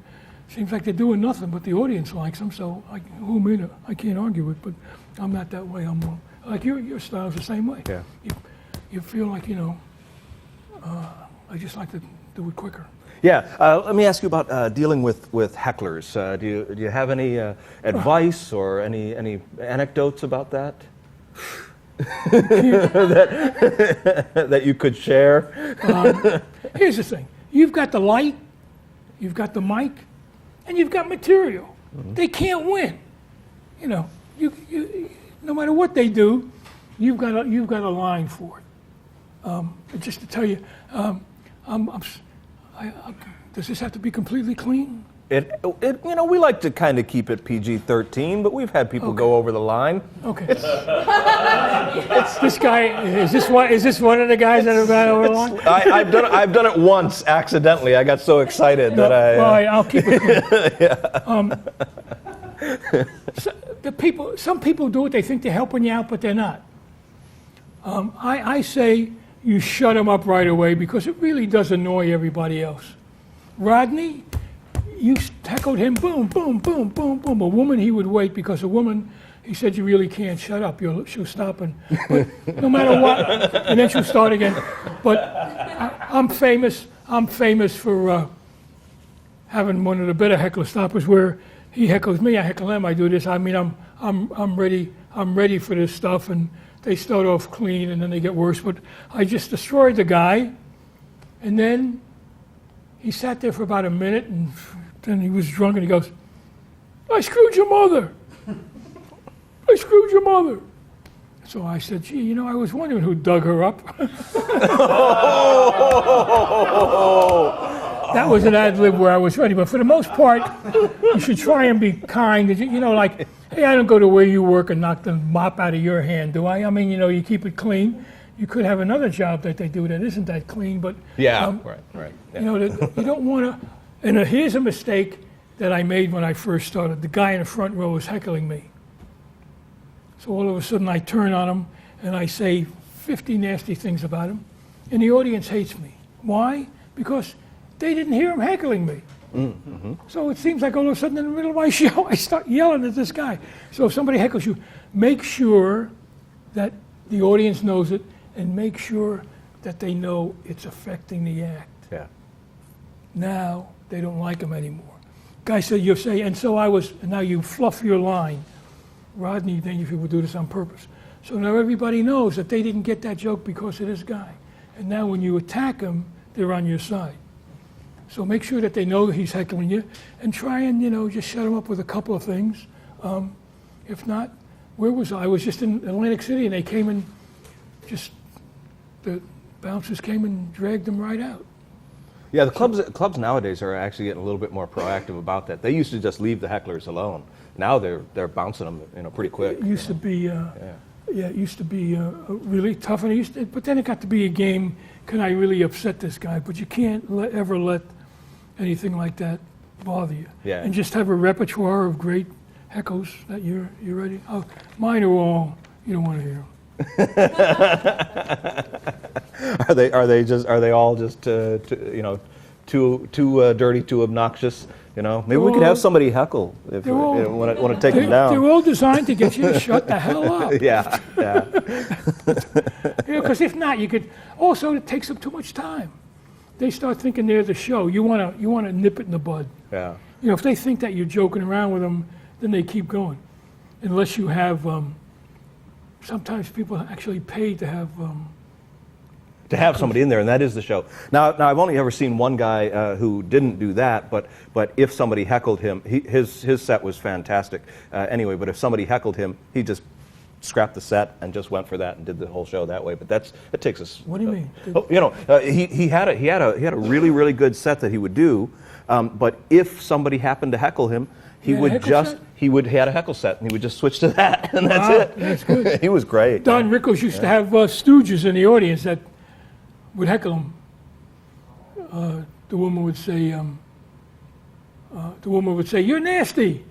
Seems like they're doing nothing, but the audience likes them. So who am I to? I can't argue it, but I'm not that way. I'm more like your style's the same way. Yeah. You feel like I just like to do it quicker. Yeah, let me ask you about dealing with hecklers. Do you have any advice or any anecdotes about that? that you could share? Here's the thing. You've got the light, you've got the mic, and you've got material. They can't win. You no matter what they do, you've got a line for it. Just to tell you, does this have to be completely clean? We like to kind of keep it PG-13, but we've had people go over the line. Okay. It's this guy. Is this one of the guys that have gone over the line? I've done it once accidentally. I got so excited that I. Well, I'll keep it clean. Some people do it. They think they're helping you out, but they're not. I say you shut them up right away because it really does annoy everybody else. Rodney, you tackled him, boom, boom, boom, boom, boom. A woman, he would wait because a woman, he said, you really can't shut up. She'll stop, and but no matter what, and then she'll start again. But I'm famous for having one of the better heckler stoppers where he heckles me, I heckle him, I do this. I mean, I'm ready for this stuff, and they start off clean and then they get worse. But I just destroyed the guy, and then he sat there for about a minute, and then he was drunk, and he goes, I screwed your mother. I screwed your mother. So I said, gee, you know, I was wondering who dug her up. That was an ad lib where I was ready, but for the most part, you should try and be kind. You know, like, hey, I don't go to where you work and knock the mop out of your hand, do I? I mean, you know, you keep it clean. You could have another job that they do that isn't that clean, but Yeah, right. Yeah. you know, you don't want to. And here's a mistake that I made when I first started. The guy in the front row was heckling me. So all of a sudden I turn on him and I say 50 nasty things about him, and the audience hates me. Why? Because they didn't hear him heckling me. Mm-hmm. So it seems like all of a sudden in the middle of my show I start yelling at this guy. So if somebody heckles you, make sure that the audience knows it, and make sure that they know it's affecting the act. Yeah. Now they don't like him anymore. Guy said, you'll say, and so I was, and now you fluff your line. Rodney, then if you would do this on purpose. So now everybody knows that they didn't get that joke because of this guy. And now when you attack them, they're on your side. So make sure that they know he's heckling you, and try and, you know, just shut him up with a couple of things. If not, where was I? I was just in Atlantic City, and they came and the bouncers came and dragged them right out. Yeah, the clubs nowadays are actually getting a little bit more proactive about that. They used to just leave the hecklers alone. Now they're bouncing them, you know, pretty quick. It used to be, it used to be really tough, and but then it got to be a game. Can I really upset this guy? But you can't ever let anything like that bother you. Yeah. And just have a repertoire of great heckles that you're ready. Oh, mine are all you don't want to hear. Are they all just you know, too dirty, too obnoxious? You know, maybe we could have somebody heckle if you want to take them down. They're all designed to get you to shut the hell up. Yeah. You know, because if not, you could. Also, it takes up too much time. They start thinking they're the show. You want to nip it in the bud. Yeah. You know, if they think that you're joking around with them, then they keep going. Unless you have. Sometimes people actually pay to have somebody in there, and that is the show. Now I've only ever seen one guy who didn't do that, but if somebody heckled him, his set was fantastic anyway. But if somebody heckled him, he just scrapped the set and just went for that and did the whole show that way. But it takes us. What do you mean? You know, he had a really good set that he would do, but if somebody happened to heckle him, he had a heckle set, and he would just switch to that, and that's it. That's good. He was great. Don Rickles used to have stooges in the audience that would heckle him. The woman would say, "You're nasty,"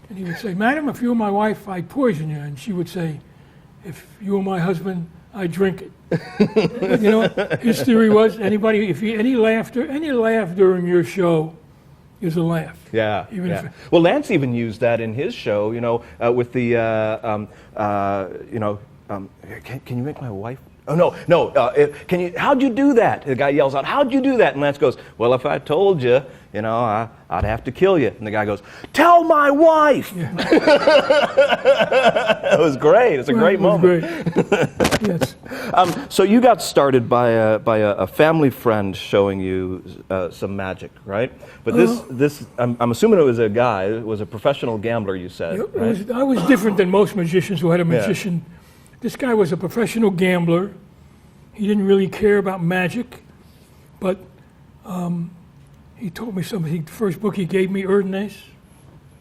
and he would say, "Madam, if you were my wife, I'd poison you," and she would say, "If you were my husband, I'd drink it." You know what his theory was? Any laugh during your show is a laugh. Yeah. Well, Lance even used that in his show, you know, with the, you know, can you make my wife? Oh, no. Can you? How'd you do that? The guy yells out, "How'd you do that?" And Lance goes, "Well, if I told you, you know, I'd have to kill you." And the guy goes, "Tell my wife." Yeah. It was great. It's a great moment. Great. Yes. So you got started by a family friend showing you some magic, right? But this I'm assuming it was a guy. It was a professional gambler. You said. Yep, right? I was different than most magicians who had a magician. Yeah. This guy was a professional gambler. He didn't really care about magic, but he told me something. The first book he gave me, Erdnase.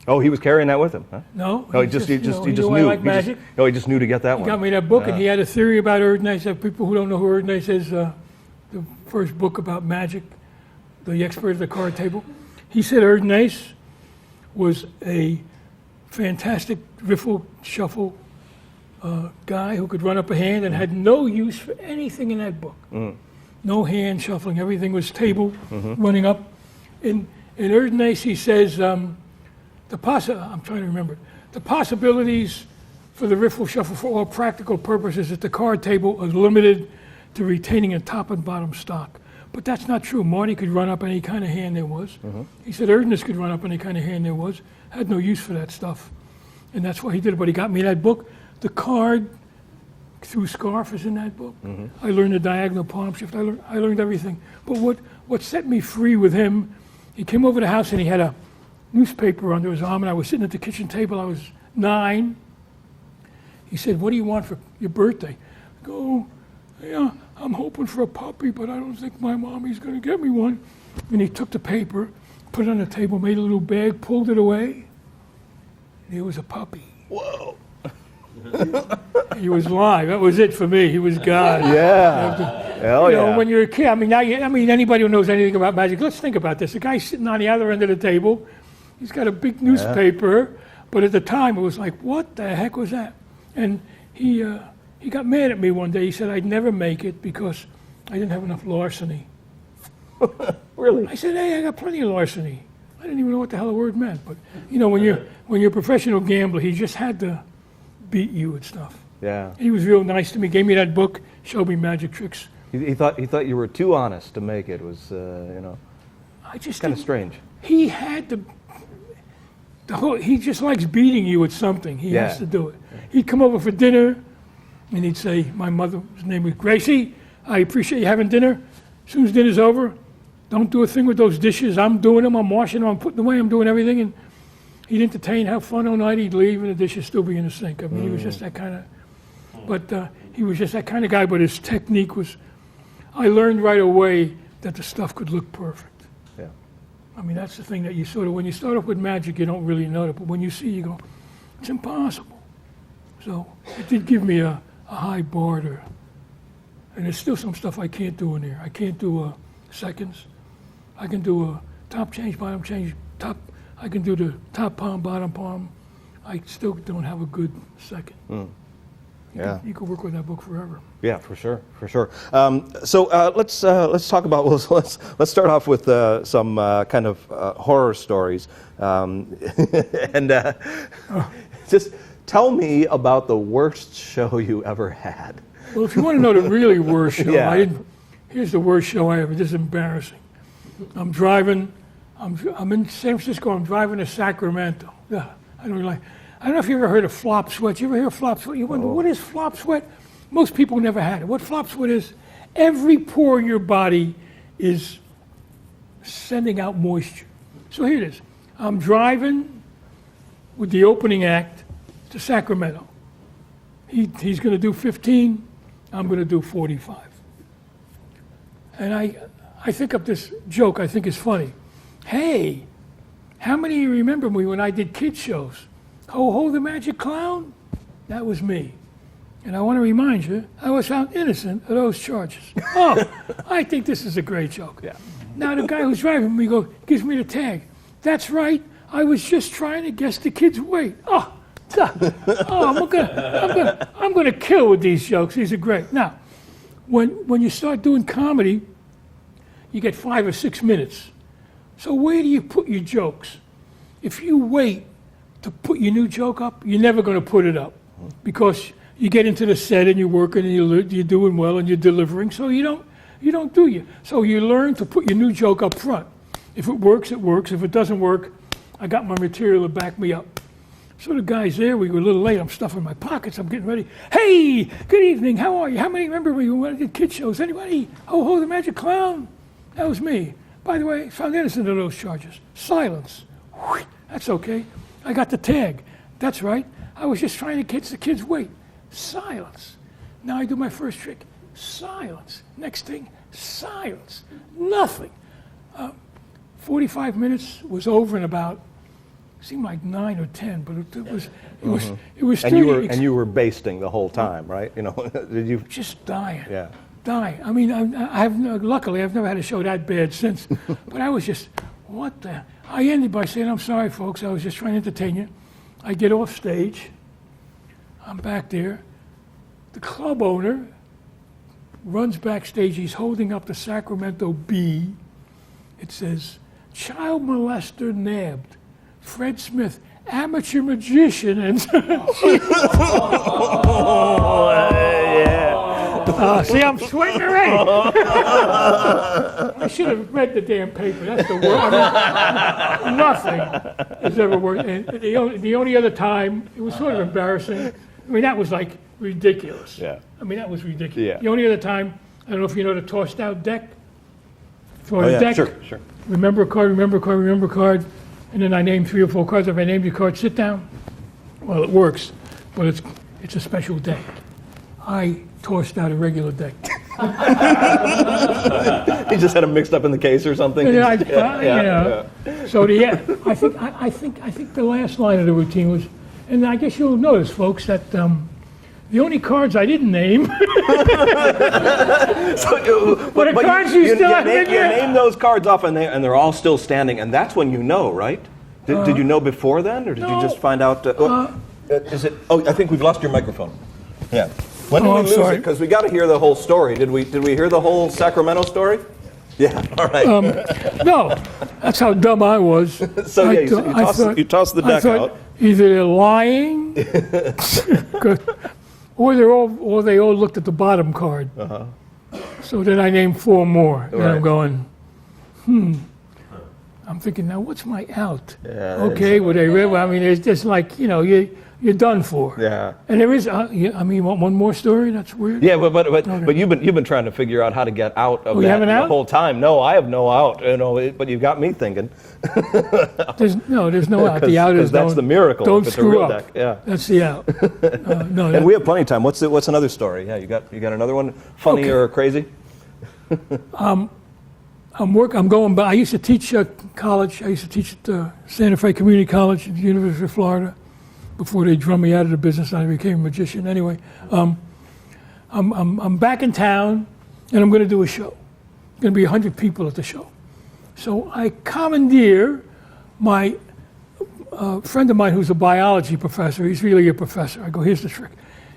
Oh, he was carrying that with him, huh? No. He just knew. I like magic. He just knew to get that one. He got me that book, and he had a theory about Erdnase. That people who don't know who Erdnase is, the first book about magic, the expert at the card table. He said Erdnase was a fantastic riffle shuffle guy who could run up a hand and had no use for anything in that book. No hand shuffling. Everything was table running up. In Erdnase, he says, I'm trying to remember. the possibilities for the riffle shuffle for all practical purposes at the card table is limited to retaining a top and bottom stock. But that's not true. Marty could run up any kind of hand there was. He said Ernest could run up any kind of hand there was. Had no use for that stuff. And that's why he did it. But he got me that book. The card through scarf is in that book. I learned the diagonal palm shift. I learned everything. But what set me free with him, he came over to the house and he had a newspaper under his arm, and I was sitting at the kitchen table. I was 9. He said, "What do you want for your birthday?" I go, "Yeah, I'm hoping for a puppy, but I don't think my mommy's going to get me one." And he took the paper, put it on the table, made a little bag, pulled it away. And it was a puppy. Whoa. He was live. That was it for me. He was God. Yeah. Hell You know, yeah. when you're a kid, anybody who knows anything about magic, let's think about this. The guy sitting on the other end of the table, he's got a big newspaper, but at the time it was like, what the heck was that? And he got mad at me one day. He said I'd never make it because I didn't have enough larceny. Really? I said, hey, I got plenty of larceny. I didn't even know what the hell the word meant. But, you know, when you're a professional gambler, he just had to beat you and stuff. Yeah. He was real nice to me, gave me that book, showed me magic tricks. He thought you were too honest to make it. It was, I just kind of didn't- strange. He had the whole, he just likes beating you at something. He has to do it. He'd come over for dinner, and he'd say, my mother's name was Gracie, I appreciate you having dinner. As soon as dinner's over, don't do a thing with those dishes. I'm doing them, I'm washing them, I'm putting them away, I'm doing everything. And he'd entertain, have fun all night, he'd leave, and the dishes still be in the sink. I mean, he was just that kind of, but he was just that kind of guy, but his technique was, I learned right away that the stuff could look perfect. Yeah. I mean, that's the thing that you sort of, when you start off with magic, you don't really know it, but when you see, you go, it's impossible. So it did give me a high bar to, and there's still some stuff I can't do in there. I can't do seconds. I can do a top change, bottom change, top. I can do the top palm, bottom palm. I still don't have a good second. Yeah. You could work with that book forever. Yeah, for sure, for sure. So let's talk about. Well, let's start off with some kind of horror stories, and just tell me about the worst show you ever had. Well, if you want to know the really worst show, Yeah. Here's the worst show I ever. This is embarrassing. I'm driving. I'm in San Francisco. I'm driving to Sacramento. I don't know if you ever heard of flop sweat. You ever hear of flop sweat? You wonder, what is flop sweat? Most people never had it. What flop sweat is, every pore in your body is sending out moisture. So here it is. I'm driving with the opening act to Sacramento. He's going to do 15. I'm going to do 45. And I think of this joke I think is funny. Hey, how many of you remember me when I did kids shows? Ho Ho the Magic Clown? That was me. And I want to remind you, I was found innocent of those charges. Oh, I think this is a great joke. Yeah. Now the guy who's driving me gives me the tag. That's right, I was just trying to guess the kid's weight. Oh, I'm gonna kill with these jokes. These are great. Now, when you start doing comedy, you get 5 or 6 minutes. So where do you put your jokes? If you wait to put your new joke up, you're never going to put it up because you get into the set and you're working and you're doing well and you're delivering. So you don't do you. So you learn to put your new joke up front. If it works, it works. If it doesn't work, I got my material to back me up. So the guy's there. We were a little late. I'm stuffing my pockets. I'm getting ready. Hey, good evening. How are you? How many remember me when I did kid shows? Anybody? Ho Ho the Magic Clown? That was me. By the way, found innocent of those charges. Silence. Whew, that's okay. I got the tag. That's right. I was just trying to catch the kid's weight. Silence. Now I do my first trick. Silence. Next thing, silence. Nothing. 45 minutes was over in about, seemed like 9 or 10, but it was And you were basting the whole time, right? You know, did you? just dying. Yeah. Dying. I mean, luckily I've never had a show that bad since, but I was just, what the? I ended by saying, I'm sorry, folks, I was just trying to entertain you. I get off stage. I'm back there. The club owner runs backstage. He's holding up the Sacramento Bee. It says, child molester nabbed. Fred Smith amateur magician. And see, I'm sweating already. I should have read the damn paper. That's the worst. I mean, nothing has ever worked. And the only other time, it was sort of embarrassing. I mean, that was like ridiculous. Yeah. I mean, that was ridiculous. Yeah. The only other time, I don't know if you know the tossed out deck. Oh, yeah, deck. sure. Remember a card, remember a card, remember a card. And then I named 3 or 4 cards. If I named your card, sit down. Well, it works, but it's a special deck. I tossed out a regular deck. He just had them mixed up in the case or something. You know. So I think the last line of the routine was, and I guess you'll notice, folks, that the only cards I didn't name were the cards you still have in You name those cards off, and they're all still standing, and that's when you know, right? Did you know before then, or did you just find out? Is it? Oh, I think we've lost your microphone. Yeah. When did we lose it? Because we got to hear the whole story. Did we hear the whole Sacramento story? Yeah. All right. No, that's how dumb I was. So you tossed the deck out. Either they're lying, or they all looked at the bottom card. Uh-huh. So then I named 4 more, and I'm going, I'm thinking, now what's my out? Yeah, okay, well they read. I mean, it's just like you're done for. Yeah. And there is, I mean, you want one more story? That's weird. Yeah, but you've been trying to figure out how to get out of that the whole time. No, I have no out. But you've got me thinking. There's no out. The out is that's the miracle. Don't screw up. Deck. Yeah. That's the out. And we have plenty of time. What's another story? Yeah, you got another one, funny or crazy? I'm going back. I used to teach college. I used to teach at Santa Fe Community College at the University of Florida. Before they drummed me out of the business, I became a magician. Anyway, I'm back in town, and I'm going to do a show. Going to be 100 people at the show. So I commandeer my friend of mine who's a biology professor. He's really a professor. I go, here's the trick.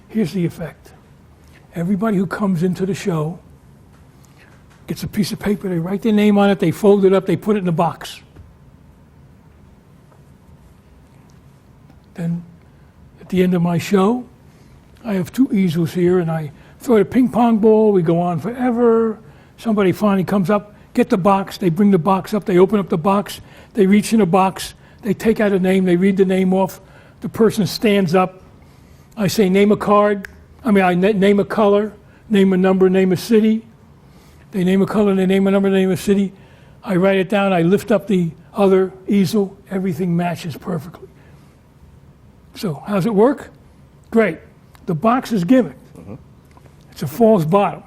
Here's the effect. Everybody who comes into the show gets a piece of paper. They write their name on it. They fold it up. They put it in a box. Then, at the end of my show, I have 2 easels here, and I throw a ping pong ball. We go on forever. Somebody finally comes up, get the box. They bring the box up. They open up the box. They reach in the box. They take out a name. They read the name off. The person stands up. I say, name a card. I name a color, name a number, name a city. They name a color, they name a number, name a city. I write it down. I lift up the other easel. Everything matches perfectly. So, how's it work? Great. The box is gimmicked. Mm-hmm. It's a false bottom.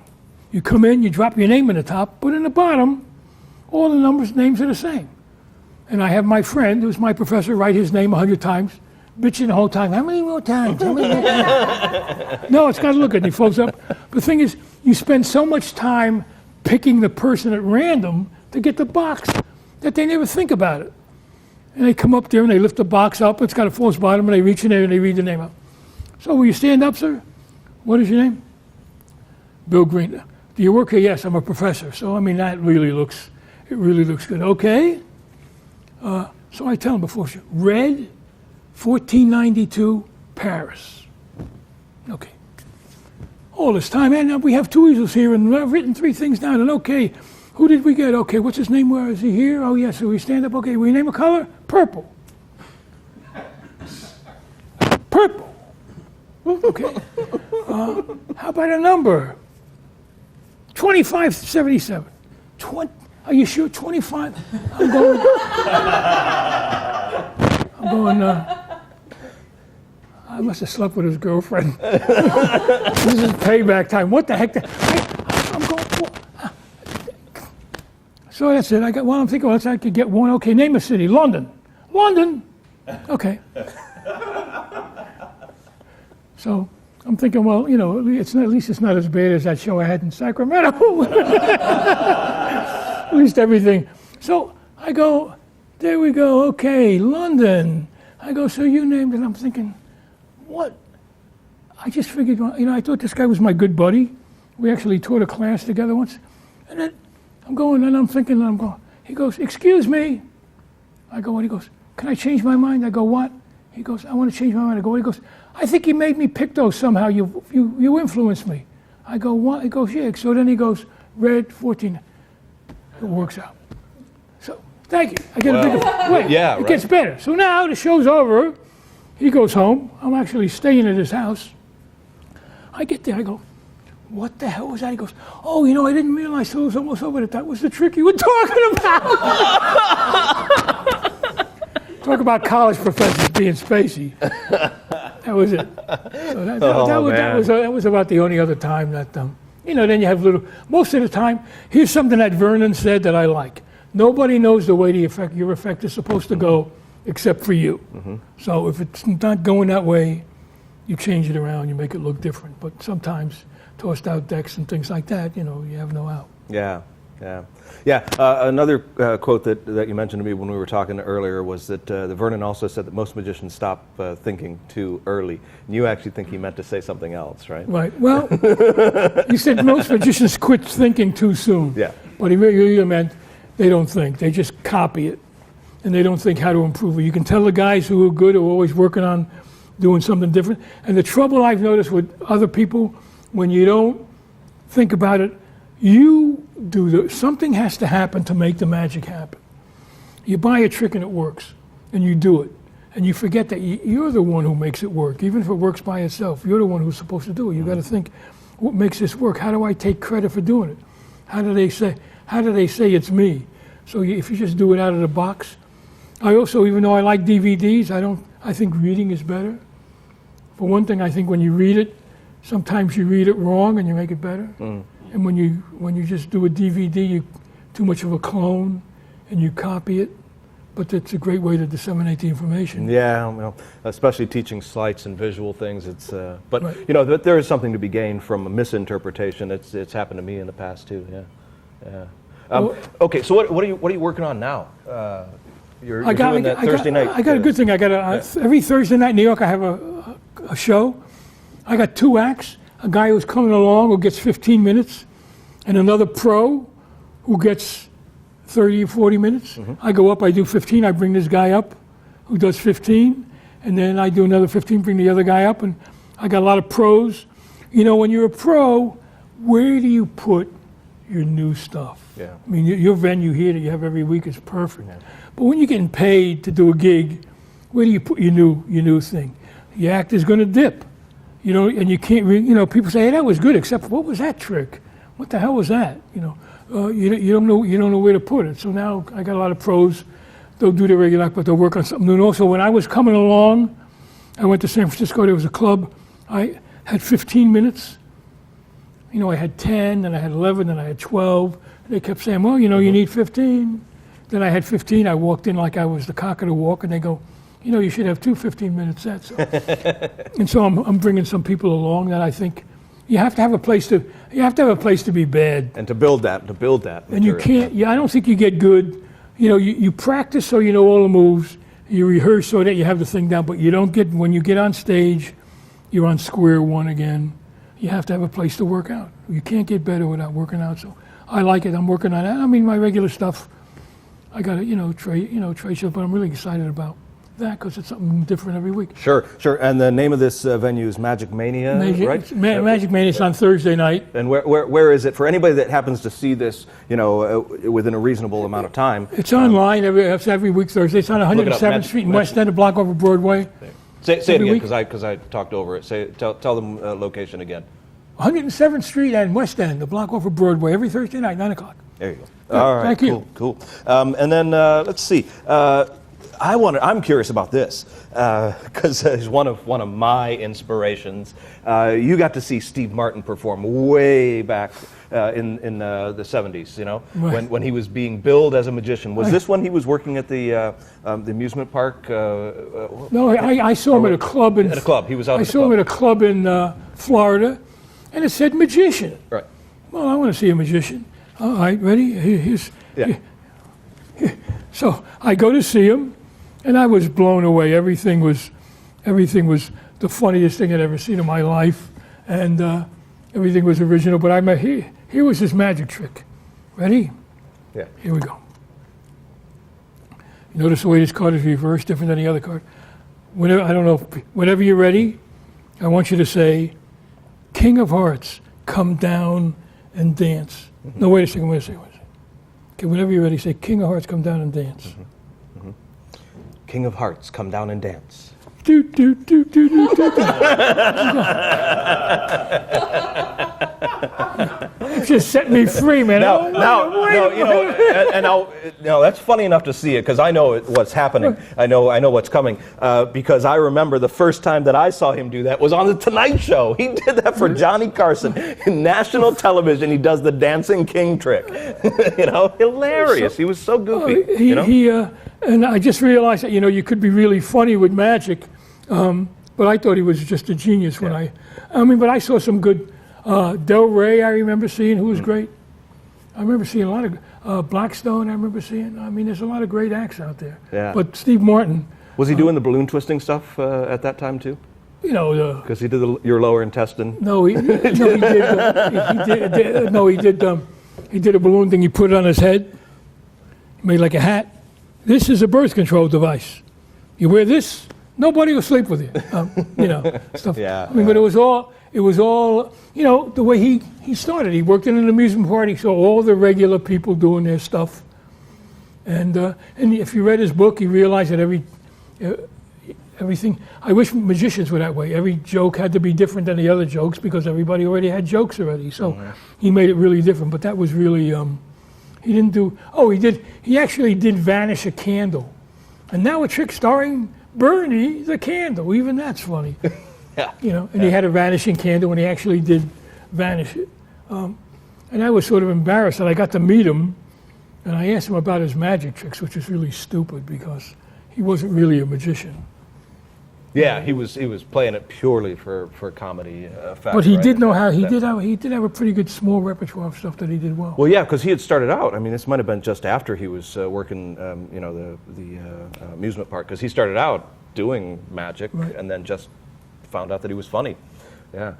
You come in, you drop your name in the top, but in the bottom, all the names are the same. And I have my friend, who's my professor, write his name 100 times, bitching the whole time. How many more times? How many more times? No, it's got to look good. And he folds up. But the thing is, you spend so much time picking the person at random to get the box that they never think about it. And they come up there and they lift the box up. It's got a false bottom, and they reach in there and they read the name up. So will you stand up, sir? What is your name? Bill Green. Do you work here? Yes, I'm a professor. So I mean, that really looks good. Okay. So I tell him before, red, 1492, Paris. Okay. All this time, and we have 2 easels here, and I've written 3 things down. And okay. Who did we get? Okay, what's his name? Where is he here? Oh, yes, so we stand up. Okay, we name a color? Purple. Purple. Okay. How about a number? 2577. Are you sure? 25? I'm going, I must have slept with his girlfriend. This is payback time. What the heck? I'm going, so that's it. I'm thinking, I could get 1. Okay, name a city. London. London. Okay. So I'm thinking, well, at least it's not as bad as that show I had in Sacramento. At least everything. So I go, there we go. Okay, London. I go, so you named it. I'm thinking, what? I just figured, I thought this guy was my good buddy. We actually taught a class together once. And then I'm going, and I'm thinking, and I'm going. He goes, excuse me. I go, what? He goes, can I change my mind? I go, what? He goes, I want to change my mind. I go, he goes, I think you made me pick those somehow. You influenced me. I go, what? He goes, yeah. So then he goes, red, 14. It works out. So, thank you. I get a bigger wait. Yeah, it right. gets better. So now the show's over. He goes home. I'm actually staying at his house. I get there. I go, what the hell was that? He goes, oh, you know, I didn't realize it was almost over. That was the trick you were talking about. Talk about college professors being spacey. That was it. So that was about the only other time that, you know, then you have most of the time, here's something that Vernon said that I like. Nobody knows the way your effect is supposed to go except for you. Mm-hmm. So if it's not going that way, you change it around, you make it look different. But sometimes tossed out decks and things like that, you know, you have no out. Yeah. Another quote that you mentioned to me when we were talking earlier was that Vernon also said that most magicians stop thinking too early. And you actually think he meant to say something else, right? Right. Well, he said most magicians quit thinking too soon. Yeah. But he really meant they don't think. They just copy it. And they don't think how to improve it. You can tell the guys who are good are always working on doing something different. And the trouble I've noticed with other people, when you don't think about it, something has to happen to make the magic happen. You buy a trick and it works, and you do it. And you forget that you're the one who makes it work. Even if it works by itself, you're the one who's supposed to do it. You got to think, what makes this work? How do I take credit for doing it? How do they say it's me? So if you just do it out of the box. I also, even though I like DVDs, I think reading is better. For one thing, I think when you read it, sometimes you read it wrong and you make it better. Mm. And when you just do a DVD, you're too much of a clone and you copy it. But it's a great way to disseminate the information. Yeah, well, especially teaching sleights and visual things. But right. You know, there is something to be gained from a misinterpretation. It's happened to me in the past too. Yeah. Okay, so what are you working on now? You're doing that Thursday night. I got a good thing. Every Thursday night in New York, I have a show. I got 2 acts. A guy who's coming along who gets 15 minutes, and another pro who gets 30 or 40 minutes. Mm-hmm. I go up, I do 15, I bring this guy up who does 15, and then I do another 15, bring the other guy up, and I got a lot of pros. You know, when you're a pro, where do you put your new stuff? Yeah. I mean, your venue here that you have every week is perfect. Yeah. But when you're getting paid to do a gig, where do you put your new thing? Your act is going to dip. You know, and you can't. People say, "Hey, that was good," except what was that trick? What the hell was that? You don't know where to put it. So now I got a lot of pros. They'll do their regular act, but they'll work on something new. And also, when I was coming along, I went to San Francisco. There was a club. I had 15 minutes. You know, I had 10, then I had 11, then I had 12. They kept saying, "Well, you need 15." Then I had 15. I walked in like I was the cock of the walk, and they go, you should have 2 15-minute sets. And so I'm bringing some people along that I think you have to have a place to be bad. And to build that material. And you can't. I don't think you get good. You practice so you know all the moves. You rehearse so that you have the thing down. But you don't get when you get on stage, you're on square one again. You have to have a place to work out. You can't get better without working out. So I like it. I'm working on that. I mean, my regular stuff. I got trade show, but I'm really excited about that because it's something different every week. Sure. And the name of this venue is Magic Mania, right? Magic Mania is on Thursday night. And where is it for anybody that happens to see this, within a reasonable amount of time? It's online every week Thursday. It's on 107th Street in West End, a block over Broadway. Say it again because I talked over it. Tell them location again. 107th Street and West End, the block over Broadway, every Thursday night, 9 o'clock. There you go. Yeah, all right. Thank you. Cool. And then let's see. I'm curious about this because he's one of my inspirations. You got to see Steve Martin perform way back in the 70s. Right. when he was being billed as a magician. Was this when he was working at the amusement park? No, I saw him at a club at a club. He was out. I saw him at a club in Florida, and it said magician. Right. Well, I want to see a magician. All right, ready? So I go to see him. And I was blown away. Everything was the funniest thing I'd ever seen in my life, and everything was original. But here was his magic trick. Ready? Yeah. Here we go. You notice the way this card is reversed, different than the other card. whenever, I don't know, whenever you're ready, I want you to say, King of Hearts, come down and dance. No, wait a second, wait a second. Okay, whenever you're ready, say, King of Hearts, come down and dance. King of Hearts, come down and dance. Do, do, do, do, do, do, do. Just set me free, man. Now, that's funny enough to see it because I know what's happening. I know what's coming because I remember the first time that I saw him do that was on the Tonight Show. He did that for Johnny Carson in national television. He does the dancing king trick. Hilarious. He was so goofy. And I just realized that you could be really funny with magic, but I thought he was just a genius when but I saw some good. Del Rey, I remember seeing, who was great. I remember seeing a lot of Blackstone. I remember seeing. There's a lot of great acts out there. Yeah. But Steve Martin. Was he doing the balloon twisting stuff at that time too? Because he did your lower intestine. No, he did. He did a balloon thing. He put it on his head, made like a hat. This is a birth control device. You wear this, nobody will sleep with you. Stuff. Yeah. But it was all. The way he started. He worked in an amusement park. He saw all the regular people doing their stuff. And if you read his book, he realized that everything. I wish magicians were that way. Every joke had to be different than the other jokes because everybody already had jokes already. So he made it really different. But that was really. He didn't do. Oh, he did. He actually did vanish a candle, and now a trick starring Bernie the candle. Even that's funny. And he had a vanishing candle, and he actually did vanish it. And I was sort of embarrassed that I got to meet him, and I asked him about his magic tricks, which is really stupid because he wasn't really a magician. Yeah, he was playing it purely for comedy effect. But he did know how. He did have a pretty good small repertoire of stuff that he did well. Well, yeah, because he had started out. This might have been just after he was working, the amusement park, because he started out doing magic and then just found out that he was funny. Yeah.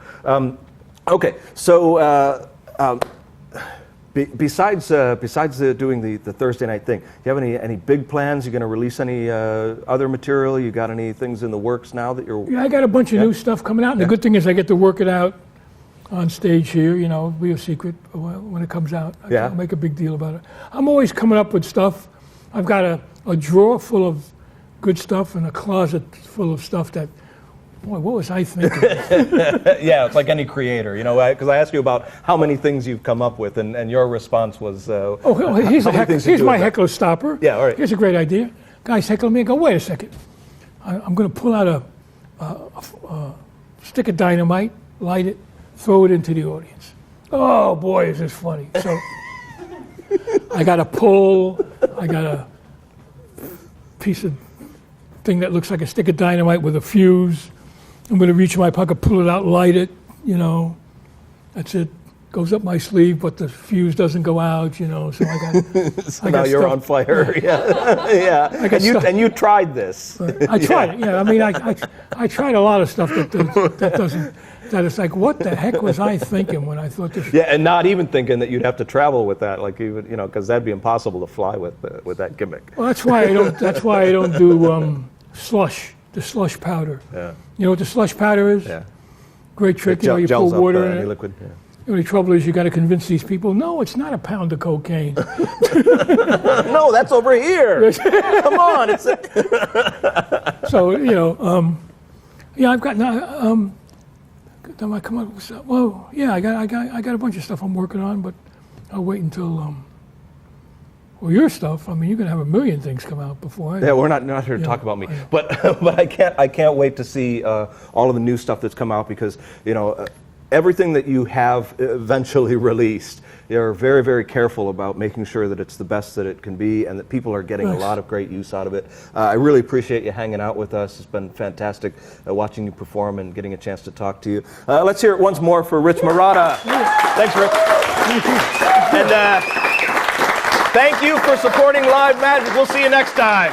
Okay. So besides doing the Thursday night thing, do you have any big plans? You going to release any other material? You got any things in the works now that you're? Yeah, I got a bunch of new stuff coming out. And the good thing is I get to work it out on stage here. Be a secret when it comes out. I don't make a big deal about it. I'm always coming up with stuff. I've got a drawer full of good stuff and a closet full of stuff that. Boy, what was I thinking? Yeah, it's like any creator, because I asked you about how many things you've come up with, and your response was, here's my heckler stopper. Yeah, all right. Here's a great idea. Guys heckle me and go, wait a second. I'm going to pull out a stick of dynamite, light it, throw it into the audience. Oh, boy, is this funny. So I got a piece of thing that looks like a stick of dynamite with a fuse. I'm going to reach in my pocket, pull it out, light it, That's it. Goes up my sleeve, but the fuse doesn't go out, So I got. So now you're on fire. Yeah. And you tried this. I tried it. Yeah. I tried a lot of stuff that doesn't. That it's like, what the heck was I thinking when I thought this? Yeah, and not even thinking that you'd have to travel with that, because that'd be impossible to fly with that gimmick. Well, that's why I don't do slush. The slush powder. Yeah. You know what the slush powder is? Yeah. Great trick. You pour water in any it. liquid. Yeah. The only trouble is you got to convince these people. No, it's not a pound of cocaine. No, that's over here. Come on, it's. So I've got now. I come up with stuff. Well, yeah, I got a bunch of stuff I'm working on, but I'll wait until. Well, your stuff. You're gonna have a million things come out before. We're not here to talk about me, but I can't wait to see all of the new stuff that's come out because everything that you have eventually released, you're very, very careful about making sure that it's the best that it can be and that people are getting a lot of great use out of it. I really appreciate you hanging out with us. It's been fantastic watching you perform and getting a chance to talk to you. Let's hear it once more for Rich Marotta. Thanks, Rick. Thank you. And thank you for supporting Live Magic. We'll see you next time.